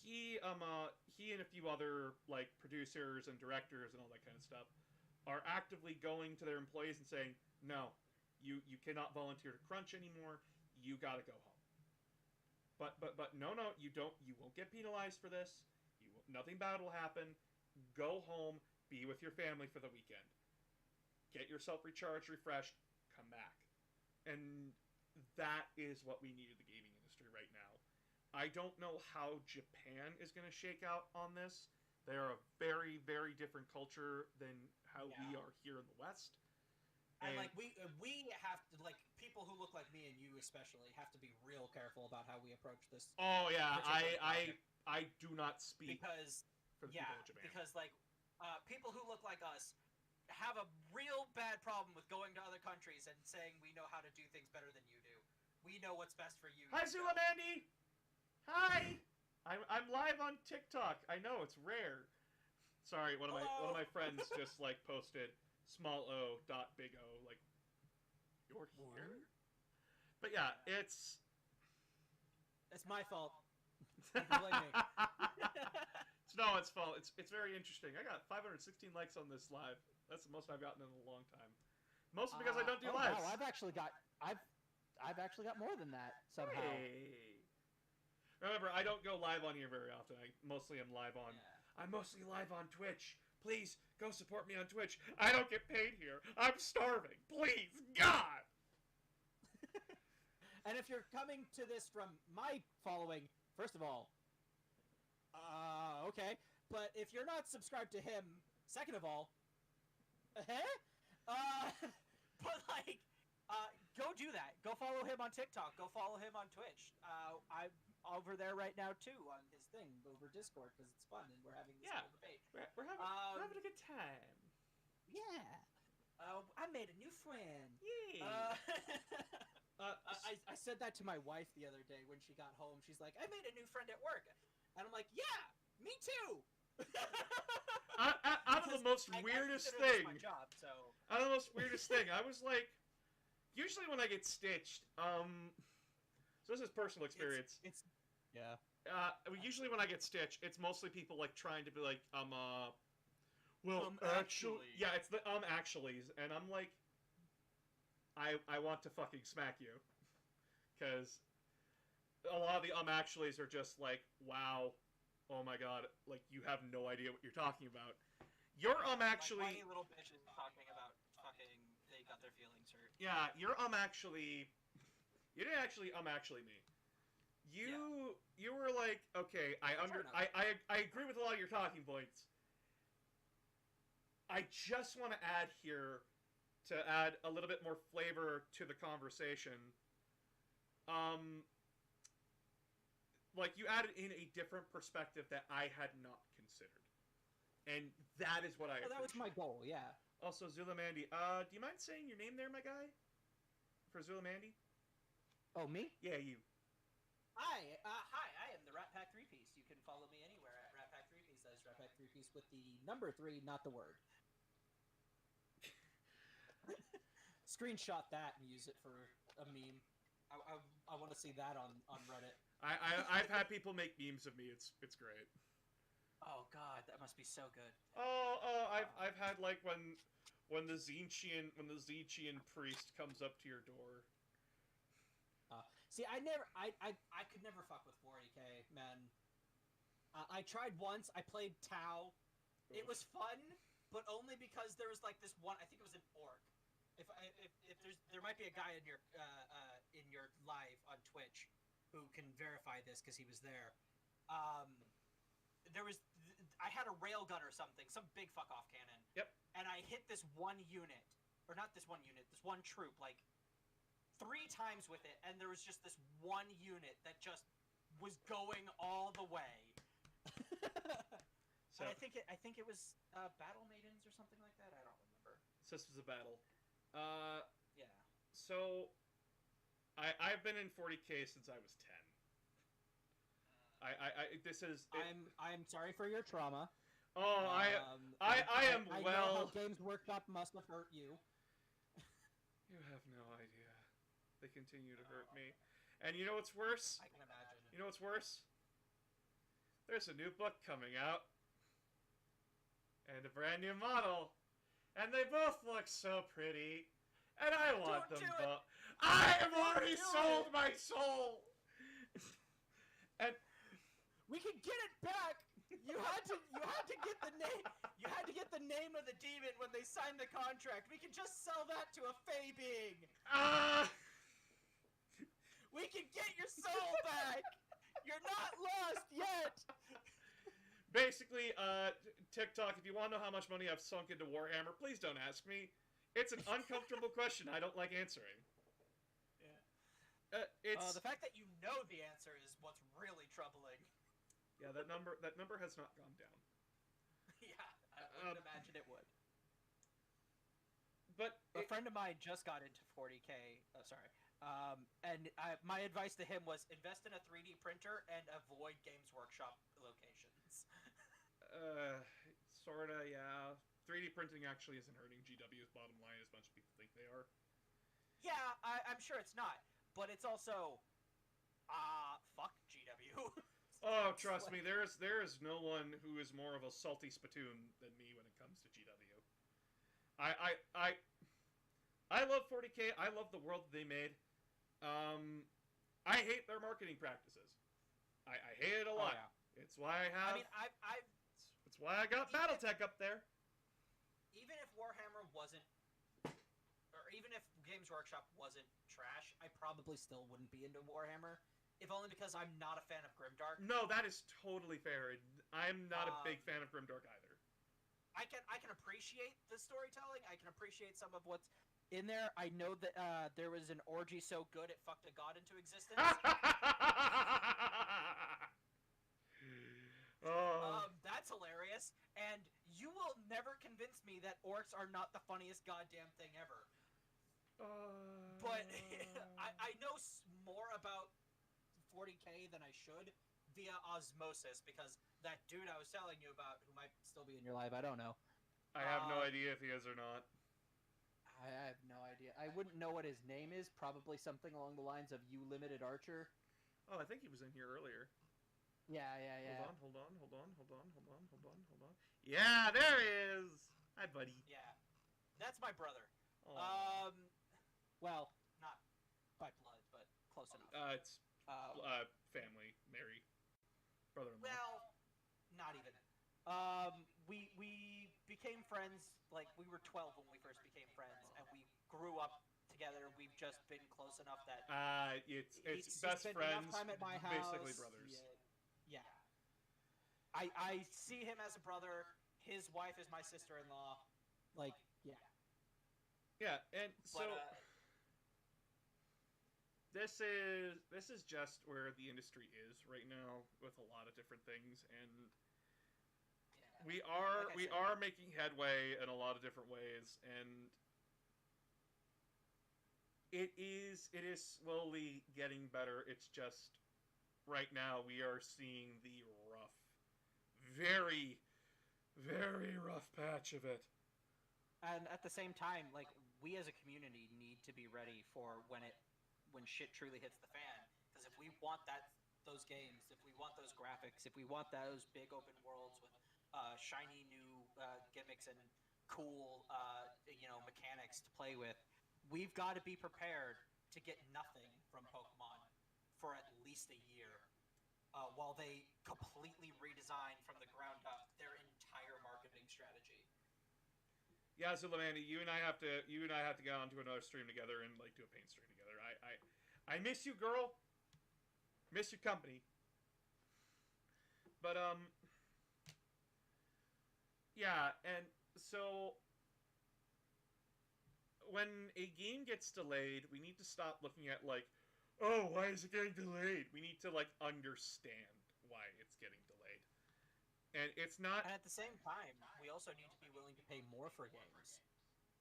He and a few other like producers and directors and all that kind of stuff are actively going to their employees and saying, no, you cannot volunteer to crunch anymore. You gotta go home. But no, you won't get penalized for this. Nothing bad will happen. Go home, be with your family for the weekend. Get yourself recharged, refreshed, come back. And that is what we need in the gaming industry right now. I don't know how Japan is going to shake out on this. They are a very, very different culture than how we are here in the West. And like we have to, like, people who look like me and you especially have to be real careful about how we approach this. Oh yeah, I do not speak because for the people of Japan. Because like people who look like us have a real bad problem with going to other countries and saying we know how to do things better than you do. We know what's best for you. Hi, Zula Mandy! Hi! I'm live on TikTok. I know, it's rare. Sorry, one of my friends just like posted small.big O, like, you're here? But yeah, it's my fault. You can blame me. It's No, it's fun. It's very interesting. I got 516 likes on this live. That's the most I've gotten in a long time. Mostly because I don't do lives. Wow, I've actually got more than that somehow. Hey. Remember, I don't go live on here very often. I mostly am live on. Yeah. I'm mostly live on Twitch. Please go support me on Twitch. I don't get paid here. I'm starving. Please, God. And if you're coming to this from my following, first of all, okay. But if you're not subscribed to him, second of all, but like, go do that. Go follow him on TikTok. Go follow him on Twitch. I'm over there right now too on his thing over Discord because it's fun and we're having this whole debate. We're having a good time. Yeah. I made a new friend. Yay. I said that to my wife the other day when she got home. She's like, I made a new friend at work. And I'm like, yeah, me too. Out of the most weirdest thing. My job, so. Out of the most weirdest thing. I was like, usually when I get stitched, so this is personal experience. Yeah. Usually when I get stitched, it's mostly people like trying to be like, well, actually. Yeah, it's the actuallys, and I'm like, I want to fucking smack you, because a lot of the actuallys are just like, wow, oh my god, like you have no idea what you're talking about. Your actually. Like whiny little bitches talking about fucking they got their feelings hurt. Yeah, your actually. You didn't actually actually me. You were like, okay, I agree with a lot of your talking points. I just want to add here, to add a little bit more flavor to the conversation. Like you added in a different perspective that I had not considered, and that is what I. Well, that was my goal. Yeah. Also, Zulamandy, do you mind saying your name there, my guy? For Zulamandy? Oh, me? Yeah, you. Hi, I am the Rat Pack 3-Piece. You can follow me anywhere at Rat Pack 3-Piece. That is Rat Pack 3-Piece with the number 3, not the word. Screenshot that and use it for a meme. I want to see that on Reddit. I've had people make memes of me. It's great. Oh god, that must be so good. I've had like when the Zinchian priest comes up to your door. See, I could never fuck with 40k, man. I tried once. I played Tau. It was fun, but only because there was like this one. I think it was an orc. If there might be a guy in your live on Twitch who can verify this because he was there. I had a railgun or something, some big fuck off cannon. Yep. And I hit this one unit, or not this one unit, this one troop, like 3 times with it, and there was just this one unit that just was going all the way. So and I think it was Battle Maidens or something like that. I don't remember. Systems of Battle. Yeah. So I've been in 40k since I was 10. I'm sorry for your trauma. Oh, I am I well. know how Games Workshop must have hurt you. You have no idea. They continue to hurt me. And you know what's worse? I can imagine. You know what's worse? There's a new book coming out. And a brand new model. And they both look so pretty. And I want them both. I have already sold my soul! And we can get it back! You had to get the name. You had to get the name of the demon when they signed the contract. We can just sell that to a Fey being. We can get your soul back. You're not lost yet. Basically, TikTok, if you want to know how much money I've sunk into Warhammer, please don't ask me. It's an uncomfortable question I don't like answering. Yeah. It's the fact that you know the answer is what's really troubling. Yeah, that number has not gone down. Yeah, I wouldn't imagine it would. But a friend of mine just got into 40k. And my advice to him was invest in a 3D printer and avoid Games Workshop locations. Sorta, yeah. 3D printing actually isn't hurting GW's bottom line as much as people think they are. Yeah, I'm sure it's not, but it's also, fuck GW. Oh, trust me, there is no one who is more of a salty spittoon than me when it comes to GW. I love 40K. I love the world that they made. I hate their marketing practices. I hate it a lot. Yeah. It's why I have. I mean, I've It's why I got BattleTech up there. even if Warhammer wasn't, or even if Games Workshop wasn't trash, I probably still wouldn't be into Warhammer. If only because I'm not a fan of Grimdark. No, that is totally fair. I'm not a big fan of Grimdark either. I can appreciate the storytelling. I can appreciate some of what's In there, I know that there was an orgy so good it fucked a god into existence. That's hilarious. And you will never convince me that orcs are not the funniest goddamn thing ever. But I know more about 40K than I should via osmosis, because that dude I was telling you about, who might still be in your life, I don't know. I have no idea if he is or not. I have no idea. I wouldn't know what his name is. Probably something along the lines of "You Limited Archer." Oh, I think he was in here earlier. Yeah. Hold on. Yeah, there he is. Hi, buddy. Yeah, that's my brother. Aw. Well, not by blood, but close enough. It's family, Mary, brother-in-law. Well, not even. We became friends, like, we were 12 when we first became friends, and we grew up together. We've just been close enough that It's he's best spent friends, enough time at my house. basically brothers. Yeah. I see him as a brother. His wife is my sister-in-law. Like, yeah. Yeah, and so But, this is just where the industry is right now with a lot of different things, and we are making headway in a lot of different ways, and it is slowly getting better. It's just right now we are seeing the rough, very, very rough patch of it. And at the same time, like, we as a community need to be ready for when shit truly hits the fan. Because if we want those games, if we want those graphics, if we want those big open worlds with shiny new gimmicks and cool mechanics to play with, we've got to be prepared to get nothing from Pokemon for at least a year, while they completely redesign from the ground up their entire marketing strategy. Yeah, so Lamanda, you and I have to get onto another stream together and like do a paint stream together. I miss you, girl. Miss your company. But yeah, and so when a game gets delayed, we need to stop looking at like, oh, why is it getting delayed? We need to like understand why it's getting delayed. And it's not. And at the same time, we also need to be willing to pay more for games.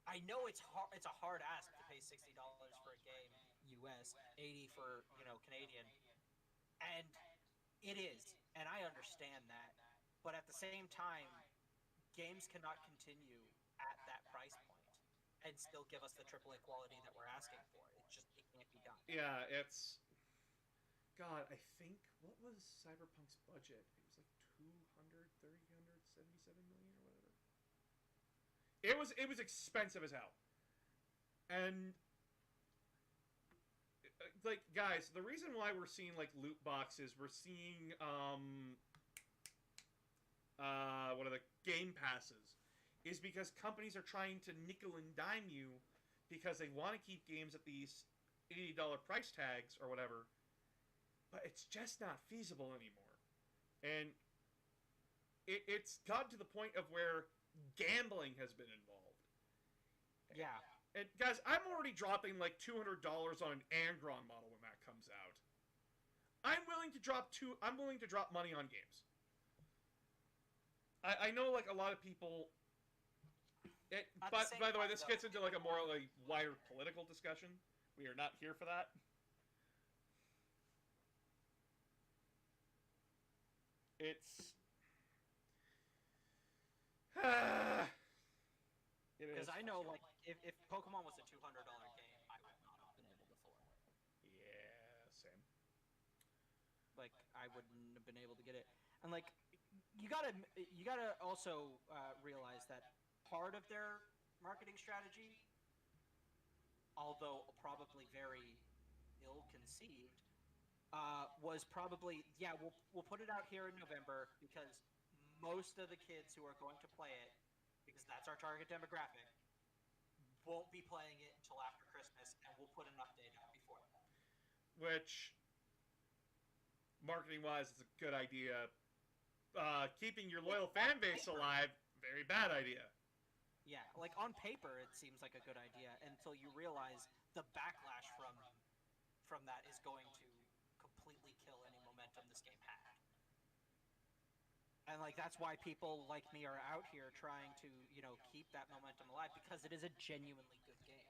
I know it's a hard ask to pay $60 for a game, US, 80 for, Canadian. And it is, and I understand that. But at the same time, games cannot continue at that price point and still give us the AAA quality that we're asking for. It can't be done. Yeah, it's. God, I think what was Cyberpunk's budget? It was like 377 million or whatever. It was expensive as hell, and like guys, the reason why we're seeing like loot boxes, we're seeing what are the game passes, is because companies are trying to nickel and dime you because they want to keep games at these $80 price tags or whatever, but it's just not feasible anymore, and it's gotten to the point of where gambling has been involved. Yeah. And guys, I'm already dropping like $200 on an Angron model when that comes out. I'm willing to drop money on games. I know like a lot of people. But by the way, this gets into like a more like wider political discussion. We are not here for that. It's. Because I know, like, if Pokemon was a $200 game, I would not have been able to afford it. Yeah, same. But like I wouldn't have been able to get it. And like you gotta also realize that part of their marketing strategy, although probably very ill-conceived, was probably we'll put it out here in November because most of the kids who are going to play it, because that's our target demographic, won't be playing it until after Christmas, and we'll put an update out before that. Which, marketing-wise, is a good idea. Keeping your loyal fan base alive, very bad idea. Yeah, like on paper, it seems like a good idea until you realize the backlash from that is going to completely kill any momentum this game had. And like that's why people like me are out here trying to, keep that momentum alive because it is a genuinely good game.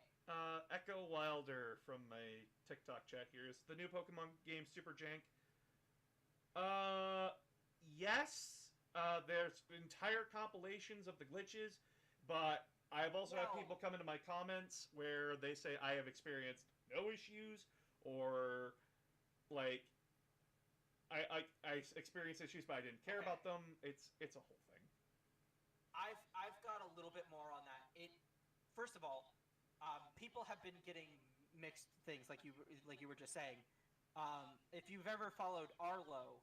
Echo Wilder from my TikTok chat here. Is the new Pokemon game super jank? Yes. There's entire compilations of the glitches, but I've also had people come into my comments where they say I have experienced no issues, or like I experienced issues but I didn't care about them. It's a whole thing. I've got a little bit more on that. First of all, people have been getting mixed things, like you were just saying. If you've ever followed Arlo,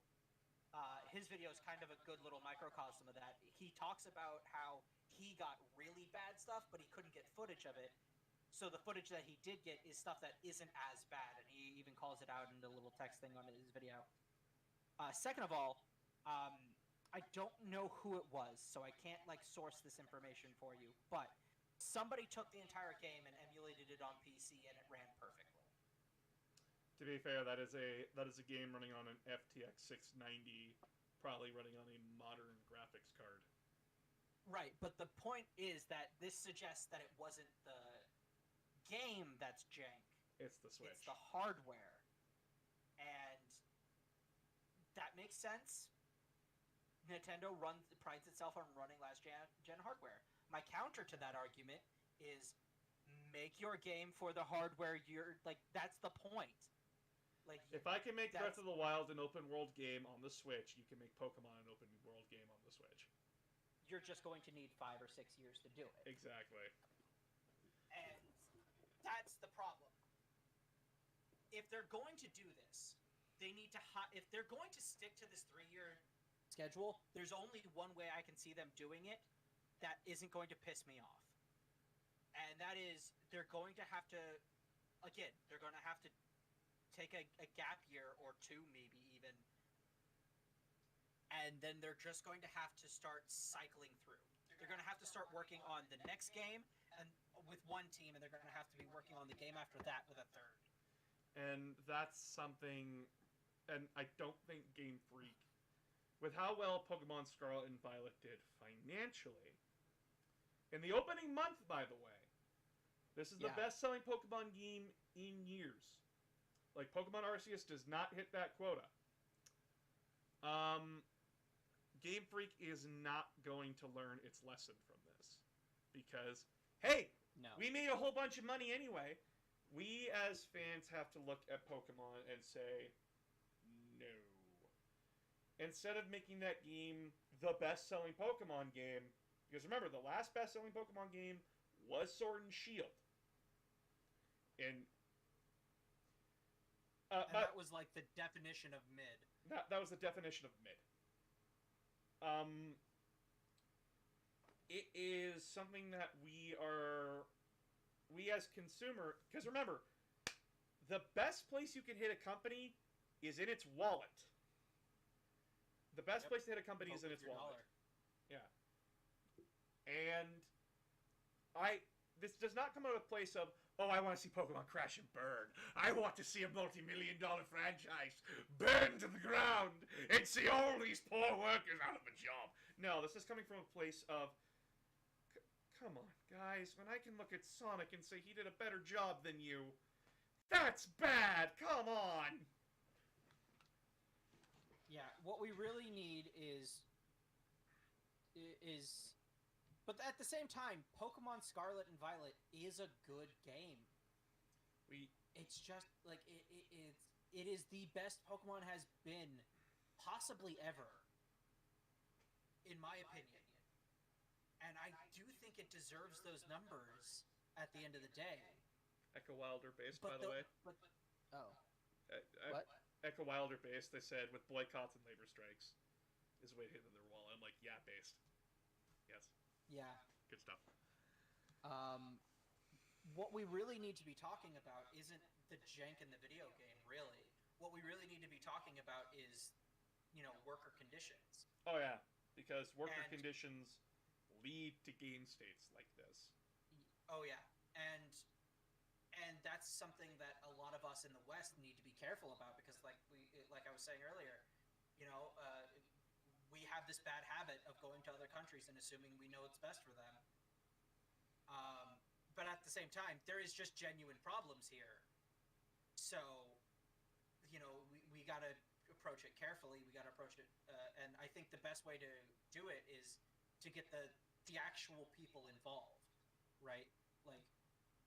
his video is kind of a good little microcosm of that. He talks about how he got really bad stuff, but he couldn't get footage of it. So the footage that he did get is stuff that isn't as bad, and he even calls it out in the little text thing on his video. Second of all, I don't know who it was, so I can't source this information for you, but somebody took the entire game and emulated it on PC, and it ran perfectly. To be fair, that is a game running on an FTX 690, probably running on a modern graphics card. Right, but the point is that this suggests that it wasn't the game that's jank. It's the Switch. It's the hardware. And that makes sense. Nintendo prides itself on running last gen hardware. My counter to that argument is make your game for the hardware that's the point. If I can make Breath of the Wild an open world game on the Switch, you can make Pokemon an open world game on the Switch. You're just going to need 5 or 6 years to do it. Exactly. And that's the problem. If they're going to do this, they need to if they're going to stick to this 3-year schedule, there's only one way I can see them doing it that isn't going to piss me off. And that is they're going to have to take a gap year or 2 maybe even, and then they're just going to have to start cycling through. They're going to have to start working on the next game and with one team, and they're going to have to be working on the game after that with a third. And that's something, and I don't think Game Freak, with how well Pokemon Scarlet and Violet did financially, in the opening month, by the way, this is the best-selling Pokemon game in years. Pokemon Arceus does not hit that quota. Game Freak is not going to learn its lesson from this. Because, hey, we made a whole bunch of money anyway. We, as fans, have to look at Pokemon and say, no. Instead of making that game the best-selling Pokemon game, because remember, the last best-selling Pokemon game was Sword and Shield. And that was the definition of mid. That was the definition of mid. It is something that we as consumer, because remember, the best place you can hit a company is in its wallet. The best place to hit a company is in its wallet. Yeah. And this does not come out of a place of, I want to see Pokemon crash and burn. I want to see a multi-million-dollar franchise burn to the ground and see all these poor workers out of a job. No, this is coming from a place of, come on, guys, when I can look at Sonic and say he did a better job than you, that's bad. Come on. Yeah, what we really need is but at the same time, Pokemon Scarlet and Violet is a good game. It's just it is the best Pokemon has been possibly ever, in my opinion. And I do think it deserves those numbers at the end of the day. Echo Wilder based, But by the way. But oh, I- what? Echo Wilder based, they said, with boycotts and labor strikes, is way hitting their wall. I'm like, yeah, based. Yes. Yeah. Good stuff. What we really need to be talking about isn't the jank in the video game, really. What we really need to be talking about is, worker conditions. Oh, yeah. Because worker And- conditions lead to game states like this. Oh yeah, and that's something that a lot of us in the West need to be careful about because, like I was saying earlier, we have this bad habit of going to other countries and assuming we know what's best for them. But at the same time, there is just genuine problems here. So, we got to approach it carefully. We got to approach it, and I think the best way to do it is to get the actual people involved, right? Like,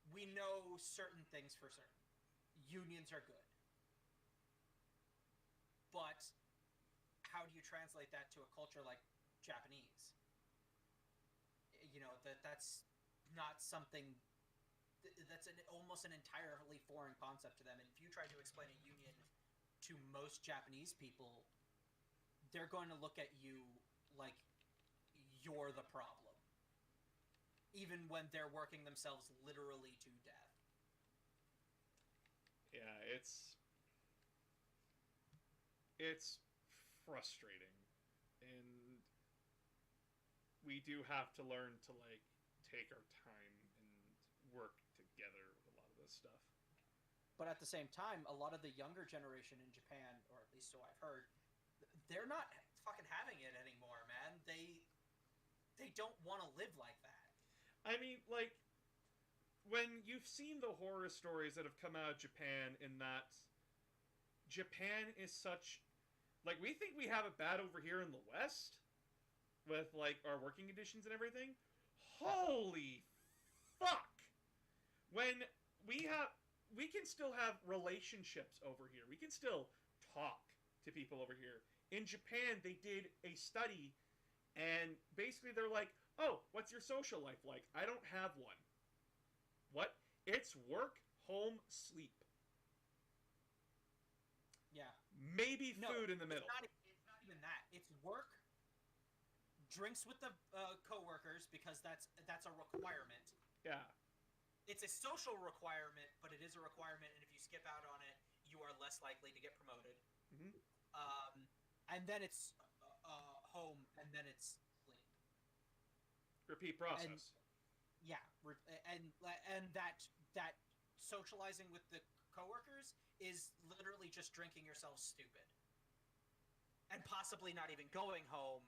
we know certain things for certain. Unions are good. But how do you translate that to a culture like Japanese? That's not something that's almost an entirely foreign concept to them. And if you try to explain a union to most Japanese people, they're going to look at you like you're the problem. Even when they're working themselves literally to death. Yeah, it's frustrating. And we do have to learn to, like, take our time and work together with a lot of this stuff. But at the same time, a lot of the younger generation in Japan, or at least so I've heard, they're not fucking having it anymore, man. They don't want to live like that. I mean, like, when you've seen the horror stories that have come out of Japan, in that Japan is such... Like, we think we have it bad over here in the West, with, like, our working conditions and everything. Holy fuck! When we can still have relationships over here. We can still talk to people over here. In Japan, they did a study, and basically they're like, oh, what's your social life like? I don't have one. What? It's work, home, sleep. Yeah. Maybe food in the middle. It's not even that. It's work, drinks with the coworkers because that's a requirement. Yeah. It's a social requirement, but it is a requirement, and if you skip out on it, you are less likely to get promoted. Mm-hmm. And then it's home, and then it's sleep. Repeat process. And that socializing with the coworkers is literally just drinking yourself stupid, and possibly not even going home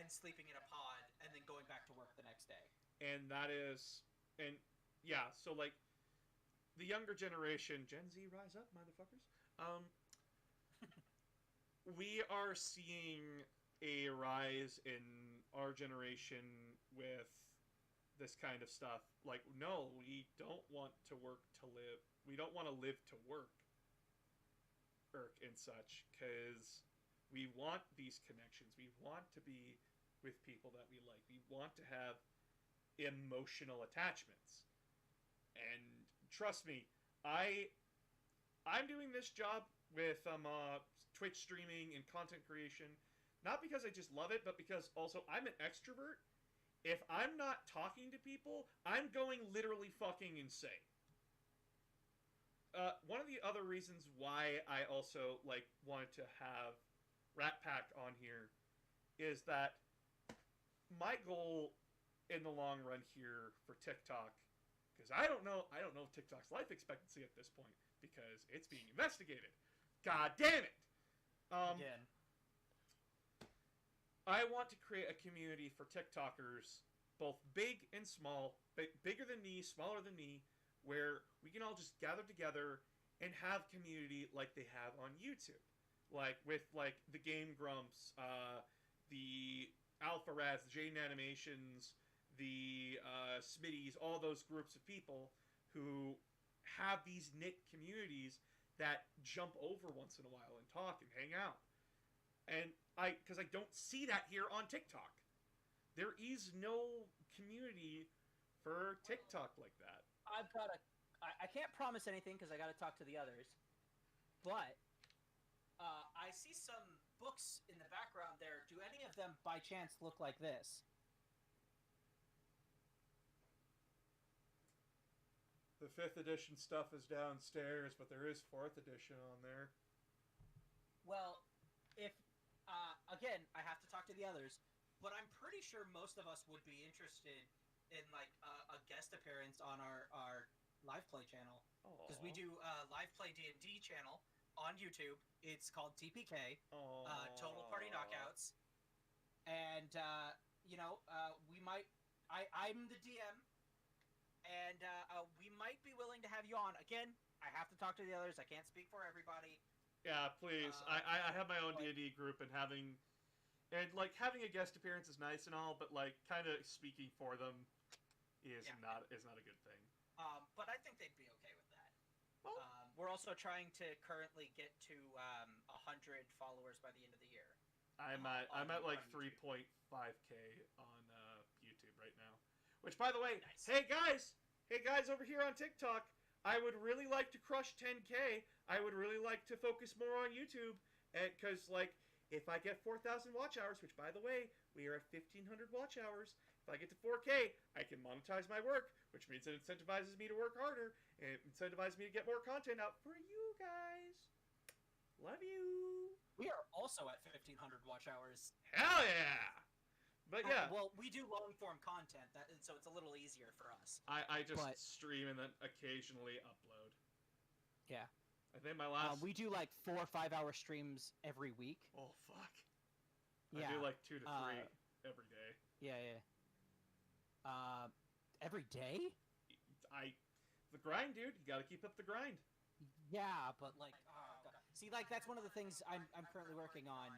and sleeping in a pod and then going back to work the next day. And that is, and yeah, so like the younger generation, Gen Z, rise up, motherfuckers. We are seeing a rise in our generation with this kind of stuff. Like, no, we don't want to work to live. We don't want to live to work, and such, because we want these connections. We want to be with people that we like. We want to have emotional attachments. And trust me, I'm doing this job with Twitch streaming and content creation, not because I just love it, but because also I'm an extrovert. If I'm not talking to people, I'm going literally fucking insane. One of the other reasons why I also wanted to have Rat Pack on here is that my goal in the long run here for TikTok, because I don't know TikTok's life expectancy at this point because it's being investigated. God damn it! Again. I want to create a community for TikTokers, both big and small, bigger than me, smaller than me, where we can all just gather together and have community like they have on YouTube. Like, with, the Game Grumps, the Alpha Rats, the Jaden Animations, the Smitties, all those groups of people who have these knit communities that jump over once in a while and talk and hang out. And because I don't see that here on TikTok. There is no community for TikTok like that. I've got a. I can't promise anything because I got to talk to the others. But I see some books in the background there. Do any of them, by chance, look like this? The 5th edition stuff is downstairs, but there is 4th edition on there. Well, if again, I have to talk to the others, but I'm pretty sure most of us would be interested in like a guest appearance on our live play channel, because we do a live play D&D channel on YouTube. It's called TPK, Total Party Knockouts, and we might. I'm the DM. And we might be willing to have you on. Again, I have to talk to the others. I can't speak for everybody. Yeah, please. I have my own D&D group, and having a guest appearance is nice and all, but like kind of speaking for them is not a good thing. But I think they'd be okay with that. Well, we're also trying to currently get to 100 followers by the end of the year. I'm at like 3.5K on YouTube right now. Which, by the way, nice. hey guys over here on TikTok, I would really like to crush 10K. I would really like to focus more on YouTube, because like if I get 4,000 watch hours, which by the way we are at 1,500 watch hours, if I get to 4K, I can monetize my work, which means it incentivizes me to work harder and it incentivizes me to get more content out for you guys. Love you. We are also at 1,500 watch hours. Hell yeah. But yeah. Well, we do long-form content, so it's a little easier for us. I just stream and then occasionally upload. Yeah. I think my last... we do like 4 or 5 hour streams every week. Oh, fuck. Yeah. I do like 2 to 3 every day. Yeah. Every day? The grind, dude. You gotta keep up the grind. Yeah, but like... God. See, like, that's one of the things I'm currently working on.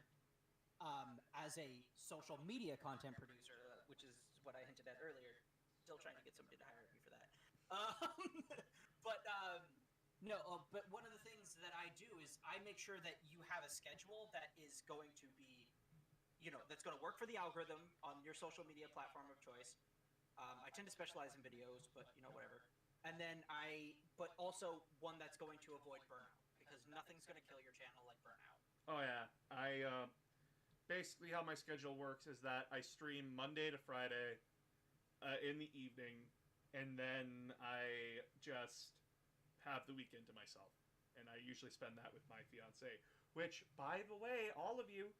As a social media content producer, which is what I hinted at earlier. Still trying to get somebody to hire me for that. But one of the things that I do is I make sure that you have a schedule that is going to be, that's going to work for the algorithm on your social media platform of choice. I tend to specialize in videos, but whatever. And then but also one that's going to avoid burnout, because nothing's going to kill your channel like burnout. Oh yeah, basically how my schedule works is that I stream Monday to Friday in the evening, and then I just have the weekend to myself. And I usually spend that with my fiance, which, by the way, all of you,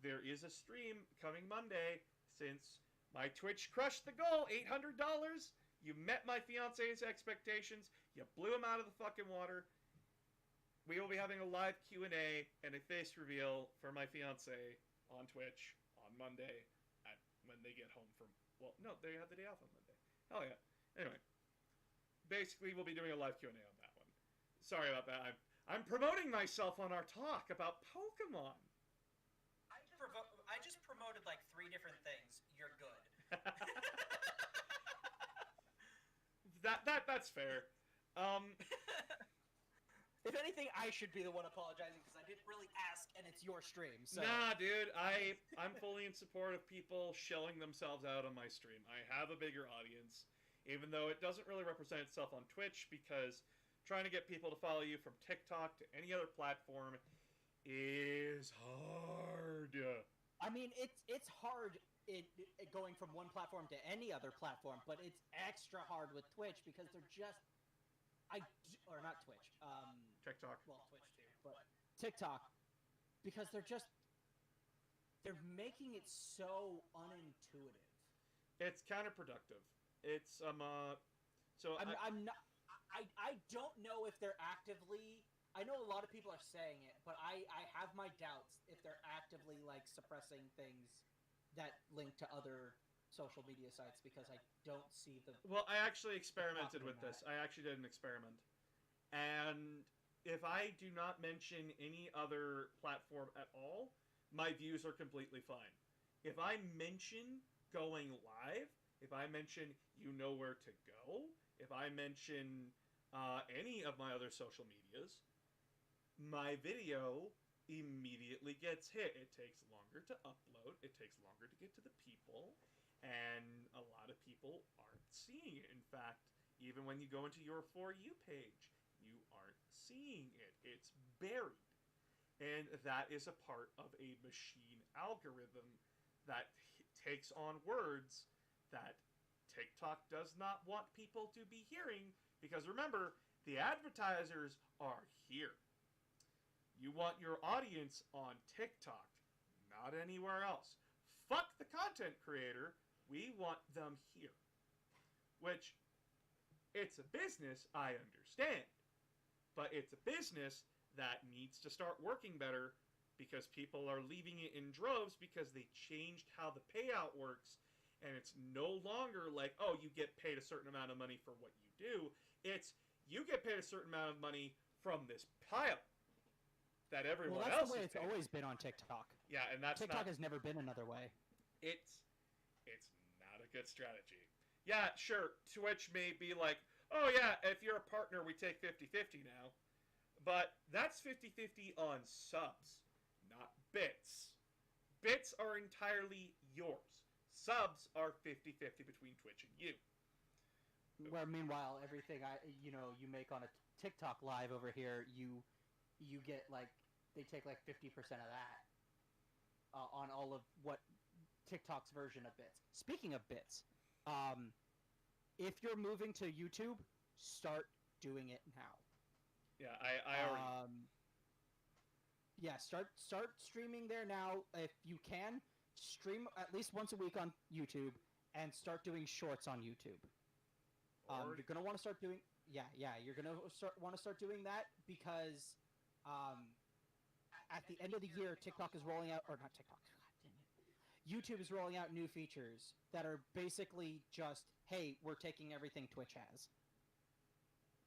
there is a stream coming Monday, since my Twitch crushed the goal, $800. You met my fiance's expectations. You blew him out of the fucking water. We will be having a live Q&A and a face reveal for my fiance on Twitch on Monday when they get home from... Well, no, they have the day off on Monday. Hell yeah. Anyway. Basically, we'll be doing a live Q&A on that one. Sorry about that. I'm promoting myself on our talk about Pokemon. I just promoted like 3 different things. You're good. That's fair. If anything, I should be the one apologizing because I didn't really ask, and it's your stream. So. Nah, dude, I'm fully in support of people shelling themselves out on my stream. I have a bigger audience, even though it doesn't really represent itself on Twitch, because trying to get people to follow you from TikTok to any other platform is hard. I mean, it's hard going from one platform to any other platform, but it's extra hard with Twitch because they're just... Or not Twitch. TikTok. Well, Twitch too, but TikTok, because they're making it so unintuitive. It's counterproductive. It's so I don't know if they're actively. I know a lot of people are saying it, but I have my doubts if they're actively like suppressing things that link to other social media sites, because I don't see the... Well, I actually experimented with this. I actually did an experiment. And if I do not mention any other platform at all, my views are completely fine. If I mention going live, if I mention you know where to go, if I mention any of my other social medias, my video immediately gets hit. It takes longer to upload, it takes longer to get to the people, and a lot of people aren't seeing it. In fact, even when you go into your For You page, you aren't seeing it. It's buried. And that is a part of a machine algorithm that takes on words that TikTok does not want people to be hearing, because remember, the advertisers are here. You want your audience on TikTok, not anywhere else. Fuck the content creator, we want them here. Which, it's a business, I understand. But it's a business that needs to start working better, because people are leaving it in droves because they changed how the payout works. And it's no longer like, oh, you get paid a certain amount of money for what you do. It's, you get paid a certain amount of money from this pile that everyone else is Well, that's the way it's paid. always been on TikTok. Yeah, and that's TikTok not... has never been another way. It's not a good strategy. Yeah, sure, Twitch may be like, oh yeah, if you're a partner, we take 50-50 now. But that's 50-50 on subs, not bits. Bits are entirely yours. Subs are 50-50 between Twitch and you. Where meanwhile, everything you make on a TikTok live over here, you get like, they take like 50% of that on all of what TikTok's version of bits. Speaking of bits, if you're moving to YouTube, start doing it now. Yeah, I already... Yeah, start streaming there now. If you can, stream at least once a week on YouTube, and start doing shorts on YouTube. You're gonna want to start doing... Yeah, you're gonna want to start doing that, because at the end of the year, TikTok is rolling out... Or not TikTok, God damn it. YouTube is rolling out new features that are basically just, hey, we're taking everything Twitch has.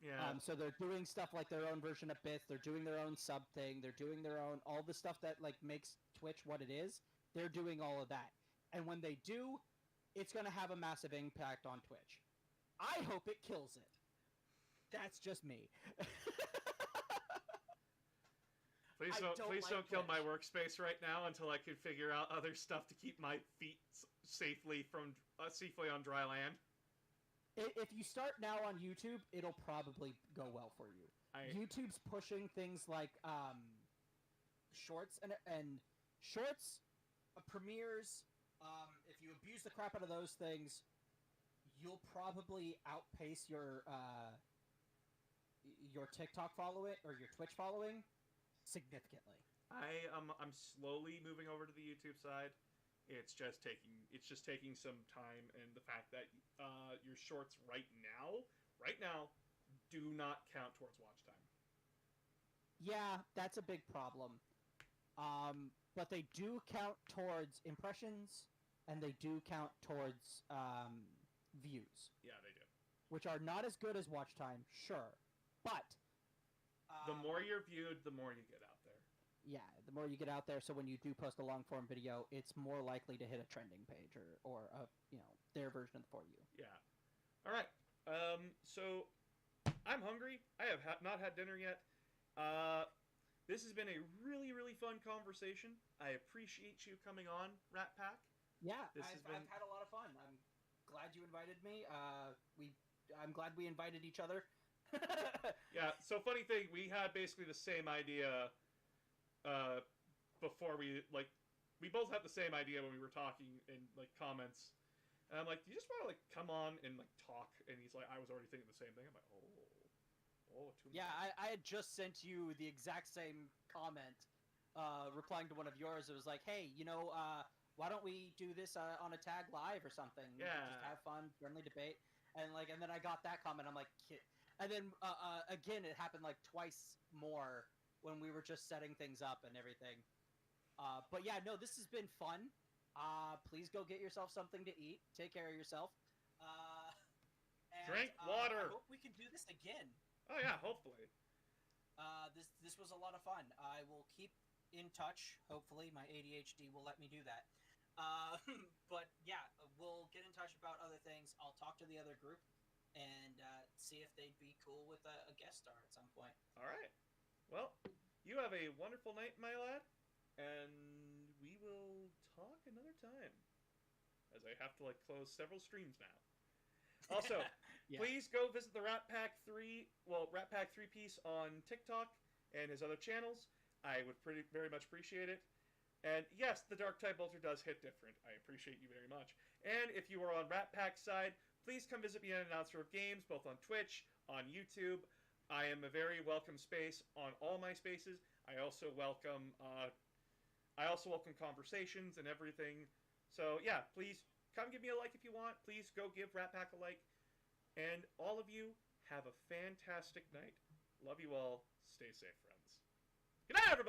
Yeah. So they're doing stuff like their own version of bits, they're doing their own sub thing, they're doing their own... all the stuff that like makes Twitch what it is, they're doing all of that. And when they do, it's gonna have a massive impact on Twitch. I hope it kills it. That's just me. Please don't kill my workspace right now until I can figure out other stuff to keep my feet safely on dry land. If you start now on YouTube, it'll probably go well for you. YouTube's pushing things like shorts and shorts, premieres. If you abuse the crap out of those things, you'll probably outpace your TikTok following or your Twitch following significantly. I'm slowly moving over to the YouTube side. It's just taking some time, and the fact that your shorts right now do not count towards watch time. Yeah, that's a big problem. But they do count towards impressions, and they do count towards views. Yeah, they do. Which are not as good as watch time, sure, but the more you're viewed, the more you get out there. Yeah, the more you get out there, so when you do post a long form video, it's more likely to hit a trending page or their version of the For You. Yeah. All right. So I'm hungry. I have not had dinner yet. This has been a really, really fun conversation. I appreciate you coming on, Rat Pack. Yeah, I've had a lot of fun. I'm glad you invited me. I'm glad we invited each other. Yeah, so funny thing, we had basically the same idea before we both had the same idea when we were talking in like comments. And I'm like, do you just want to like come on and like talk? And he's like, I was already thinking the same thing. I'm like, yeah, I had just sent you the exact same comment, replying to one of yours. It was like, hey, why don't we do this on a tag live or something? Yeah. Just have fun, friendly debate. And then I got that comment. I'm like, and then again, it happened like twice more when we were just setting things up and everything. But yeah, no, this has been fun. Please go get yourself something to eat. Take care of yourself. Drink water. I hope we can do this again. Oh yeah, hopefully. This was a lot of fun. I will keep in touch. Hopefully, my ADHD will let me do that. But yeah, we'll get in touch about other things. I'll talk to the other group and see if they'd be cool with a guest star at some point. All right. Well, you you have a wonderful night, my lad, and we will talk another time. As I have to close several streams now. Also, Yeah. please go visit the Rat Pack 3 piece on TikTok and his other channels. I would very much appreciate it. And yes, the Dark Tide Bolter does hit different. I appreciate you very much. And if you are on Rat Pack's side, please come visit me at Announcer of Games, both on Twitch, on YouTube. I am a very welcome space on all my spaces. I also welcome conversations and everything. So yeah, please come give me a like if you want. Please go give Rat Pack a like. And all of you, have a fantastic night. Love you all. Stay safe, friends. Good night, everybody!